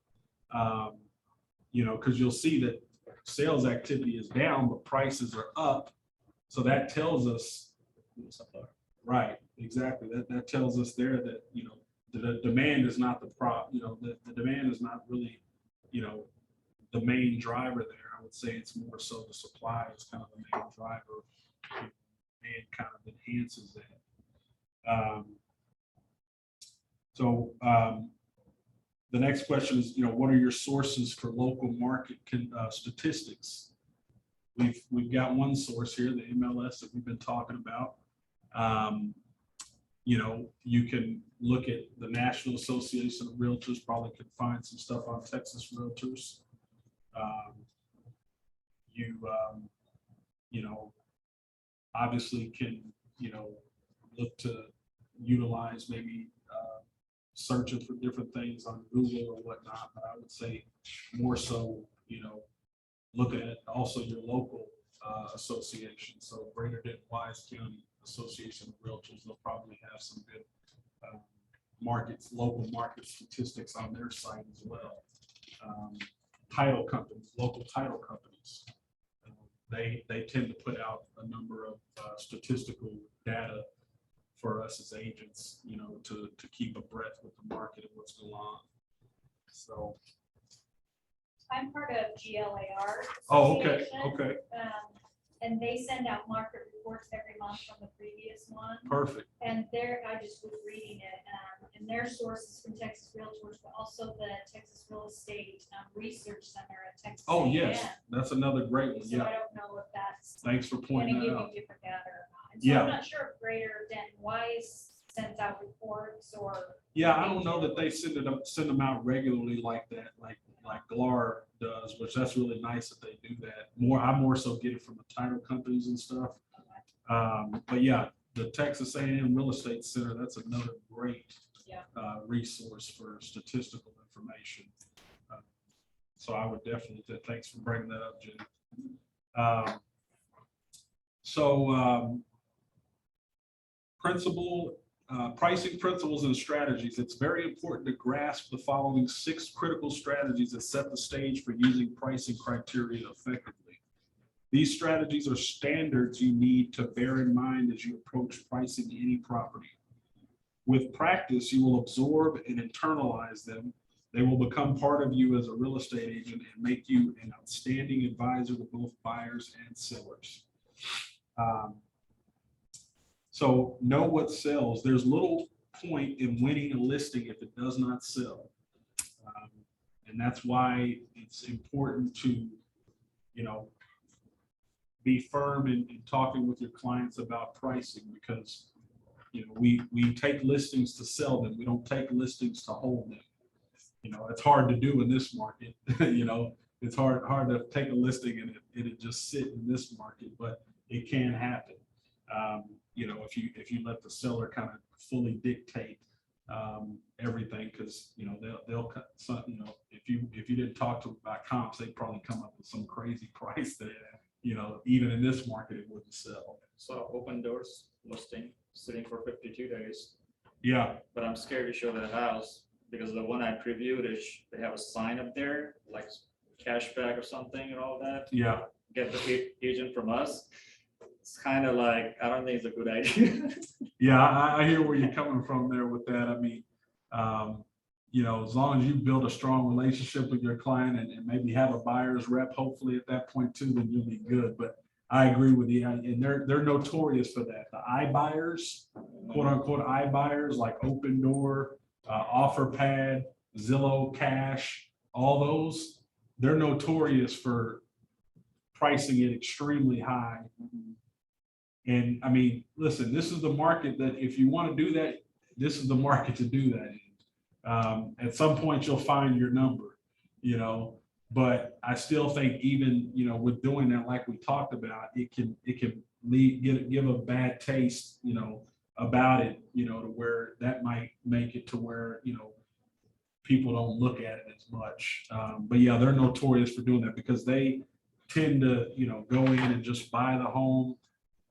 Because you'll see that sales activity is down, but prices are up. So that tells us, right, exactly. That tells us there that, the demand is not the problem, the demand is not really, the main driver there. I would say it's more so the supply is kind of the main driver, and kind of enhances that. The next question is, what are your sources for local market statistics? We've got one source here, the MLS that we've been talking about. You can look at the National Association of Realtors, probably can find some stuff on Texas Realtors. Obviously can, look to utilize maybe searching for different things on Google or whatnot, but I would say more so, looking at also your local association. So Greater Denton Wise County Association of Realtors, they'll probably have some good local market statistics on their site as well. Title companies, local title companies, they tend to put out a number of statistical data for us as agents, to keep abreast with the market and what's going on. So. I'm part of GLAR. Oh, okay, Association, okay, And they send out market reports every month from the previous one. perfect. And I just was reading it, and their sources from Texas Realtors, but also the Texas Real Estate Research Center at Texas. Oh, A&M. yes, that's another great one. So Yeah, I don't know if that's thanks for going pointing to that give out. you different data or not. And so Yeah. I'm not sure if Greater Denton Wise sends out reports or. Yeah, I don't know that they send them out regularly like that, like GLAR does, which that's really nice that they do that. I more so get it from the title companies and stuff. But yeah, the Texas A&M Real Estate Center, that's another great resource for statistical information. So I would definitely, thanks for bringing that up, Jen. Pricing principles and strategies. It's very important to grasp the following 6 critical strategies that set the stage for using pricing criteria effectively. These strategies are standards you need to bear in mind as you approach pricing any property. With practice, you will absorb and internalize them. They will become part of you as a real estate agent and make you an outstanding advisor to both buyers and sellers. So know what sells. There's little point in winning a listing if it does not sell. And that's why it's important to, be firm in talking with your clients about pricing, because, we take listings to sell them. We don't take listings to hold them. It's hard to do in this market. It's hard to take a listing and it just sit in this market, but it can happen. If you let the seller kind of fully dictate everything, because they'll cut some, if you didn't talk to them about comps, they'd probably come up with some crazy price that even in this market it wouldn't sell. So open doors listing sitting for 52 days, Yeah, but I'm scared to show that house because the one I previewed is, they have a sign up there, like cashback or something and all that, Yeah, get the agent from us. It's kind of like, I don't think it's a good idea. yeah, I hear where you're coming from there with that. I mean, you know, as long as you build a strong relationship with your client and maybe have a buyer's rep, hopefully at that point too, then you'll be good. But I agree with you, and they're notorious for that. The iBuyers, quote unquote iBuyers, like Open Door, OfferPad, Zillow Cash, all those, they're notorious for pricing it extremely high. And I mean, listen, this is the market that if you want to do that, this is the market to do that in. At some point, you'll find your number, you know, but I still think even, you know, with doing that, like we talked about, it can give a bad taste, you know, about it, you know, to where that might make it to where, you know, people don't look at it as much. But yeah, they're notorious for doing that because they tend to, you know, go in and just buy the home,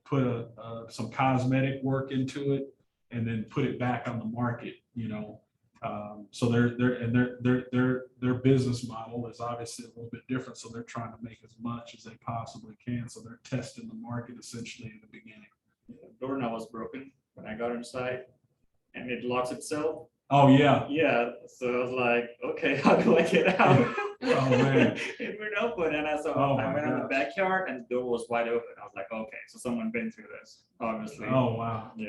put some cosmetic work into it, and then put it back on the market, you know. So their business model is obviously a little bit different. So they're trying to make as much as they possibly can. So they're testing the market essentially in the beginning. The doorknob was broken when I got inside, and it locks itself. Oh yeah. Yeah, so I was like, okay, how do I get out? Oh man. It went open, and I saw, Oh, I my went out the gosh. backyard, and the door was wide open. I was like, okay, so someone been through this, obviously. Oh wow. Yeah.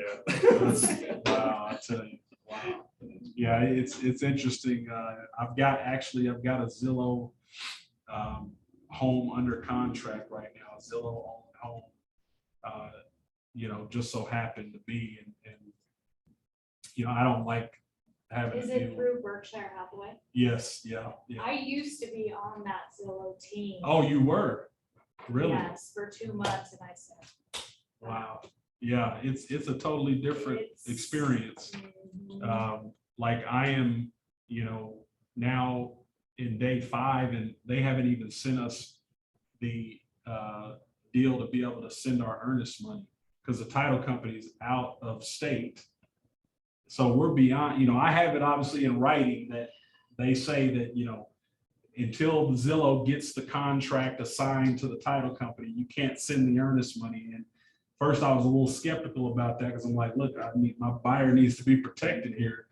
Wow, I tell you. Wow. Yeah, it's interesting. I've got a Zillow home under contract right now, a Zillow owned home. You know, just so happened to be, and you know, I don't like having Is to it deal. through Berkshire Hathaway? Yes, yeah. I used to be on that Zillow team. Oh, you were? Really? Yes, for 2 months, and I said. Wow. Yeah, it's a totally different It's- experience. Mhm. Like I am, you know, now in day 5, and they haven't even sent us the deal to be able to send our earnest money because the title company is out of state. So we're beyond, you know, I have it obviously in writing that they say that, you know, until Zillow gets the contract assigned to the title company, you can't send the earnest money in. First, I was a little skeptical about that because I'm like, look, I mean, my buyer needs to be protected here.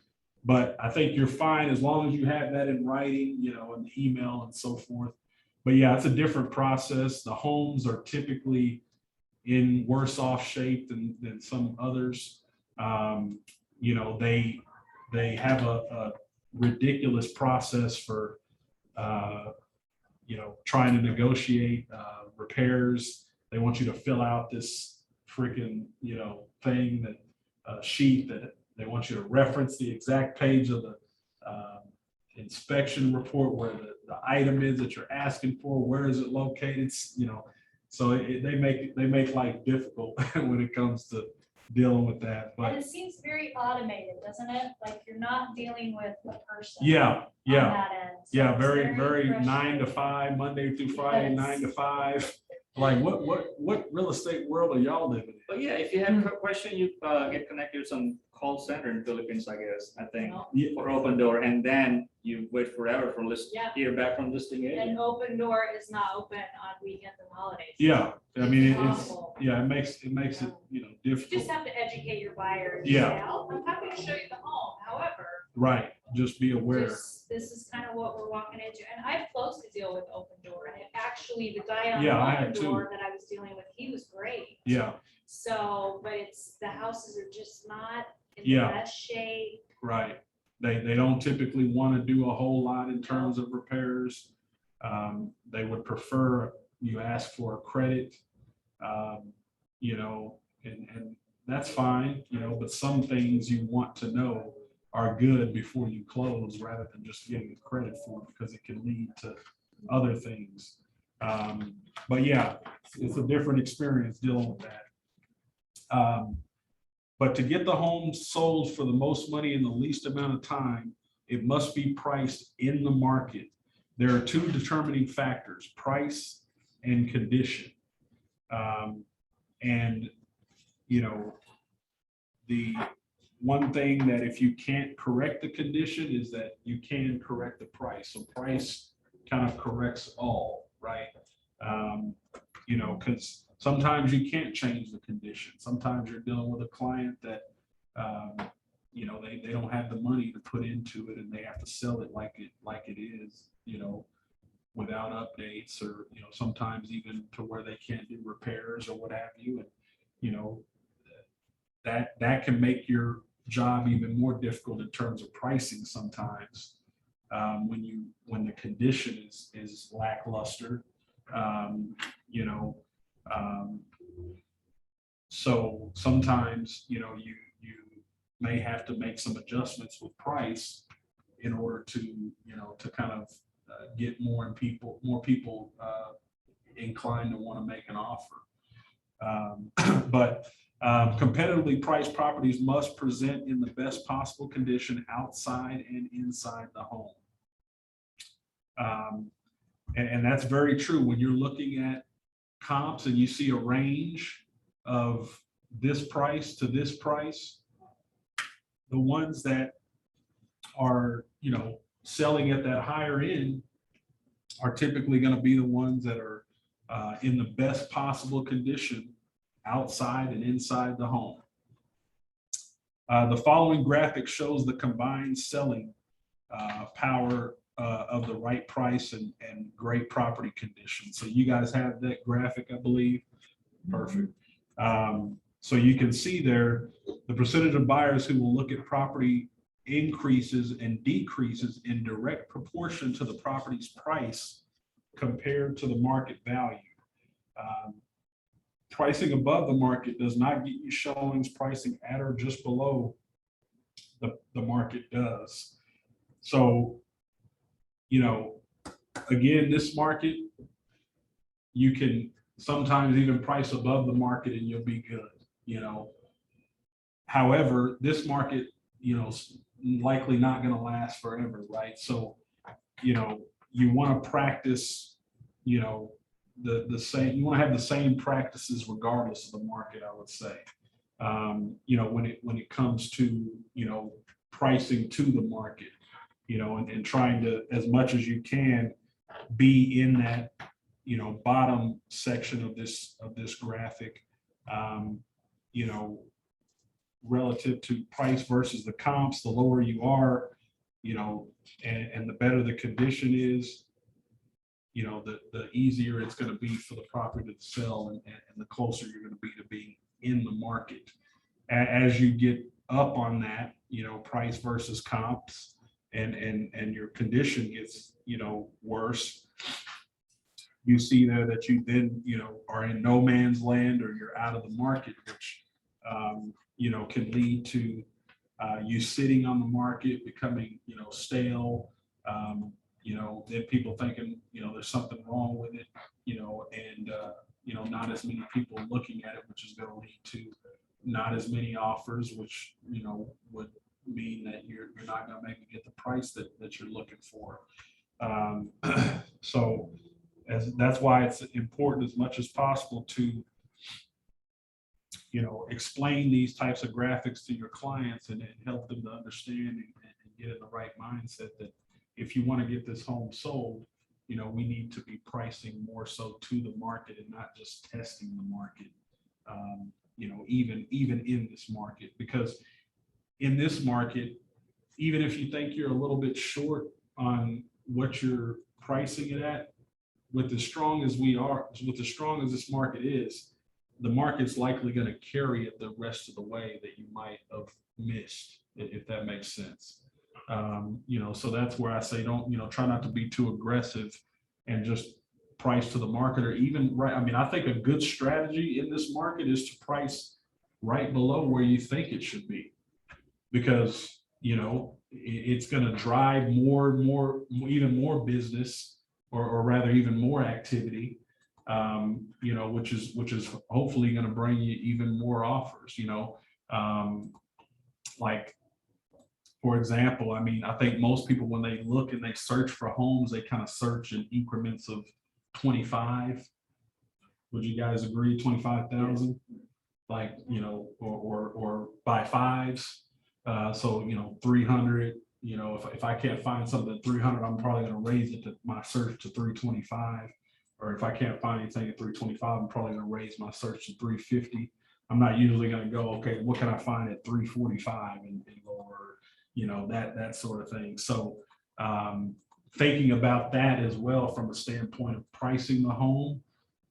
But I think you're fine as long as you have that in writing, you know, in the email and so forth. But yeah, it's a different process. The homes are typically in worse off shape than some others. You know, they have a ridiculous process for, you know, trying to negotiate repairs. They want you to fill out this freaking, you know, thing that sheet that they want you to reference the exact page of the inspection report where the item is that you're asking for, where is it located, you know. So they make life difficult when it comes to dealing with that. And But it seems very automated, doesn't it? Like you're not dealing with a person. yeah, On yeah. that end. So Yeah, it's very 9 to frustrating. 5, Monday through Friday, Yes. 9 to 5. Like what real estate world are y'all living in? But yeah, if you have a question, you get connected to some call center in Philippines, I guess, I think, No. Yeah, for Open Door, and then you wait forever for Yeah. hear back from listing agent. And Open Door is not open on weekends and holidays. yeah. I mean, it's Awful. yeah, it makes it you know You just difficult. have to educate your buyer. and Yeah. say, "Oh, I'm happy to show you the home. However, Right. Just be aware. this is kind of what we're walking into." And I've closed a deal with Open Door, and it actually, the guy on Yeah, I Open have too. Door that I was dealing with, he was great. Yeah. So, but it's, the houses are just not in the Yeah. best shape. Right. They don't typically want to do a whole lot in terms of repairs. They would prefer you ask for a credit, you know, and that's fine, you know, but some things you want to know are good before you close rather than just getting credit for it because it can lead to other things. But yeah, it's a different experience dealing with that. But to get the home sold for the most money in the least amount of time, it must be priced in the market. There are 2 determining factors, price and condition. And, you know, the one thing that if you can't correct the condition is that you can correct the price. So price kind of corrects all, right? You know, because sometimes you can't change the condition. Sometimes you're dealing with a client that, you know, they don't have the money to put into it and they have to sell it like it is, you know, without updates, or, you know, sometimes even to where they can't do repairs or what have you. And, you know, that can make your job even more difficult in terms of pricing sometimes, when the condition is lackluster, you know. So sometimes, you know, you may have to make some adjustments with price in order to, you know, to kind of get more people inclined to want to make an offer. But competitively priced properties must present in the best possible condition outside and inside the home. And that's very true. When you're looking at comps and you see a range of this price to this price, the ones that are, you know, selling at that higher end are typically going to be the ones that are in the best possible condition outside and inside the home. The following graphic shows the combined selling power of the right price and great property condition. So you guys have that graphic, I believe. Perfect. So you can see there the percentage of buyers who will look at property increases and decreases in direct proportion to the property's price compared to the market value. Pricing above the market does not get you showings. Pricing at or just below the market does. So, you know, again, this market, you can sometimes even price above the market and you'll be good, you know. However, this market, you know, likely not going to last forever, right? So, you know, you want to practice, you know, the same, you want to have the same practices regardless of the market, I would say. You know, when it comes to, you know, pricing to the market, you know, and trying to, as much as you can, be in that, you know, bottom section of this graphic, you know, relative to price versus the comps. The lower you are, you know, and the better the condition is, you know, the easier it's going to be for the property to sell, and the closer you're going to be in the market. As you get up on that, you know, price versus comps, and your condition gets, you know, worse, you see there that you then, you know, are in no man's land, or you're out of the market, which, you know, can lead to you sitting on the market, becoming, you know, stale, you know, then people thinking, you know, there's something wrong with it, you know, and, you know, not as many people looking at it, which is going to lead to not as many offers, which, you know, would mean that you're not going to maybe get the price that you're looking for. So that's why it's important as much as possible to, you know, explain these types of graphics to your clients and help them to understand and get in the right mindset that if you want to get this home sold, you know, we need to be pricing more so to the market and not just testing the market, you know, even in this market. Because in this market, even if you think you're a little bit short on what you're pricing it at, with as strong as we are, with as strong as this market is, the market's likely going to carry it the rest of the way that you might have missed, if that makes sense. You know, so that's where I say, don't, you know, try not to be too aggressive and just price to the market, or even right. I mean, I think a good strategy in this market is to price right below where you think it should be, because, you know, it's going to drive even more business, or rather even more activity, you know, which is hopefully going to bring you even more offers, you know. Like, for example, I mean, I think most people, when they look and they search for homes, they kind of search in increments of 25. Would you guys agree? 25,000, like, you know, or by fives. So, 300, if I can't find something at 300, I'm probably gonna raise it to my search to 325. Or if I can't find anything at 325, I'm probably gonna raise my search to 350. I'm not usually gonna go, okay, what can I find at 345 and go over, that sort of thing. So thinking about that as well from a standpoint of pricing the home,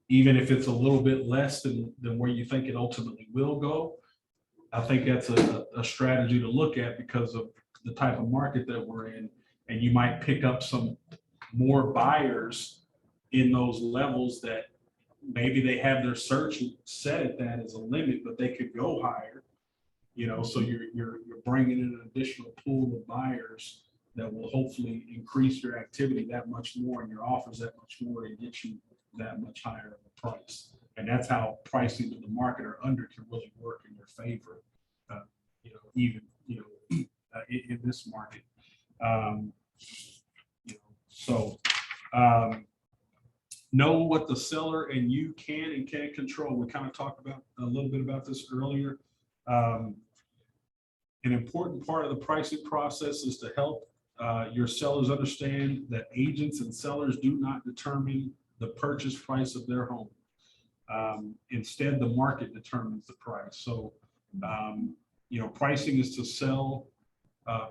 even if it's a little bit less than where you think it ultimately will go, I think that's a strategy to look at because of the type of market that we're in. And you might pick up some more buyers in those levels that maybe they have their search set at that as a limit, but they could go higher. So you're bringing in an additional pool of buyers that will hopefully increase your activity that much more and your offers that much more to get you that much higher of a price. And that's how pricing to the market or under can really work in your favor, even in this market. Know what the seller and you can and can't control. We kind of talked about a little bit about this earlier. An important part of the pricing process is to help your sellers understand that agents and sellers do not determine the purchase price of their home. Instead, the market determines the price. So, pricing is to sell.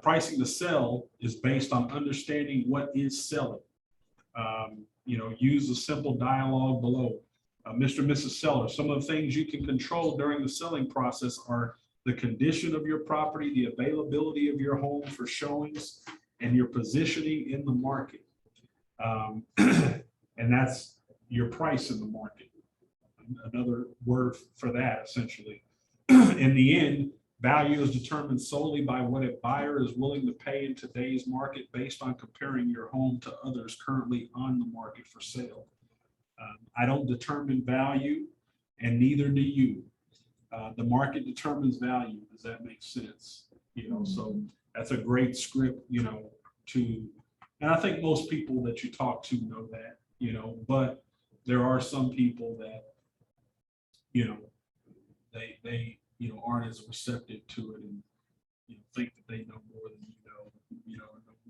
Pricing to sell is based on understanding what is selling. Use a simple dialogue below. Mr. and Mrs. Seller, some of the things you can control during the selling process are the condition of your property, the availability of your home for showings, and your positioning in the market. And that's your price in the market. Another word for that, essentially. In the end, value is determined solely by what a buyer is willing to pay in today's market based on comparing your home to others currently on the market for sale. I don't determine value, and neither do you. The market determines value. Does that make sense? So that's a great script, and I think most people that you talk to know that, but there are some people that, they aren't as receptive to it and think that they know more than know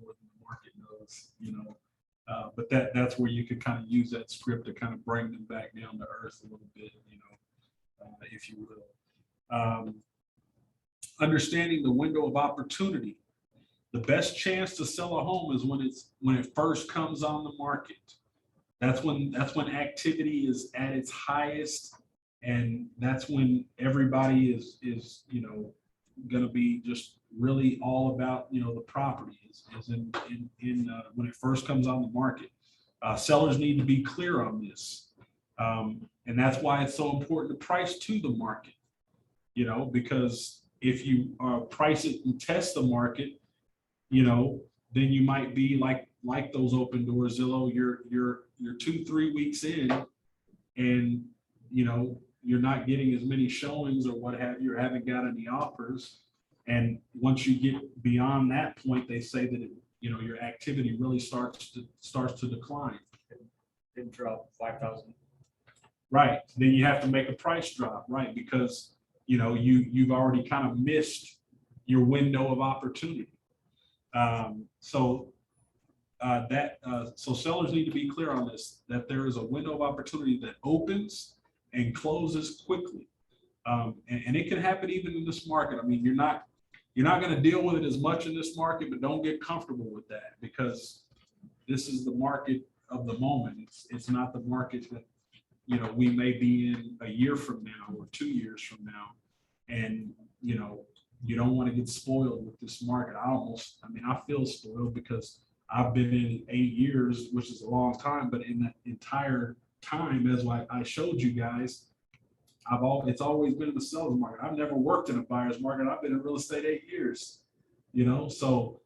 more than the market knows, but that's where you could kind of use that script to kind of bring them back down to earth a little bit, if you will. Understanding the window of opportunity. The best chance to sell a home is when it first comes on the market. That's when activity is at its highest. And that's when everybody is going to be just really all about, the property is in when it first comes on the market. Sellers need to be clear on this. And that's why it's so important to price to the market, because if you price it and test the market, then you might be like those open door Zillow, you're 2-3 weeks in and, you're not getting as many showings or what have you, or haven't got any offers. And once you get beyond that point, they say that your activity really starts to decline. It dropped 5,000. Right. Then you have to make a price drop, right? Because you've already kind of missed your window of opportunity. So sellers need to be clear on this, that there is a window of opportunity that opens and closes quickly. And it can happen even in this market. I mean, you're not going to deal with it as much in this market, but don't get comfortable with that because this is the market of the moment. It's not the market that, we may be in a year from now or 2 years from now. And, you don't want to get spoiled with this market. I feel spoiled because I've been in 8 years, which is a long time, but in that entire time, as I showed you guys, it's always been in the seller's market. I've never worked in a buyer's market. I've been in real estate 8 years, so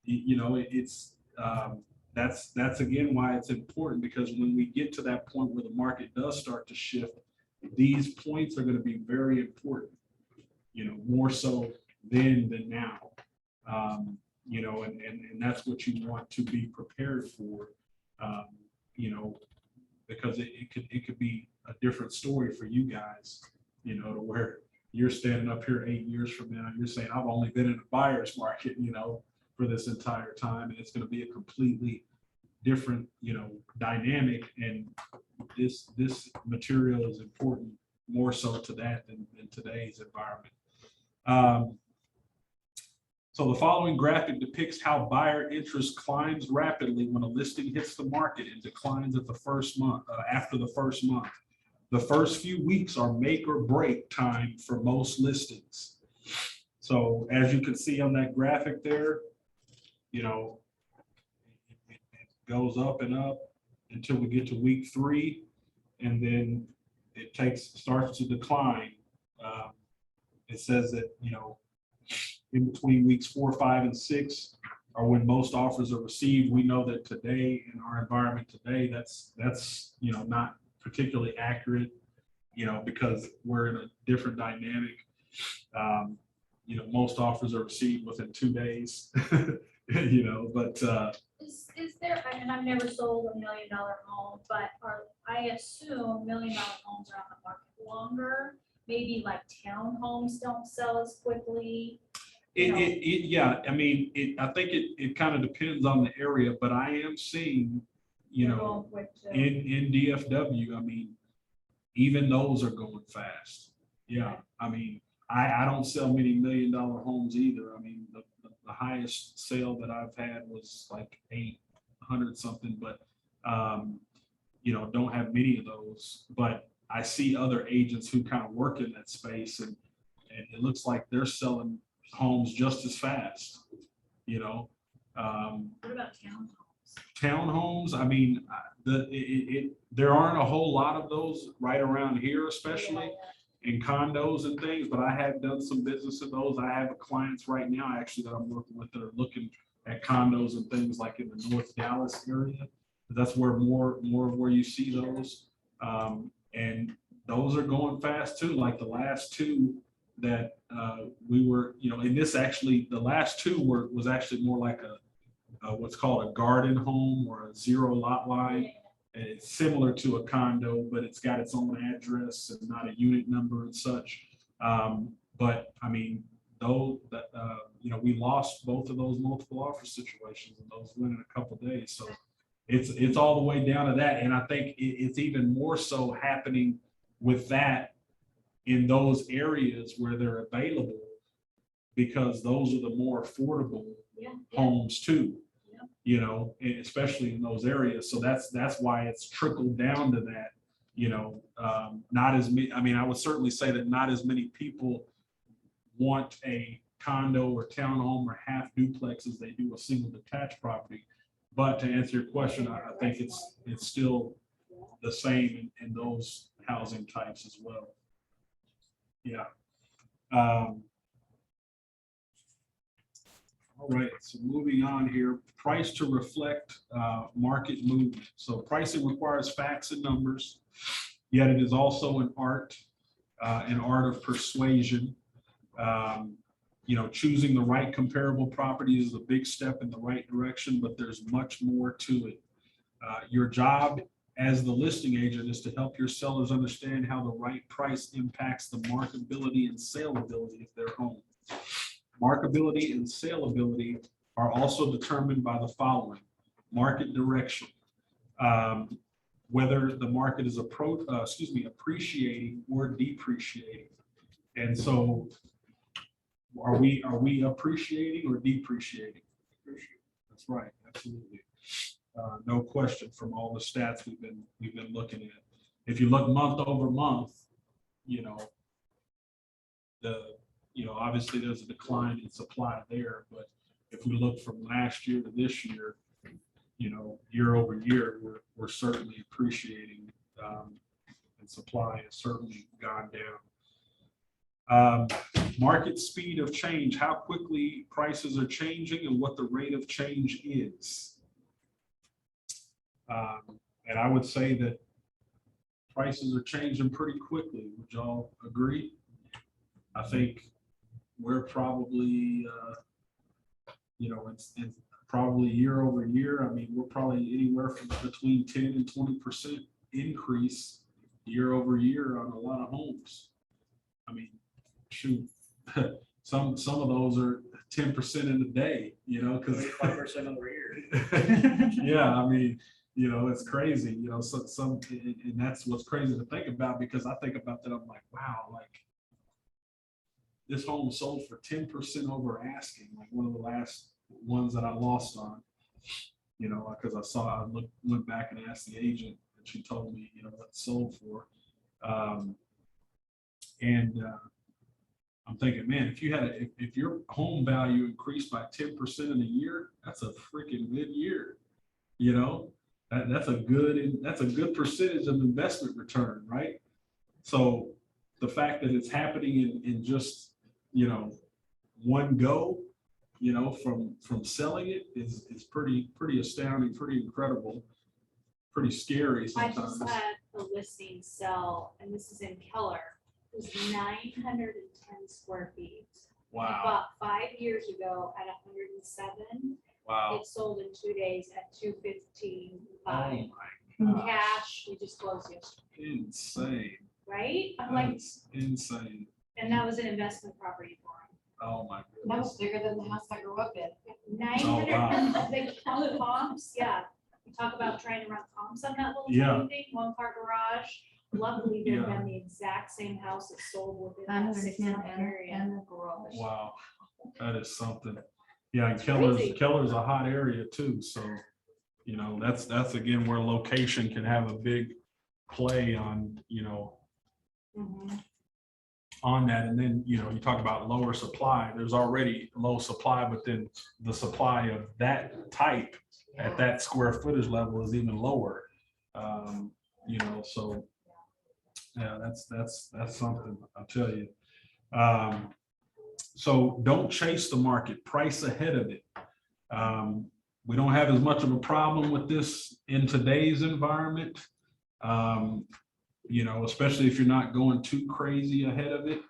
it's that's again why it's important, because when we get to that point where the market does start to shift, these points are going to be very important, more so then than now. And that's what you want to be prepared for, because it could be a different story for you guys, to where you're standing up here 8 years from now, you're saying, I've only been in the buyer's market, for this entire time, and it's going to be a completely different, dynamic. And this material is important more so to that than today's environment. So the following graphic depicts how buyer interest climbs rapidly when a listing hits the market and declines at the first month, after the first month. The first few weeks are make or break time for most listings. So as you can see on that graphic there, it goes up and up until we get to week 3, and then it starts to decline. It says that, in between weeks 4, 5, and 6 are when most offers are received. We know that today, in our environment today, that's not particularly accurate, because we're in a different dynamic. Most offers are received within 2 days, but Is there, and I've never sold $1 million home, but I assume $1 million homes are on the market longer. Maybe like townhomes don't sell as quickly. Yeah, I mean, I think it kind of depends on the area, but I am seeing, in DFW, I mean, even those are going fast. Yeah, I mean, I don't sell many $1 million homes either. I mean, the highest sale that I've had was like 800 something, but don't have many of those. But I see other agents who kind of work in that space, and it looks like they're selling homes just as fast. What about townhomes? Townhomes, I mean, there aren't a whole lot of those right around here, especially in condos and things, but I have done some business in those. I have clients right now actually that I'm working with that are looking at condos and things like in the North Dallas area. That's where more of where you see those. And those are going fast too. Like the last 2 that we were, and this actually, the last 2 was actually more like a what's called a garden home or a 0 lot line. And it's similar to a condo, but it's got its own address and not a unit number and such. But I mean, though that we lost both of those multiple offer situations, and those went in a couple of days. So it's all the way down to that. And I think it's even more so happening with that in those areas where they're available, because those are the more affordable homes too. Especially in those areas. So that's why it's trickled down to that, not as many. I mean, I would certainly say that not as many people want a condo or townhome or half duplex as they do a single detached property. But to answer your question, I think it's still the same in those housing types as well. Yeah. All right, so moving on here, price to reflect market movement. So pricing requires facts and numbers, yet it is also an art of persuasion. Choosing the right comparable property is a big step in the right direction, but there's much more to it. Your job as the listing agent is to help your sellers understand how the right price impacts the marketability and saleability of their home. Marketability and saleability are also determined by the following: market direction, whether the market is appreciating or depreciating. And so are we appreciating or depreciating? That's right, absolutely. No question from all the stats we've been looking at. If you look month over month, obviously there's a decline in supply there, but if we look from last year to this year, year over year, we're certainly appreciating, and supply has certainly gone down. Market speed of change, how quickly prices are changing and what the rate of change is. And I would say that prices are changing pretty quickly. Would y'all agree? I think we're probably, it's probably year over year. I mean, we're probably anywhere from between 10 and 20% increase year over year on a lot of homes. I mean, shoot, some of those are 10% in a day, you know, because 5% over here. yeah, I mean, you know, it's crazy, you know, and that's what's crazy to think about, because I think about that, I'm like, wow, like this home sold for 10% over asking, like one of the last ones that I lost on, you know, because went back and asked the agent, and she told me, you know, what it sold for. I'm thinking, man, if your home value increased by 10% in a year, that's a freaking good year. You know, that's a good percentage of investment return, right? So the fact that it's happening in just, you know, one go, you know, from selling it is pretty astounding, pretty incredible, pretty scary I sometimes. just had a listing sell, and this is in Keller. It was 910 square feet. Wow. Bought 5 years ago at 107. Wow. It sold in 2 days at 215. Oh my gosh. Cash, we just closed yesterday. Insane. Right? I'm like, That's insane. and that was an investment property for him. Oh my That was goodness. bigger than the house I grew up in. 900, wow. they count comps, yeah. We talk about trying to run comps on that little Yeah. tiny thing, 1-car garage. Luckily, they've Yeah. done the exact same house that sold within that 910 6-month area. and the garage. Wow. That is something. Yeah, and It's crazy. Keller's a hot area too. So, you know, that's again where location can have a big play on, you know, Mhm. on that. And then, you know, you talk about lower supply, there's already low supply, but then the supply of that type at that square footage level is even lower. You know, so yeah, that's something, I'll tell you. So don't chase the market, price ahead of it. We don't have as much of a problem with this in today's environment. You know, especially if you're not going too crazy ahead of it.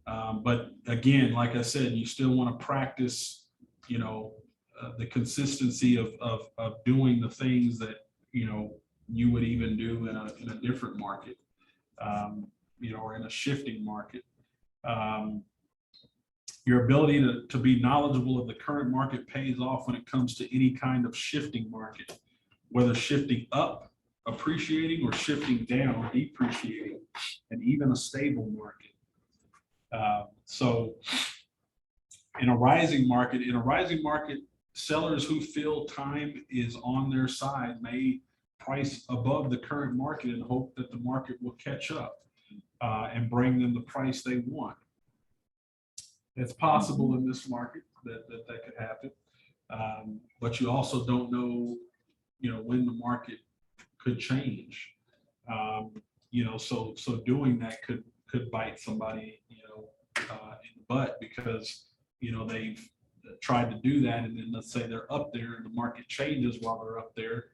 But again, like I said, you still want to practice, you know, the consistency of doing the things that, you know, you would even do in a different market, you know, or in a shifting market. Your ability to be knowledgeable of the current market pays off when it comes to any kind of shifting market, whether shifting up, appreciating, or shifting down, depreciating, and even a stable market. So in a rising market, sellers who feel time is on their side may price above the current market and hope that the market will catch up and bring them the price they want. It's possible in this market that could happen, but you also don't know, you know, when the market could change. You know, so doing that could bite somebody, you know, in the butt, because, you know, they've tried to do that, and then let's say they're up there and the market changes while they're up there.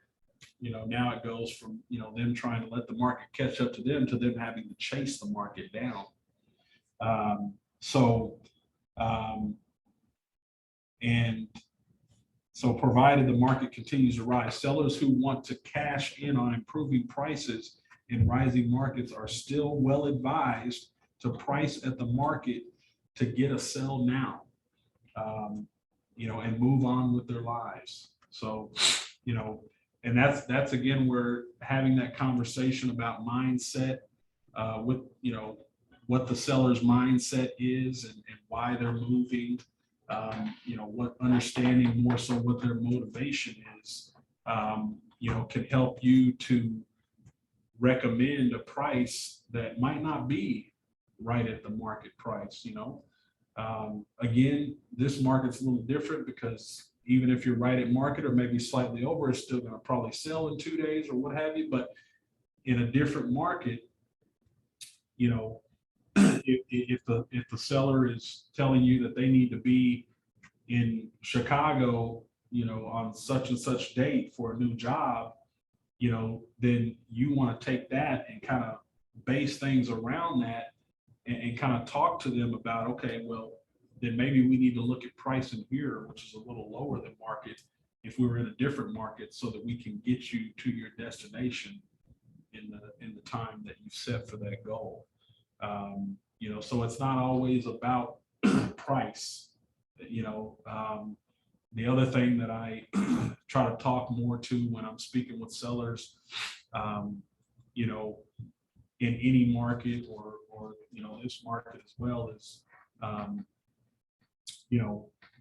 You know, now it goes from, you know, them trying to let the market catch up to them having to chase the market down. And so provided the market continues to rise, sellers who want to cash in on improving prices in rising markets are still well advised to price at the market to get a sell now, you know, and move on with their lives. So, you know, and that's again where having that conversation about mindset with, you know, what the seller's mindset is and why they're moving, you know, what understanding more so what their motivation is, you know, can help you to recommend a price that might not be right at the market price, you know. Again, this market's a little different because even if you're right at market or maybe slightly over, it's still going to probably sell in 2 days or what have you. But in a different market, you know, if the seller is telling you that they need to be in Chicago, you know, on such and such date for a new job, you know, then you want to take that and kind of base things around that and kind of talk to them about, okay, well, then maybe we need to look at pricing here, which is a little lower than market if we were in a different market, so that we can get you to your destination in the time that you've set for that goal. So it's not always about price. The other thing that I try to talk more to when I'm speaking with sellers, in any market or this market as well is,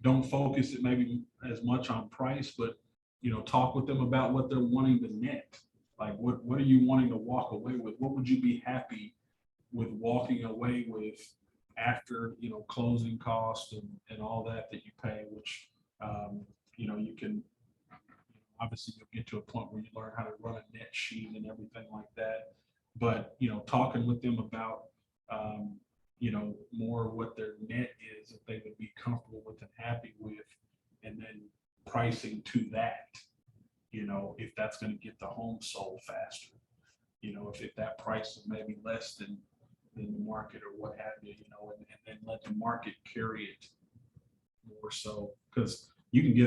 don't focus it maybe as much on price, but, talk with them about what they're wanting to net. Like, what are you wanting to walk away with? What would you be happy with walking away with after, closing costs and all that you pay, which, you can, obviously you'll get to a point where you learn how to run a net sheet and everything like that. But, talking with them about, more what their net is that they would be comfortable with and happy with, and then pricing to that, if that's going to get the home sold faster, if that price is maybe less than the market or what have you, and then let the market carry it more so. Because you can get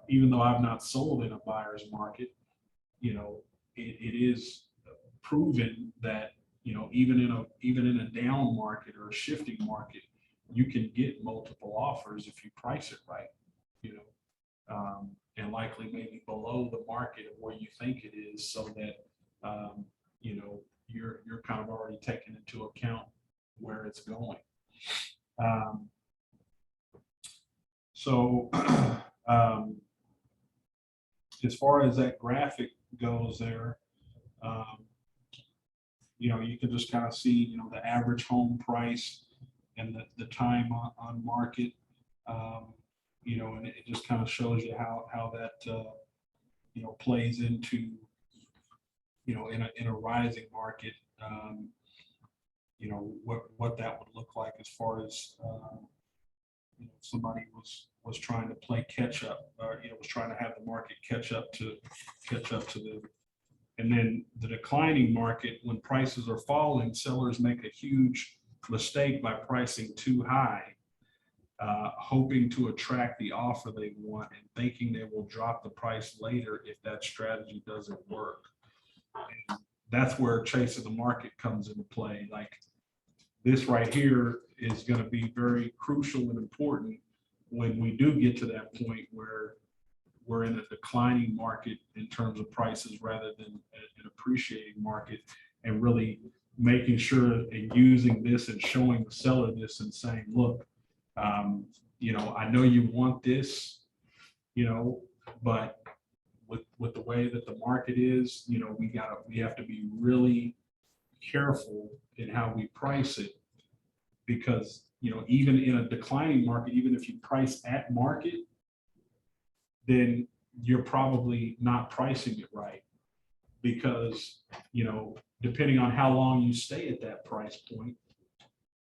even though I've not sold in a buyer's market, it is proven that, even in a down market or a shifting market, you can get multiple offers if you price it right, and likely maybe below the market of where you think it is, so that, you're kind of already taking into account where it's going. So as far as that graphic goes there, you can just kind of see, the average home price and the time on market, and it just kind of shows you how that, plays into, in a rising market, what that would look like as far as, somebody was trying to play catch up, or, was trying to have the market catch up to them. And then the declining market, when prices are falling, sellers make a huge mistake by pricing too high, hoping to attract the offer they want and thinking they will drop the price later if that strategy doesn't work. And that's where chasing the market comes into play. Like, this right here is going to be very crucial and important when we do get to that point where we're in a declining market in terms of prices rather than an appreciating market, and really making sure and using this and showing the seller this and saying, look, I know you want this, but with the way that the market is, we have to be really careful in how we price it, because, even in a declining market, even if you price at market, then you're probably not pricing it right, because, depending on how long you stay at that price point,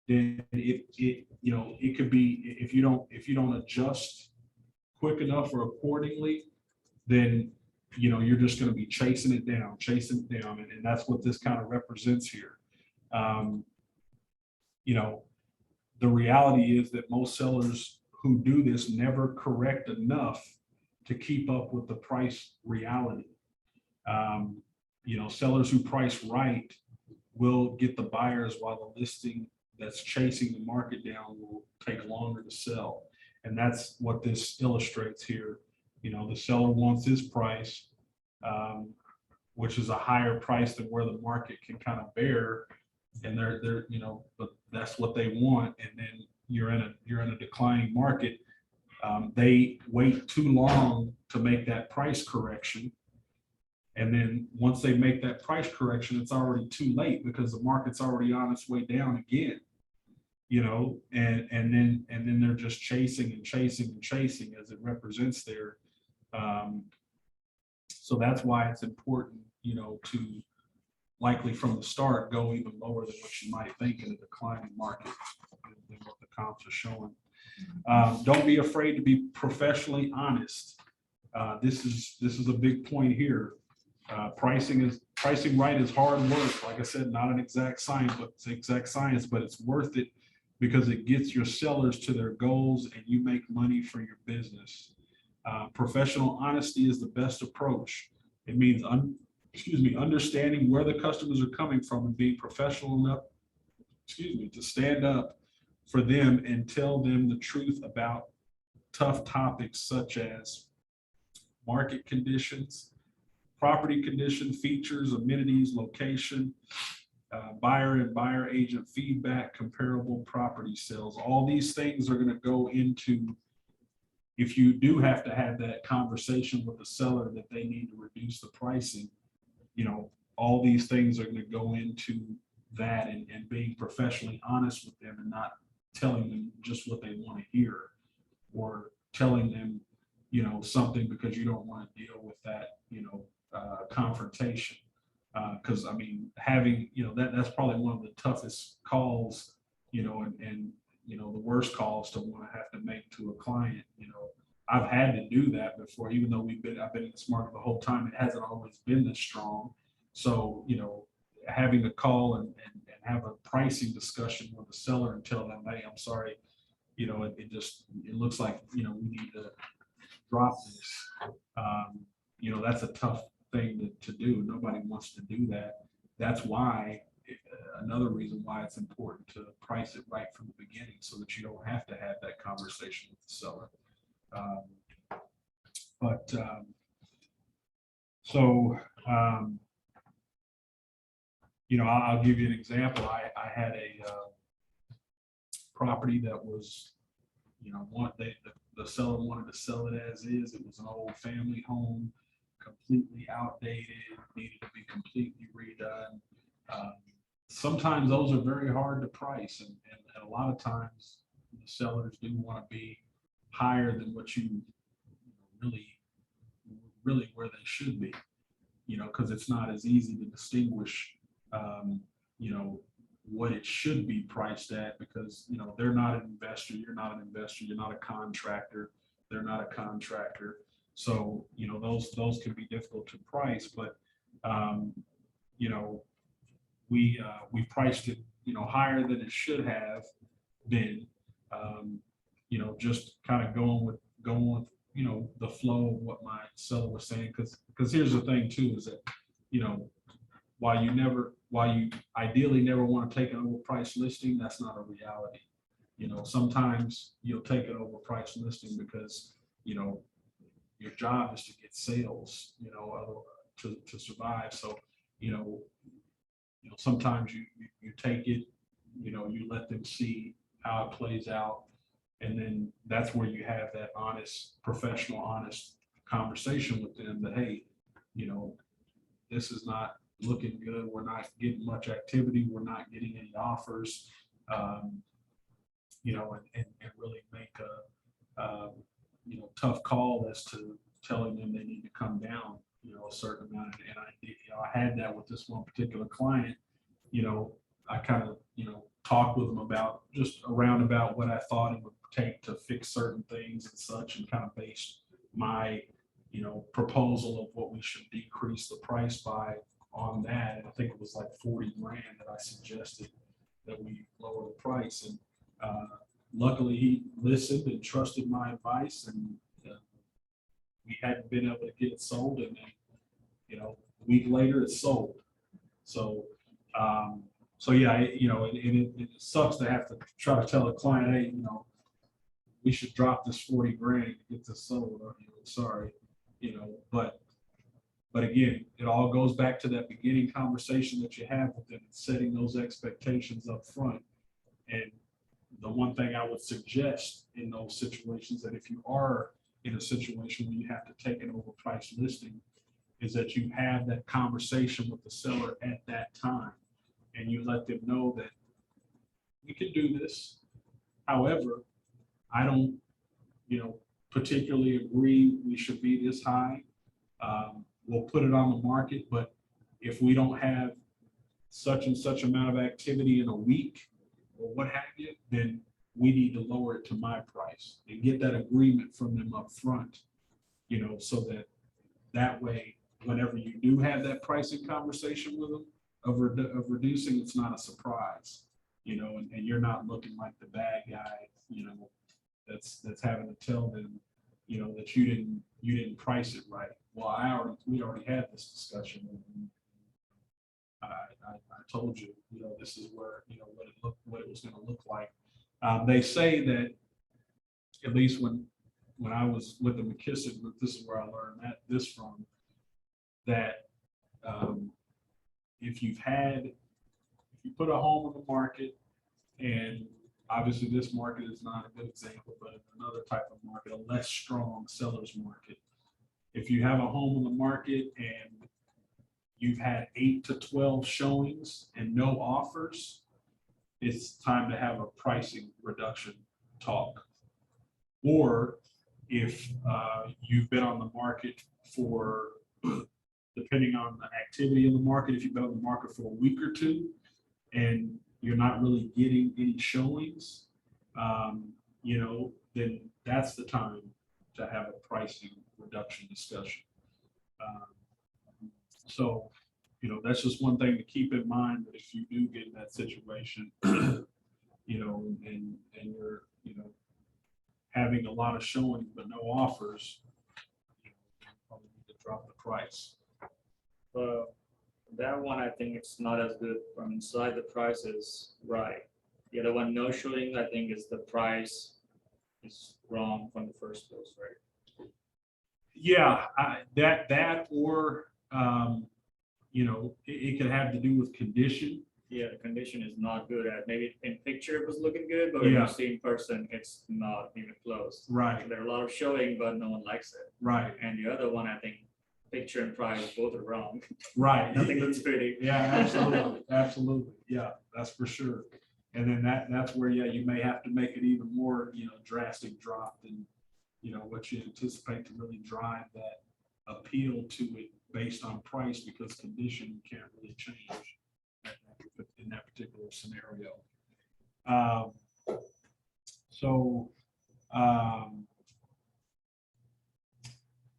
then it could be, if you don't adjust quick enough or accordingly, then, you're just going to be chasing it down. And that's what this kind of represents here. The reality is that most sellers who do this never correct enough to keep up with the price reality. Sellers who price right will get the buyers, while the listing that's chasing the market down will take longer to sell. And that's what this illustrates here. The seller wants his price, which is a higher price than where the market can kind of bear. And they're but that's what they want. And then you're in a declining market. They wait too long to make that price correction. And then once they make that price correction, it's already too late, because the market's already on its way down again. And then they're just chasing as it represents there. So that's why it's important, to likely from the start go even lower than what you might think in a declining market than what the comps are showing. Don't be afraid to be professionally honest. This is a big point here. Pricing right is hard work. Like I said, not an exact science, but it's worth it, because it gets your sellers to their goals and you make money for your business. Professional honesty is the best approach. It means understanding where the customers are coming from and being professional enough excuse me, to stand up for them and tell them the truth about tough topics such as market conditions, property condition, features, amenities, location, buyer and buyer agent feedback, comparable property sales. All these things are going to go into, if you do have to have that conversation with the seller that they need to reduce the pricing, you know, all these things are going to go into that, and being professionally honest with them and not telling them just what they want to hear, or telling them, you know, something because you don't want to deal with that, you know, confrontation. Because I mean, having, you know, that's probably one of the toughest calls, you know, and you know, the worst calls to want to have to make to a client. You know, I've had to do that before, even though I've been in this market the whole time. It hasn't always been this strong. So, you know, having to call and have a pricing discussion with the seller and tell them, hey, I'm sorry, you know, it looks like, you know, we need to drop this. You know, that's a tough thing to do. Nobody wants to do that. That's why, another reason why it's important to price it right from the beginning, so that you don't have to have that conversation with the seller. You know, I'll give you an example. I had a property that was, you know, the seller wanted to sell it as is. It was an old family home, completely outdated, needed to be completely redone. Sometimes those are very hard to price, and a lot of times the sellers do want to be higher than what you really where they should be, you know, because it's not as easy to distinguish, you know, what it should be priced at, because, you know, they're not an investor, you're not an investor, you're not a contractor, they're not a contractor. So, you know, those can be difficult to price, but, you know, we priced it, you know, higher than it should have been, you know, just kind of going with, you know, the flow of what my seller was saying. Because here's the thing too, is that, you know, while you ideally never want to take an overpriced listing, that's not a reality. You know, sometimes you'll take an overpriced listing because, you know, your job is to get sales, you know, to survive. So, you know, sometimes you take it, you know, you let them see how it plays out. And then that's where you have that honest, professional, honest conversation with them that, hey, you know, this is not looking good. We're not getting much activity. We're not getting any offers, you know, and really make a, you know, tough call as to telling them they need to come down, you know, a certain amount. And I had that with this one particular client. You know, I kind of, you know, talked with them about just around about what I thought it would take to fix certain things and such, and kind of based my, you know, proposal of what we should decrease the price by on that. And I think it was like 40 grand that I suggested that we lower the price. And luckily he listened and trusted my advice, and we hadn't been able to get it sold. And then, you know, a week later it's sold. So, so yeah, you know, it sucks to have to try to tell a client, hey, you know, we should drop this 40 grand to get this sold. You know, sorry, you know, but again, it all goes back to that beginning conversation that you have with them, setting those expectations up front. And the one thing I would suggest in those situations, that if you are in a situation where you have to take an overpriced listing, is that you have that conversation with the seller at that time, and you let them know that we can do this. However, I don't, you know, particularly agree we should be this high. We'll put it on the market, but if we don't have such and such amount of activity in a week or what have you, then we need to lower it to my price, and get that agreement from them up front, you know, so that way, whenever you do have that pricing conversation with them of reducing, it's not a surprise, you know, and you're not looking like the bad guy, you know, that's having to tell them, you know, that you didn't price it right. Well, we already had this discussion. I told you, you know, this is where, you know, what it was gonna look like. They say that, at least when I was with the McKissick group, this is where I learned this from, that if you put a home on the market, and obviously this market is not a good example, but another type of market, a less strong seller's market. If you have a home on the market and you've had 8 to 12 showings and no offers, it's time to have a pricing reduction talk. Or if you've been on the market for, depending on the activity in the market, if you've been on the market for a week or two and you're not really getting any showings, then that's the time to have a pricing reduction discussion. So, that's just one thing to keep in mind, that if you do get in that situation, and you're, having a lot of showings but no offers, you probably need to drop the price. That one, I think it's not as good from inside. The price is right. The other one, no showing, I think is the price is wrong from the first place, right? Yeah, that or, it could have to do with condition. Yeah, the condition is not good at, maybe in picture it was looking good, but when Yeah. you see in person, it's not even close. Right, There are a lot of showing, but no one likes it. right, And the other one, I think picture and price both are wrong. right. Nothing looks pretty. Yeah, absolutely, absolutely. Yeah, that's for sure. And then that's where, you may have to make it even more, drastic drop than, what you anticipate to really drive that appeal to it based on price, because condition can't really change in that particular scenario.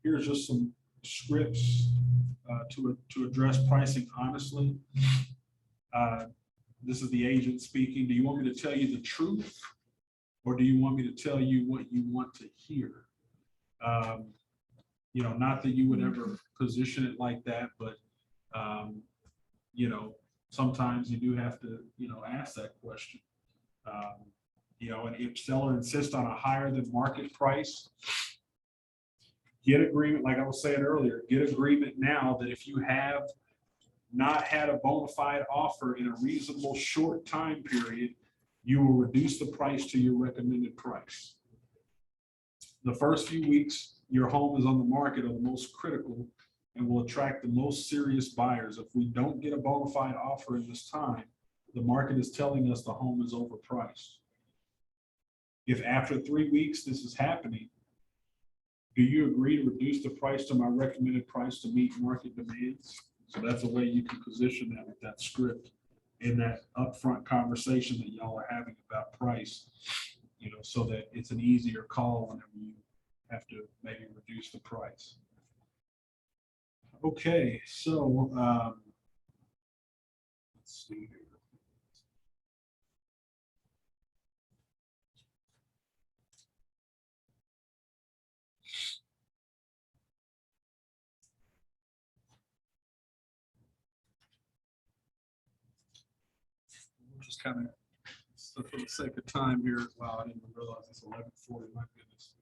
Here's just some scripts to address pricing honestly. This is the agent speaking. Do you want me to tell you the truth, or do you want me to tell you what you want to hear? Not that you would ever position it like that, but sometimes you do have to, ask that question. And if seller insists on a higher than market price, get agreement, like I was saying earlier, get agreement now that if you have not had a bona fide offer in a reasonable short time period, you will reduce the price to your recommended price. The first few weeks your home is on the market are the most critical and will attract the most serious buyers. If we don't get a bona fide offer in this time, the market is telling us the home is overpriced. If after 3 weeks this is happening, do you agree to reduce the price to my recommended price to meet market demands? So that's a way you can position that with that script in that upfront conversation that y'all are having about price, so that it's an easier call whenever you have to maybe reduce the price. Okay, so let's see here. Just kind of, so for the sake of time here, wow, I didn't realize it's 11:40. My goodness.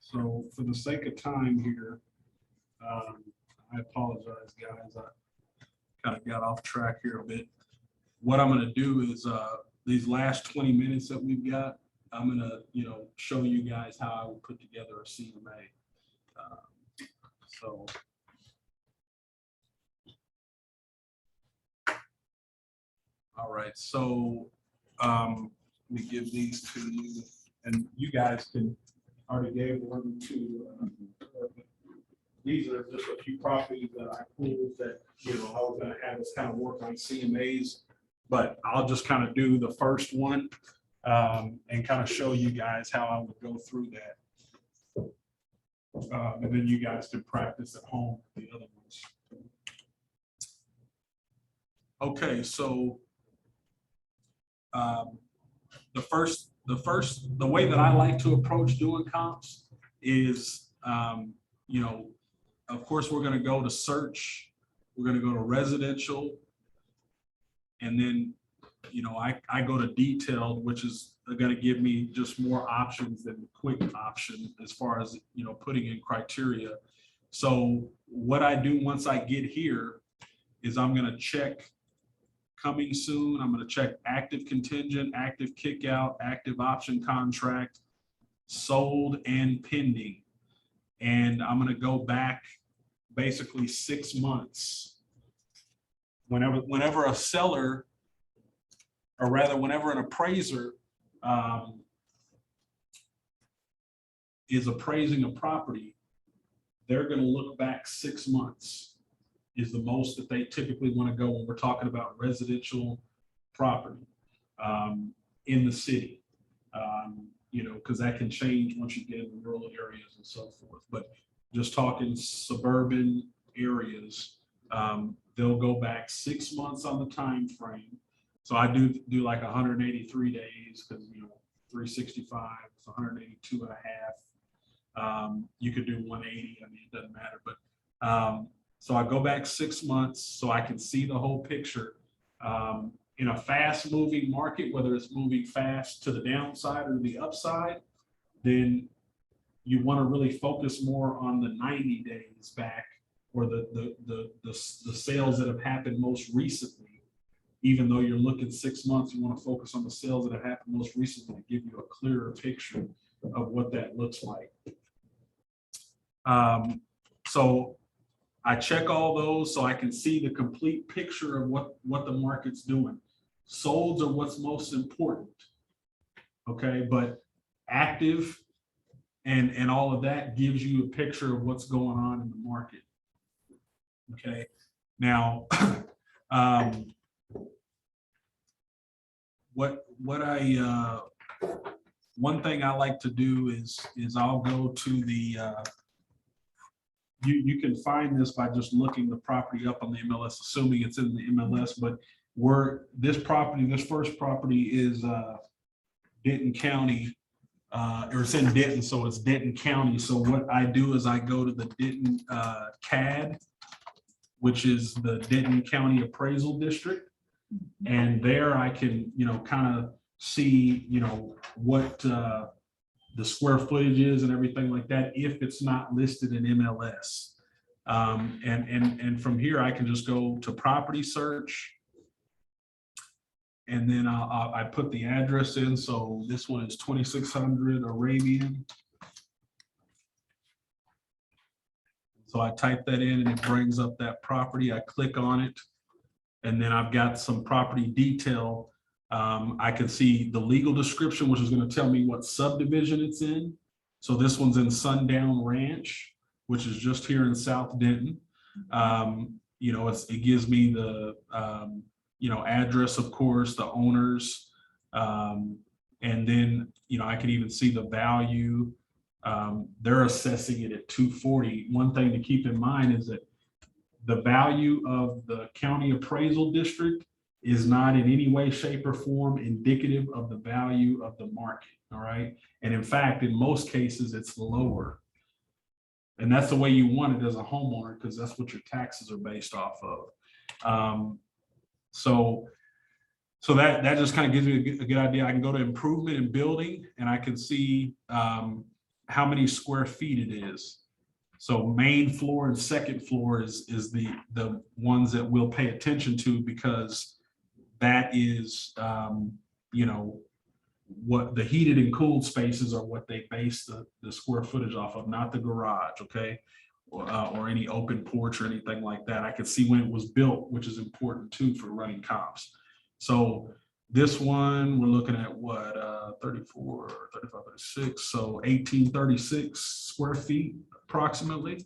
So for the sake of time here, I apologize, guys. I kind of got off track here a bit. What I'm going to do is these last 20 minutes that we've got, I'm going to, show you guys how I would put together a CMA. So. All right, so let me give these to you, and you guys can already gave one to. These are just a few properties that I pulled that I was going to have us kind of work on CMAs, but I'll just kind of do the first one and kind of show you guys how I would go through that, and then you guys can practice at home with the other ones. Okay, so. The way that I like to approach doing comps is, of course, we're going to go to search we're gonna go to residential. And then, I go to detailed, which is gonna give me just more options than the quick option as far as, putting in criteria. So what I do once I get here is I'm gonna check coming soon. I'm gonna check active contingent, active kickout, active option contract, sold and pending. And I'm gonna go back basically 6 months. Whenever a seller, or rather whenever an appraiser is appraising a property, they're gonna look back 6 months is the most that they typically wanna go when we're talking about residential property in the city. Because that can change once you get into rural areas and so forth. But just talking suburban areas, they'll go back 6 months on the time frame. So I do like 183 days because 365, it's 182 and a half. You could do 180. I mean, it doesn't matter. But so I go back 6 months so I can see the whole picture. In a fast moving market, whether it's moving fast to the downside or the upside, then you want to really focus more on the 90 days back, or the sales that have happened most recently. Even though you're looking 6 months, you want to focus on the sales that have happened most recently to give you a clearer picture of what that looks like. So I check all those so I can see the complete picture of what the market's doing. Solds are what's most important. Okay, but active and all of that gives you a picture of what's going on in the market. Okay, now one thing I like to do is I'll go to the you can find this by just looking the property up on the MLS, assuming it's in the MLS, but this first property is Denton County, or it's in Denton, so it's Denton County. So what I do is I go to the Denton CAD, which is the Denton County Appraisal District. And there I can, kind of see, what the square footage is and everything like that, if it's not listed in MLS. And from here, I can just go to property search. And then I put the address in. So this one is 2600 Arabian. So I type that in and it brings up that property. I click on it. And then I've got some property detail. I can see the legal description, which is going to tell me what subdivision it's in. So this one's in Sundown Ranch, which is just here in South Denton. It gives me the address, of course, the owners, and then I can even see the value. They're assessing it at $240. One thing to keep in mind is that the value of the county appraisal district is not in any way, shape, or form indicative of the value of the market. All right. And in fact, in most cases, it's lower. And that's the way you want it as a homeowner, because that's what your taxes are based off of. So that just kind of gives me a good idea. I can go to improvement in building and I can see how many square feet it is. So main floor and second floor is the ones that we'll pay attention to, because that is, what the heated and cooled spaces are, what they base the square footage off of, not the garage, okay? Or any open porch or anything like that. I could see when it was built, which is important too for running comps. So this one, we're looking at what, 34, 35, 36, so 1836 square feet approximately,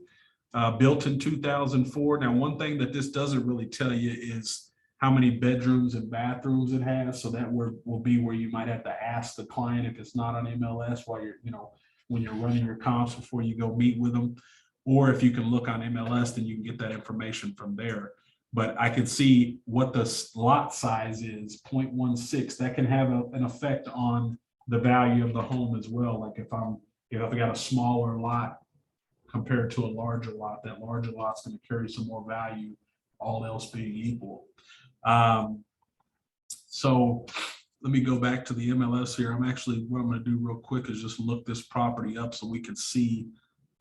built in 2004. Now, one thing that this doesn't really tell you is how many bedrooms and bathrooms it has. So that will be where you might have to ask the client if it's not on MLS while you're, when you're running your comps before you go meet with them. Or if you can look on MLS, then you can get that information from there. But I can see what the lot size is, 0.16. That can have an effect on the value of the home as well. Like if I got a smaller lot compared to a larger lot, that larger lot's going to carry some more value all else being equal. So let me go back to the MLS here. What I'm going to do real quick is just look this property up so we can see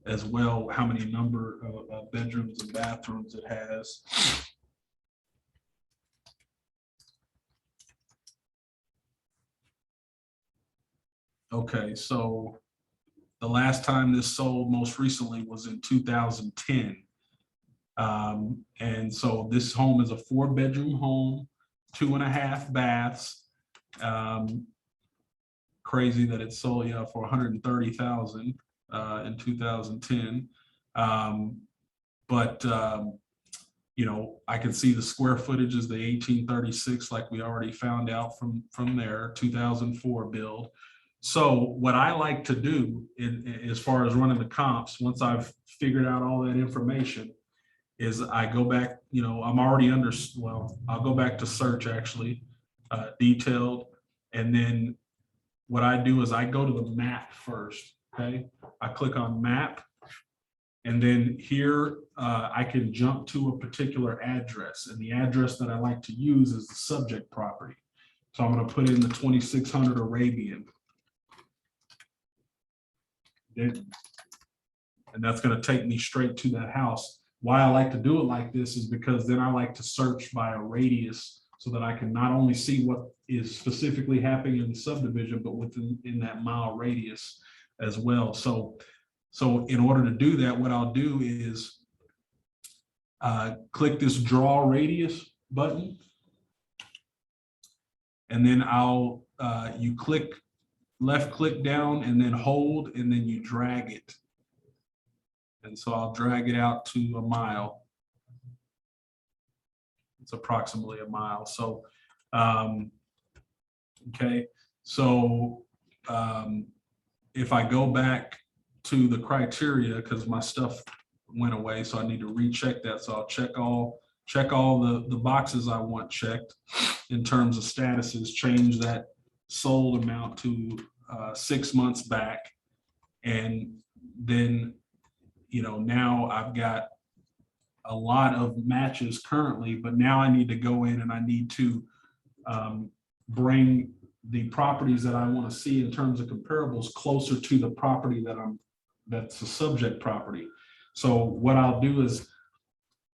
as well how many number of bedrooms and bathrooms it has. Okay, so the last time this sold most recently was in 2010. And so this home is a 4-bedroom home, 2.5 baths. Crazy that it sold for $130,000 in 2010. I can see the square footage is the 1836, like we already found out from there, 2004 build. So what I like to do as far as running the comps, once I've figured out all that information, is I go back, I'm already I'll go back to search actually, detailed. And then what I do is I go to the map first, okay? I click on map. And then here I can jump to a particular address. And the address that I like to use is the subject property. So I'm going to put in the 2600 Arabian. And that's going to take me straight to that house. Why I like to do it like this is because then I like to search by a radius so that I can not only see what is specifically happening in the subdivision, but within that mile radius as well. So in order to do that, what I'll do is click this draw radius button. And then you left click down and then hold, and then you drag it. And so I'll drag it out to a mile. It's approximately a mile. So, okay. So if I go back to the criteria, because my stuff went away, so I need to recheck that. So I'll check all the boxes I want checked in terms of statuses, change that sold amount to 6 months back. And then, now I've got a lot of matches currently, but now I need to go in and I need to bring the properties that I want to see in terms of comparables closer to the property that's the subject property. So what I'll do is,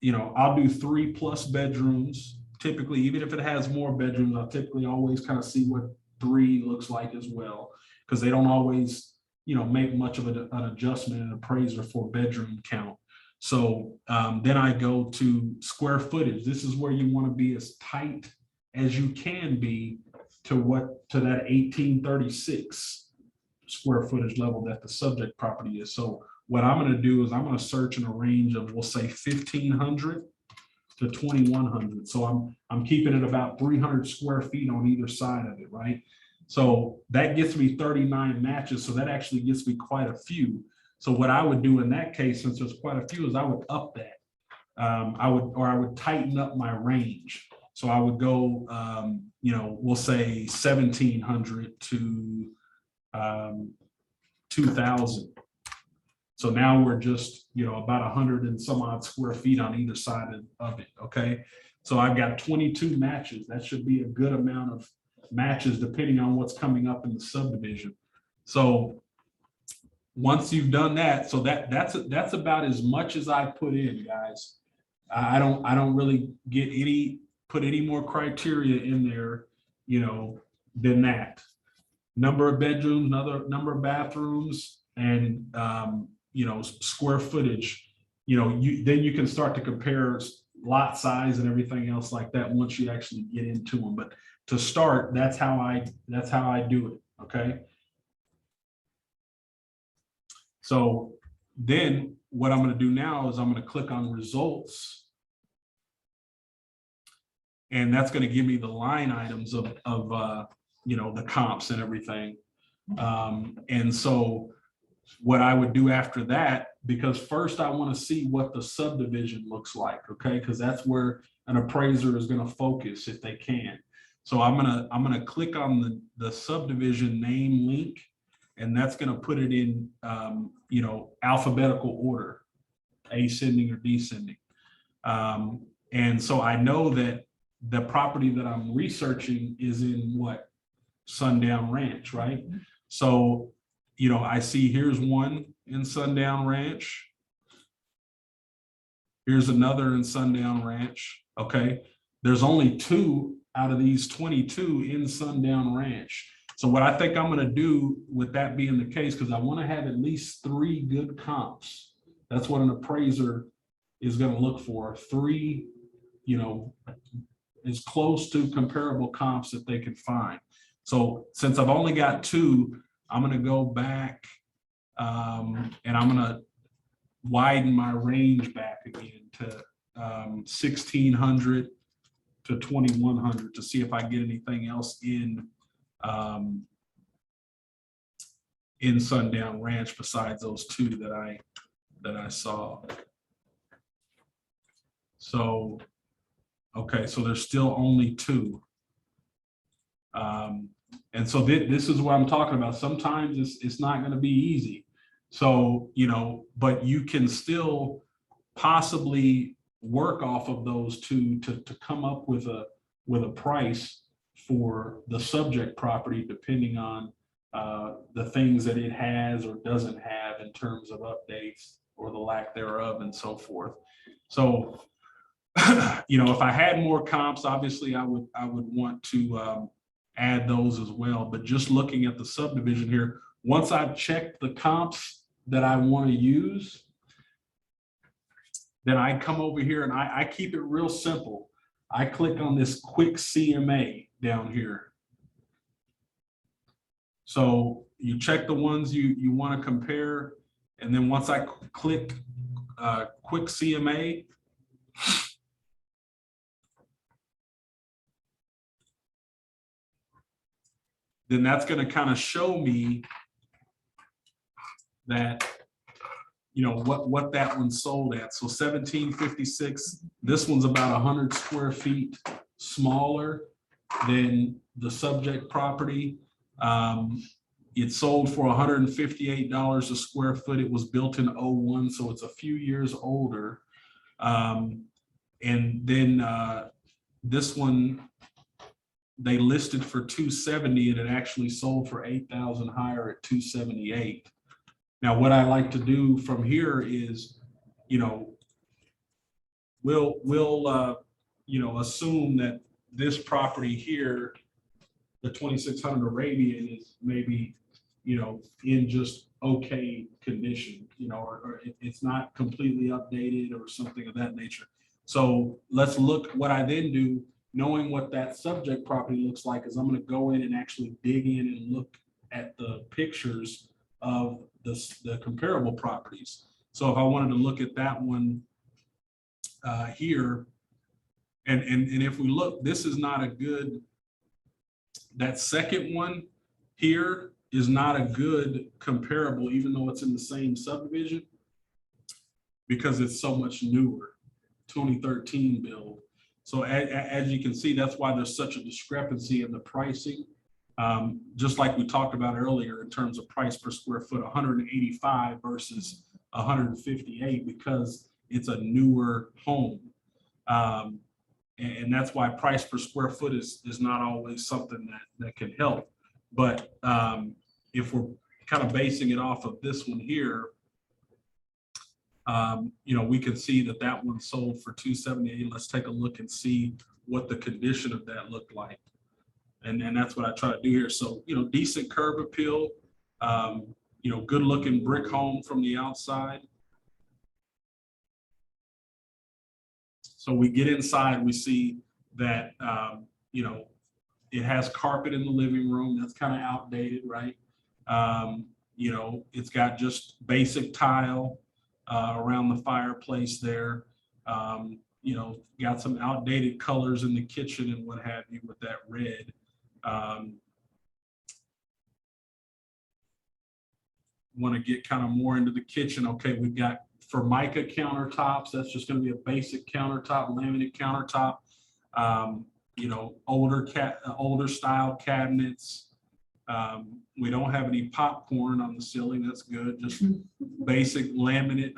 I'll do 3+ bedrooms. Typically, even if it has more bedrooms, I'll typically always kind of see what 3 looks like as well, because they don't always, make much of an adjustment in appraiser for bedroom count. So then I go to square footage. This is where you want to be as tight as you can be to that 1836 square footage level that the subject property is. So what I'm going to do is I'm going to search in a range of, we'll say 1,500 to 2,100. So I'm keeping it about 300 square feet on either side of it, right? So that gets me 39 matches. So that actually gets me quite a few. So what I would do in that case, since there's quite a few, is I would up that. I would tighten up my range. So I would go, we'll say 1,700 to 2,000. So now we're just, about 100 and some odd square feet on either side of it. Okay. So I've got 22 matches. That should be a good amount of matches depending on what's coming up in the subdivision. So once you've done that, so that's about as much as I put in, guys. I don't really put any more criteria in there, than that. Number of bedrooms, number of bathrooms, and square footage. Then you can start to compare lot size and everything else like that once you actually get into them. But to start, that's how I do it. Okay. So then what I'm going to do now is I'm going to click on results. And that's going to give me the line items of the comps and everything. And so what I would do after that, because first I want to see what the subdivision looks like, okay? Because that's where an appraiser is going to focus if they can. So I'm gonna click on the subdivision name link, and that's going to put it in alphabetical order, ascending or descending. And so I know that the property that I'm researching is in what? Sundown Ranch, right? So, you know, I see here's one in Sundown Ranch. Here's another in Sundown Ranch, okay? There's only 2 out of these 22 in Sundown Ranch. So what I think I'm gonna do with that being the case, because I wanna have at least 3 good comps. That's what an appraiser is gonna look for, 3, you know, as close to comparable comps that they can find. So since I've only got 2, I'm gonna go back and I'm gonna widen my range back again to 1,600 to 2,100 to see if I get anything else in Sundown Ranch besides those 2 that I saw. So, okay, so there's still only 2. And so this is what I'm talking about. Sometimes it's not going to be easy. So, you know, but you can still possibly work off of those 2 to come up with a price for the subject property, depending on the things that it has or doesn't have in terms of updates or the lack thereof and so forth. So, you know, if I had more comps, obviously I would want to add those as well. But just looking at the subdivision here, once I've checked the comps that I want to use, then I come over here and I keep it real simple. I click on this quick CMA down here. So you check the ones you want to compare. And then once I click quick CMA, then that's going to kind of show me that, you know, what that one sold at. So 1756, this one's about 100 square feet smaller than the subject property. It sold for $158 a square foot. It was built in 01, so it's a few years older. And then this one, they listed for $270 and it actually sold for $8,000 higher at $278. Now, what I like to do from here is, you know, we'll you know, assume that this property here, the 2600 Arabian, is maybe, you know, in just okay condition, you know, or it's not completely updated or something of that nature. So let's look. What I then do, knowing what that subject property looks like, is I'm going to go in and actually dig in and look at the pictures of the comparable properties. So if I wanted to look at that one here, and if we look, this is not a good, that second one here is not a good comparable, even though it's in the same subdivision, because it's so much newer, 2013 build. So as you can see, that's why there's such a discrepancy in the pricing. Just like we talked about earlier in terms of price per square foot, 185 versus 158, because it's a newer home. And that's why price per square foot is not always something that can help. But if we're kind of basing it off of this one here, you know, we can see that one sold for $278. Let's take a look and see what the condition of that looked like. And that's what I try to do here. So, you know, decent curb appeal, you know, good looking brick home from the outside. So we get inside, we see that, you know, it has carpet in the living room. That's kind of outdated, right? You know, it's got just basic tile around the fireplace there. You know, got some outdated colors in the kitchen and what have you with that red. Want to get kind of more into the kitchen. Okay, we've got Formica countertops. That's just going to be a basic countertop, laminate countertop. You know, older style cabinets. We don't have any popcorn on the ceiling. That's good. Just basic laminate.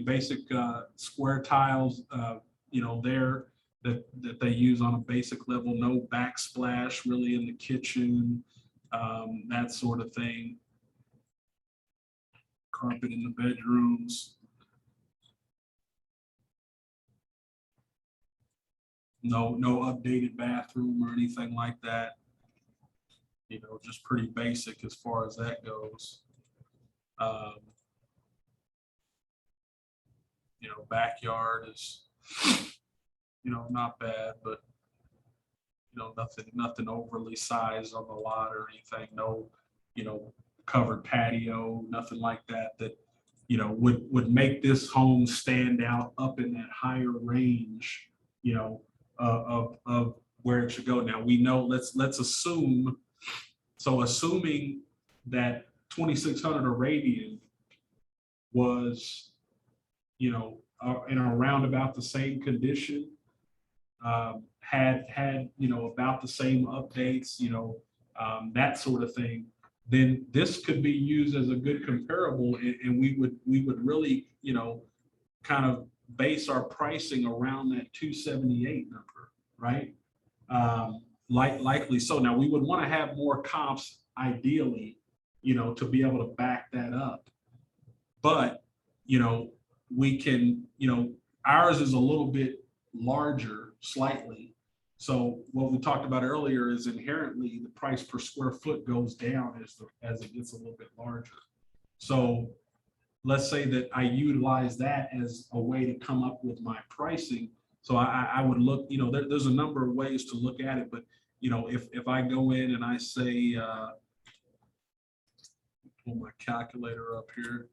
Basic square tiles, you know, there that they use on a basic level, no backsplash really in the kitchen, that sort of thing. Carpet in the bedrooms. No updated bathroom or anything like that. You know, just pretty basic as far as that goes. You know, backyard is, you know, not bad, but you know, nothing overly sized on the lot or anything. No, you know, covered patio, nothing like that, you know, would make this home stand out up in that higher range, you know, of where it should go. Now we know, let's assume, so assuming that 2600 Arabian was, you know, in around about the same condition, had you know, about the same updates, you know, that sort of thing, then this could be used as a good comparable, and we would really, you know, kind of base our pricing around that 278 number, right? Likely so. Now we would want to have more comps ideally, you know, to be able to back that up. But, you know, we can, you know, ours is a little bit larger slightly. So what we talked about earlier is inherently the price per square foot goes down as it gets a little bit larger. So let's say that I utilize that as a way to come up with my pricing. So I would look, you know, there's a number of ways to look at it, but you know, if I go in and I say, pull my calculator up here.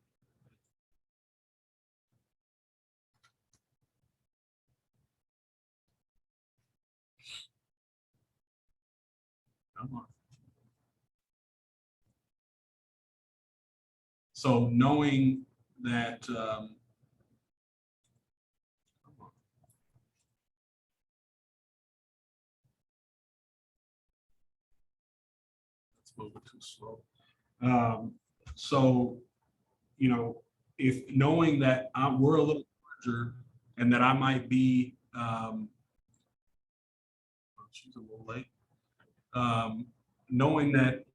Come on. So knowing that, let's move it too slow. So, you know, if knowing that we're a little larger and that I might be, she's a little late. Knowing that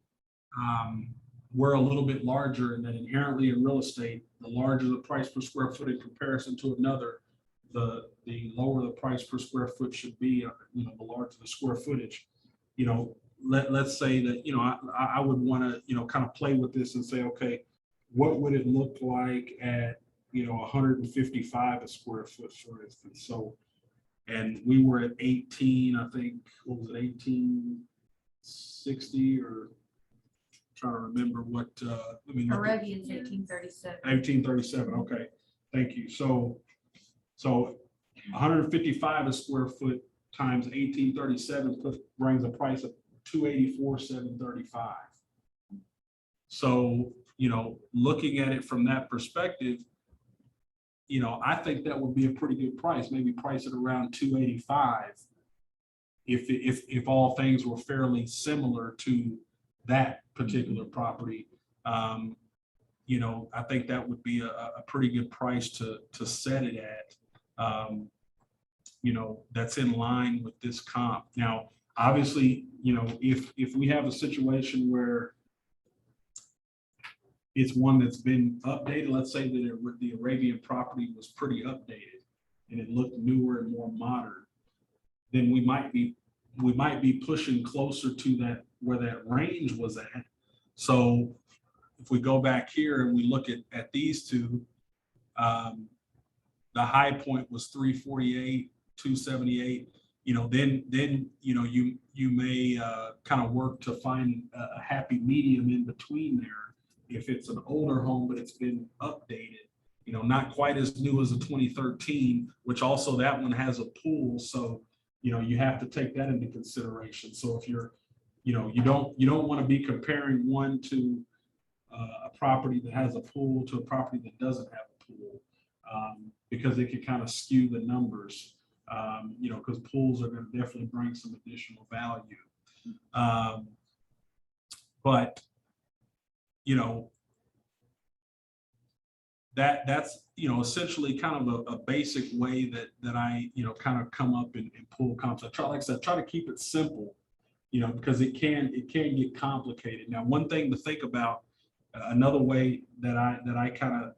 we're a little bit larger and that inherently in real estate, the larger the price per square foot in comparison to another, the lower the price per square foot should be, you know, the larger the square footage. You know, let's say that, you know, I would want to, you know, kind of play with this and say, okay, what would it look like at, you know, 155 a square foot, for instance. So, and we were at 18, I think, what was it, 1860 or trying to remember what, let me look at- Arabian's 1837. 1837, okay, thank you. So 155 a square foot times 1837 brings a price of 284,735. So, you know, looking at it from that perspective, you know, I think that would be a pretty good price, maybe price it around 285 if all things were fairly similar to that particular property. You know, I think that would be a pretty good price to set it at. You know, that's in line with this comp. Now, obviously, you know, if we have a situation where it's one that's been updated, let's say that the Arabian property was pretty updated and it looked newer and more modern, then we might be pushing closer to that where that range was at. So if we go back here and we look at these two, the high point was 348, 278. You know, then you know, you may kind of work to find a happy medium in between there. If it's an older home but it's been updated, you know, not quite as new as a 2013, which also that one has a pool, so you know, you have to take that into consideration. So if you're, you know, you don't want to be comparing one to a property that has a pool to a property that doesn't have a pool, because it could kind of skew the numbers, you know, because pools are going to definitely bring some additional value. But, you know, that's, essentially kind of a basic way that I, kind of come up and pull comps. I try, like I said, try to keep it simple, because it can get complicated. Now, one thing to think about, another way that I kind of,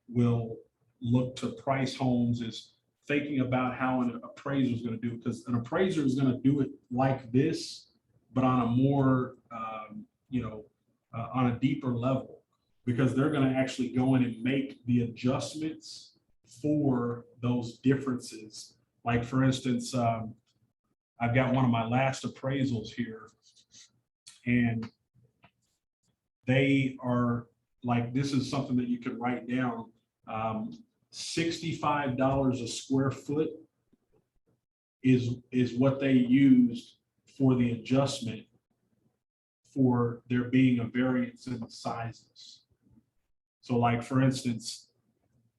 will look to price homes is thinking about how an appraiser is going to do it, because an appraiser is going to do it like this, but on a more, on a deeper level, because they're going to actually go in and make the adjustments for those differences. Like, for instance, I've got one of my last appraisals here, and they are like, this is something that you can write down. $65 a square foot is what they used for the adjustment for there being a variance in the sizes. So, like, for instance,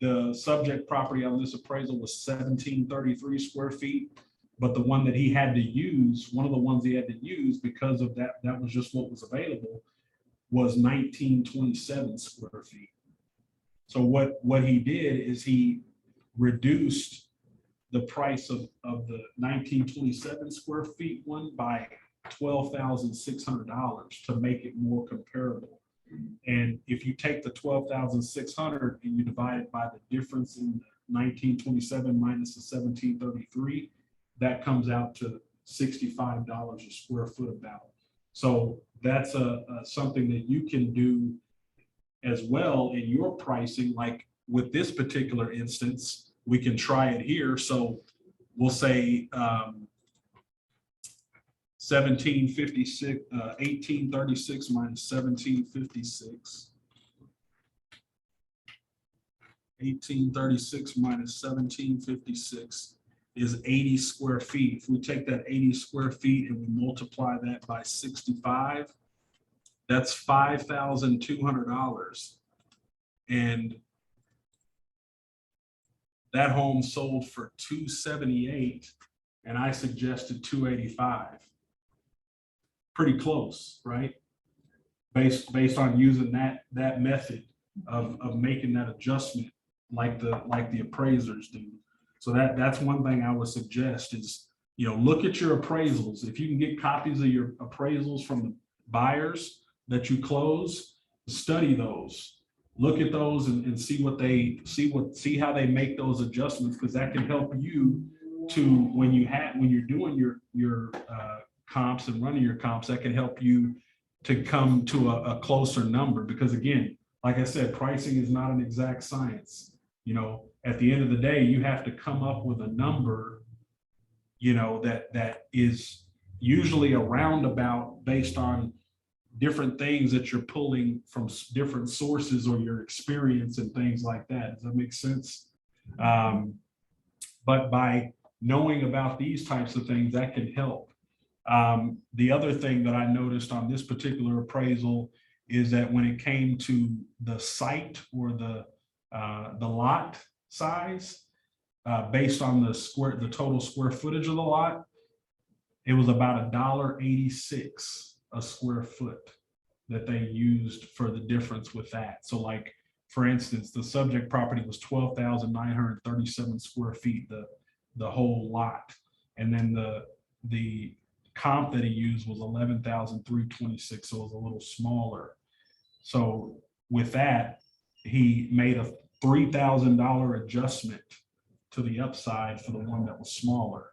the subject property on this appraisal was 1733 square feet, but the one that he had to use, one of the ones he had to use because of that was just what was available, was 1927 square feet. So what he did is he reduced the price of the 1927 square feet one by $12,600 to make it more comparable. And if you take the $12,600 and you divide it by the difference in 1927 minus the 1733, that comes out to $65 a square foot about. So that's something that you can do as well in your pricing. Like with this particular instance, we can try it here. So we'll say 1756, 1836 minus 1756. 1836 minus 1756 is 80 square feet. If we take that 80 square feet and we multiply that by 65, that's $5,200. And that home sold for $278, and I suggested $285. Pretty close, right? Based on using that method of making that adjustment like the appraisers do. So that's one thing I would suggest is, look at your appraisals. If you can get copies of your appraisals from the buyers that you close, study those. Look at those and see how they make those adjustments, because that can help you to when you're doing your comps and running your comps, that can help you to come to a closer number. Because again, like I said, pricing is not an exact science. At the end of the day, you have to come up with a number, that is usually a roundabout based on different things that you're pulling from different sources or your experience and things like that. Does that make sense? But by knowing about these types of things, that can help. The other thing that I noticed on this particular appraisal is that when it came to the site or the lot size, based on the total square footage of the lot, it was about $1.86 a square foot that they used for the difference with that. So, like, for instance, the subject property was 12,937 square feet, the whole lot, and then the comp that he used was 11,326, so it was a little smaller. So with that, he made a $3,000 adjustment to the upside for the one that was smaller.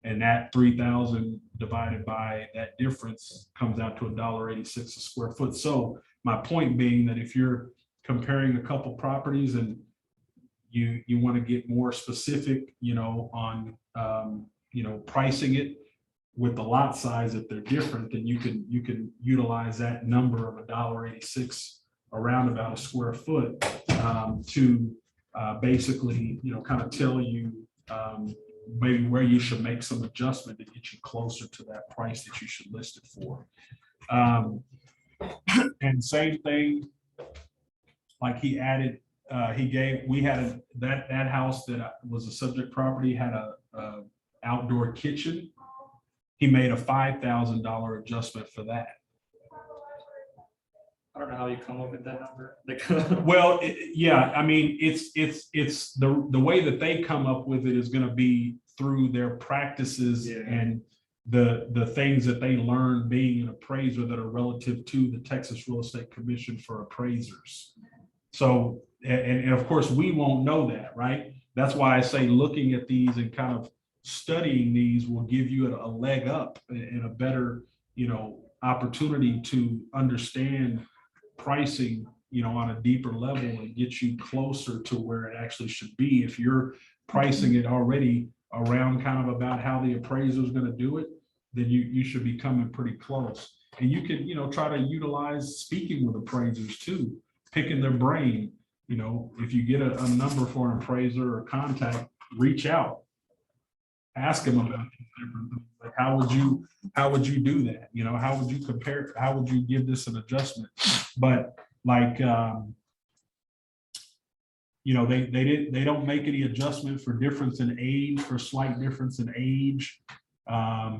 And that 3,000 divided by that difference comes out to $1.86 a square foot. So my point being that if you're comparing a couple properties and you want to get more specific, on pricing it with the lot size, if they're different, then you can utilize that number of $1.86 around about a square foot to basically, kind of tell you maybe where you should make some adjustment to get you closer to that price that you should list it for. And same thing, like he added, we had that house that was a subject property had a outdoor kitchen. He made a $5,000 adjustment for that. I don't know how you come up with that number. Like, Well, yeah, I mean, it's the way that they come up with it is gonna be through their practices Yeah. and the things that they learn being an appraiser that are relative to the Texas Real Estate Commission for appraisers. So, and of course, we won't know that, right? That's why I say looking at these and kind of studying these will give you a leg up and a better, opportunity to understand pricing, on a deeper level and get you closer to where it actually should be. If you're pricing it already around kind of about how the appraiser is going to do it, then you should be coming pretty close. And you can, try to utilize speaking with appraisers too, picking their brain. If you get a number for an appraiser or contact, reach out, ask them about different things. Like how would you do that? How would you compare? How would you give this an adjustment? But like, they don't make any adjustment for difference in age, for slight difference in age. I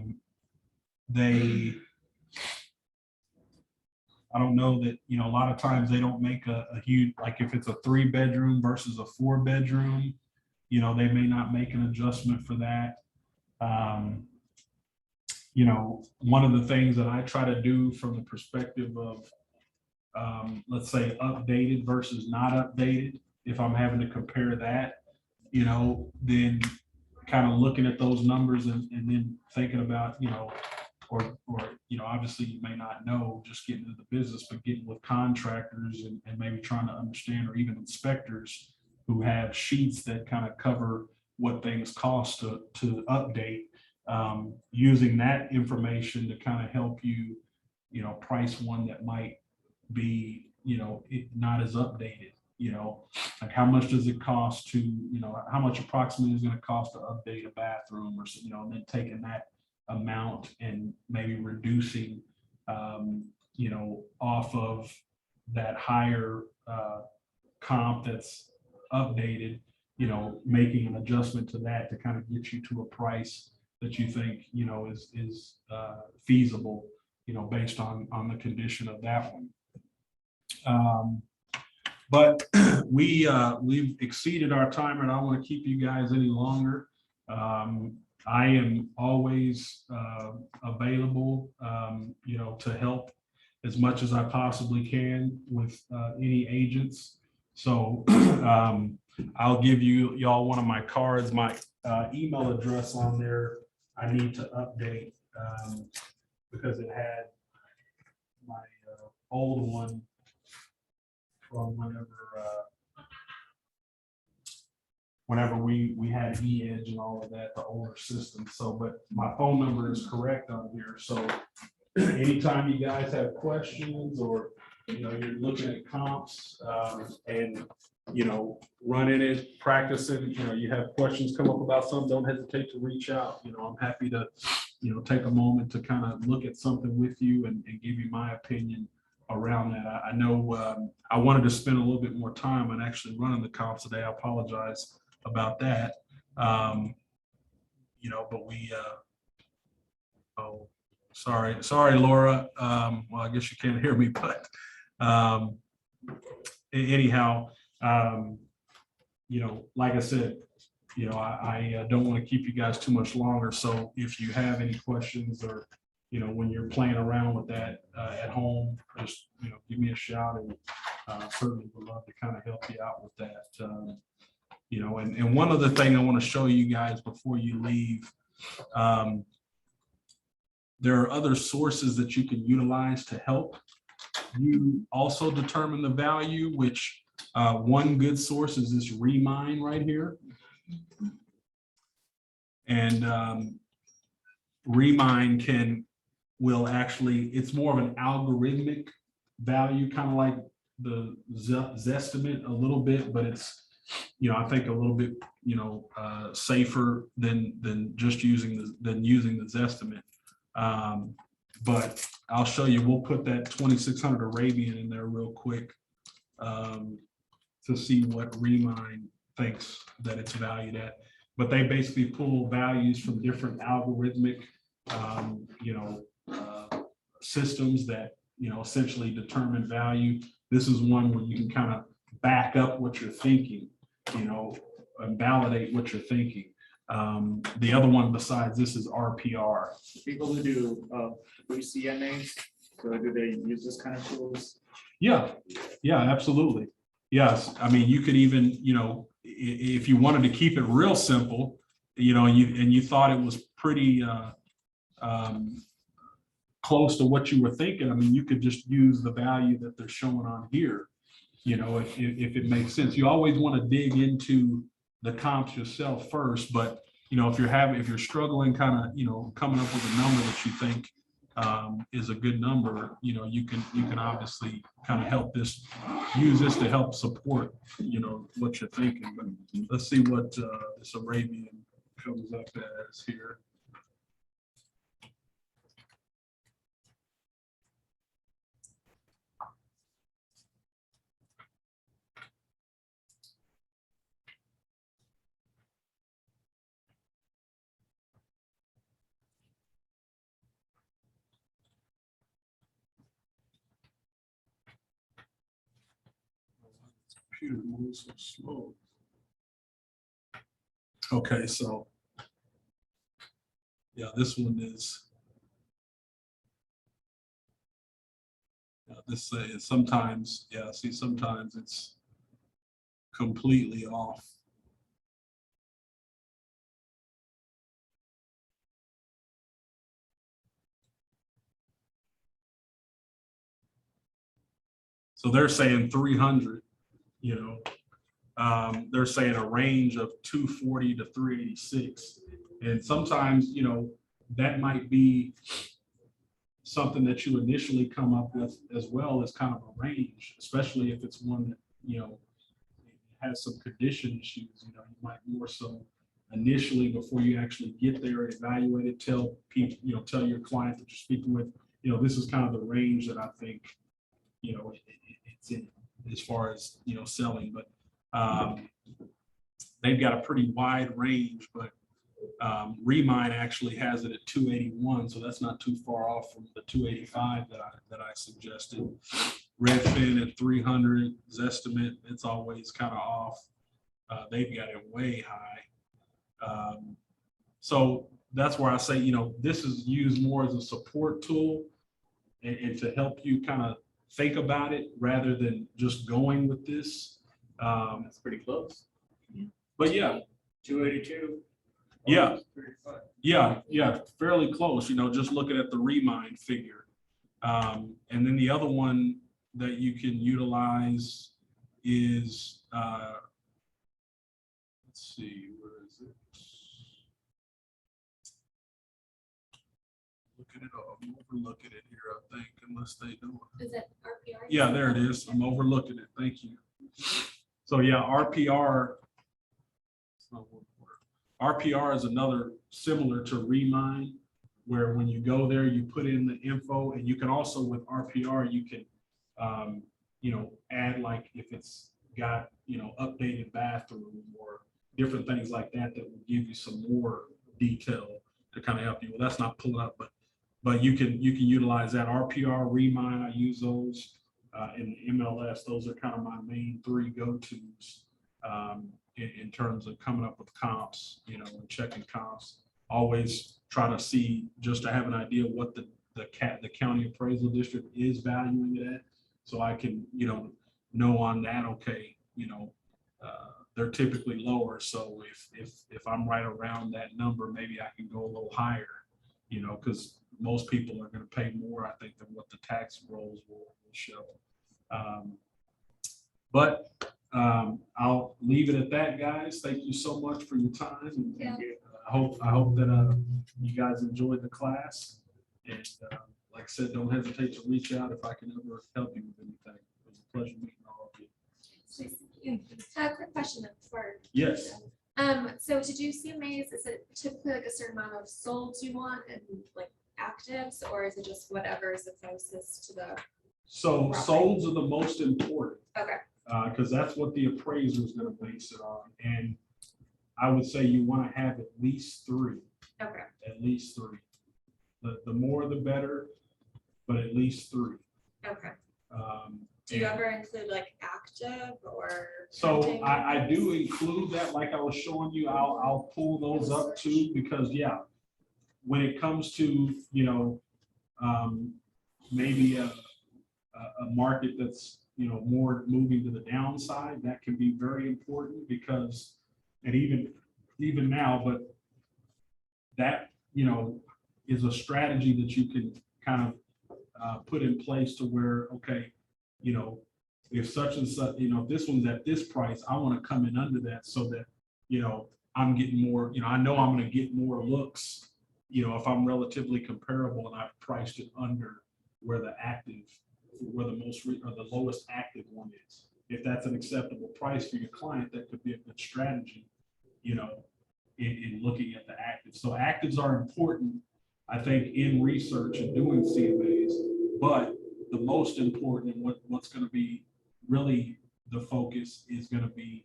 don't know that, a lot of times they don't make a huge, like if it's a 3-bedroom versus a 4-bedroom, they may not make an adjustment for that. One of the things that I try to do from the perspective of, let's say updated versus not updated, if I'm having to compare that, then kind of looking at those numbers and then thinking about, or obviously you may not know just getting into the business, but getting with contractors and maybe trying to understand, or even inspectors who have sheets that kind of cover what things cost to update, using that information to kind of help you, price one that might be, not as updated, like how much does it cost to, how much approximately is going to cost to update a bathroom or, and then taking that amount and maybe reducing, off of that higher comp that's updated, making an adjustment to that to kind of get you to a price that you think, is feasible, based on the condition of that one. But we've exceeded our time, and I don't want to keep you guys any longer. I am always available, to help as much as I possibly can with any agents. So I'll give y'all one of my cards, my email address on there. I need to update because it had my old one from whenever we had E-Edge and all of that, the older system. So, but my phone number is correct on here. So anytime you guys have questions or, you're looking at comps and, running it, practicing, you have questions come up about something, don't hesitate to reach out. I'm happy to, take a moment to kind of look at something with you and give you my opinion around that. I know I wanted to spend a little bit more time on actually running the comps today. I apologize about that. But we, sorry, Laura. Well, I guess you can't hear me, but anyhow, like I said, I don't want to keep you guys too much longer. So if you have any questions or, when you're playing around with that at home, just, give me a shout, and certainly would love to kind of help you out with that. And one other thing I want to show you guys before you leave, there are other sources that you can utilize to help you also determine the value, which one good source is this Remine right here. And Remine will actually, it's more of an algorithmic value, kind of like the Zestimate a little bit, but it's, I think a little bit, safer than just using the Zestimate. But I'll show you, we'll put that 2600 Arabian in there real quick to see what Remine thinks that it's valued at. But they basically pull values from different algorithmic, systems that essentially determine value. This is one where you can kind of back up what you're thinking, and validate what you're thinking. The other one besides this is RPR. People who do CMAs, so do they use this kind of tools? Yeah, absolutely. Yes, I mean, you could even, if you wanted to keep it real simple, you thought it was pretty close to what you were thinking. I mean, you could just use the value that they're showing on here, if it makes sense. You always want to dig into the comps yourself first, but if you're struggling kind of, coming up with a number that you think is a good number, you can obviously kind of use this to help support, what you're thinking. But let's see what this Arabian comes up as here. Computer moves so slow. Okay, so yeah, this one is. This is sometimes, see, sometimes it's completely off. So they're saying 300, they're saying a range of 240 to 386. And sometimes, that might be something that you initially come up with as well as kind of a range, especially if it's one that, has some condition issues. You might more so initially, before you actually get there and evaluate it, tell people, tell your client that you're speaking with, this is kind of the range that I think, it's in as far as, selling. But they've got a pretty wide range, but Remine actually has it at 281, so that's not too far off from the 285 that I suggested. Redfin at 300, Zestimate, it's always kind of off. They've got it way high. So that's where I say, this is used more as a support tool and to help you kind of think about it rather than just going with this. That's pretty close. But yeah. 282. Yeah, fairly close, just looking at the Remine figure. And then the other one that you can utilize is, let's see, where is it? I'm overlooking it here, I think, unless they don't. Is it RPR? Yeah, there it is. I'm overlooking it. Thank you. So yeah, RPR. RPR is another similar to Remine, where when you go there, you put in the info, and you can also with RPR, you can, add, like if it's got, updated bathroom or different things like that, that will give you some more detail to kind of help you. Well, that's not pulling up, but you can utilize that. RPR, Remine, I use those in the MLS. Those are kind of my main three go-tos in terms of coming up with comps, and checking comps. Always try to see, just to have an idea what the county appraisal district is valuing it at, so I can know on that, okay, they're typically lower, so if I'm right around that number, maybe I can go a little higher, because most people are going to pay more, I think, than what the tax rolls will show. But I'll leave it at that, guys. Thank you so much for your time. And I hope that you guys enjoyed the class. And like I said, don't hesitate to reach out if I can ever help you with anything. It was a pleasure meeting all of you. A quick question before. Yes. So to do CMAs, is it typically like a certain amount of solds you want and like actives, or is it just whatever is the closest to the? So solds are the most important. Okay. Because that's what the appraiser is going to base it on. And I would say you want to have at least 3. Okay. At least 3. The more the better, but at least 3. Okay. Do you and- ever include like active or? So pending I do items? include that, like I was showing you, I'll pull those up too, because yeah, when it comes to, you know, maybe a market that's, you know, more moving to the downside, that can be very important because, and even now, but that, you know, is a strategy that you can kind of put in place to where, okay, you know, if such and such, you know, if this one's at this price, I want to come in under that so that, you know, I'm getting more, you know, I know I'm going to get more looks, you know, if I'm relatively comparable and I've priced it under where the active, where the or the lowest active one is. If that's an acceptable price for your client, that could be a good strategy, you know, in looking at the actives. So actives are important, I think, in research and doing CMAs, but the most important and what's going to be really the focus is going to be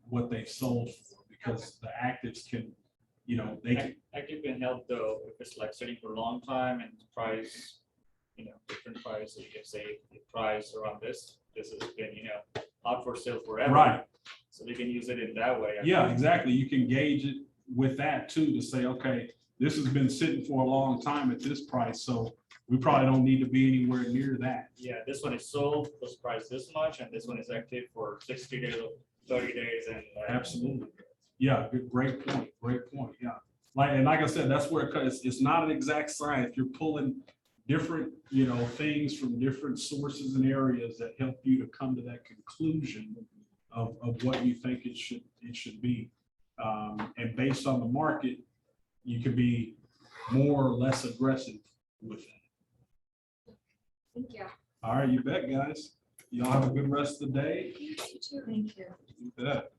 what they've sold for, because the actives can, you know, they can. Active can help though, if it's like sitting for a long time and price, you know, different price, so you can say the price around this has been, you know, out for sale forever. Right. So they can use it in that way. Yeah, exactly. You can gauge it with that too, to say, okay, this has been sitting for a long time at this price, so we probably don't need to be anywhere near that. Yeah, this one is sold, was priced this much, and this one is active for 60 days or 30 days and. Absolutely. Yeah, great point, yeah. Like I said, that's where, because it's not an exact science. You're pulling different, you know, things from different sources and areas that help you to come to that conclusion of what you think it should be. And based on the market, you can be more or less aggressive with that. Thank you. All right, you bet, guys. Y'all have a good rest of the day. You too. Thank you. You bet.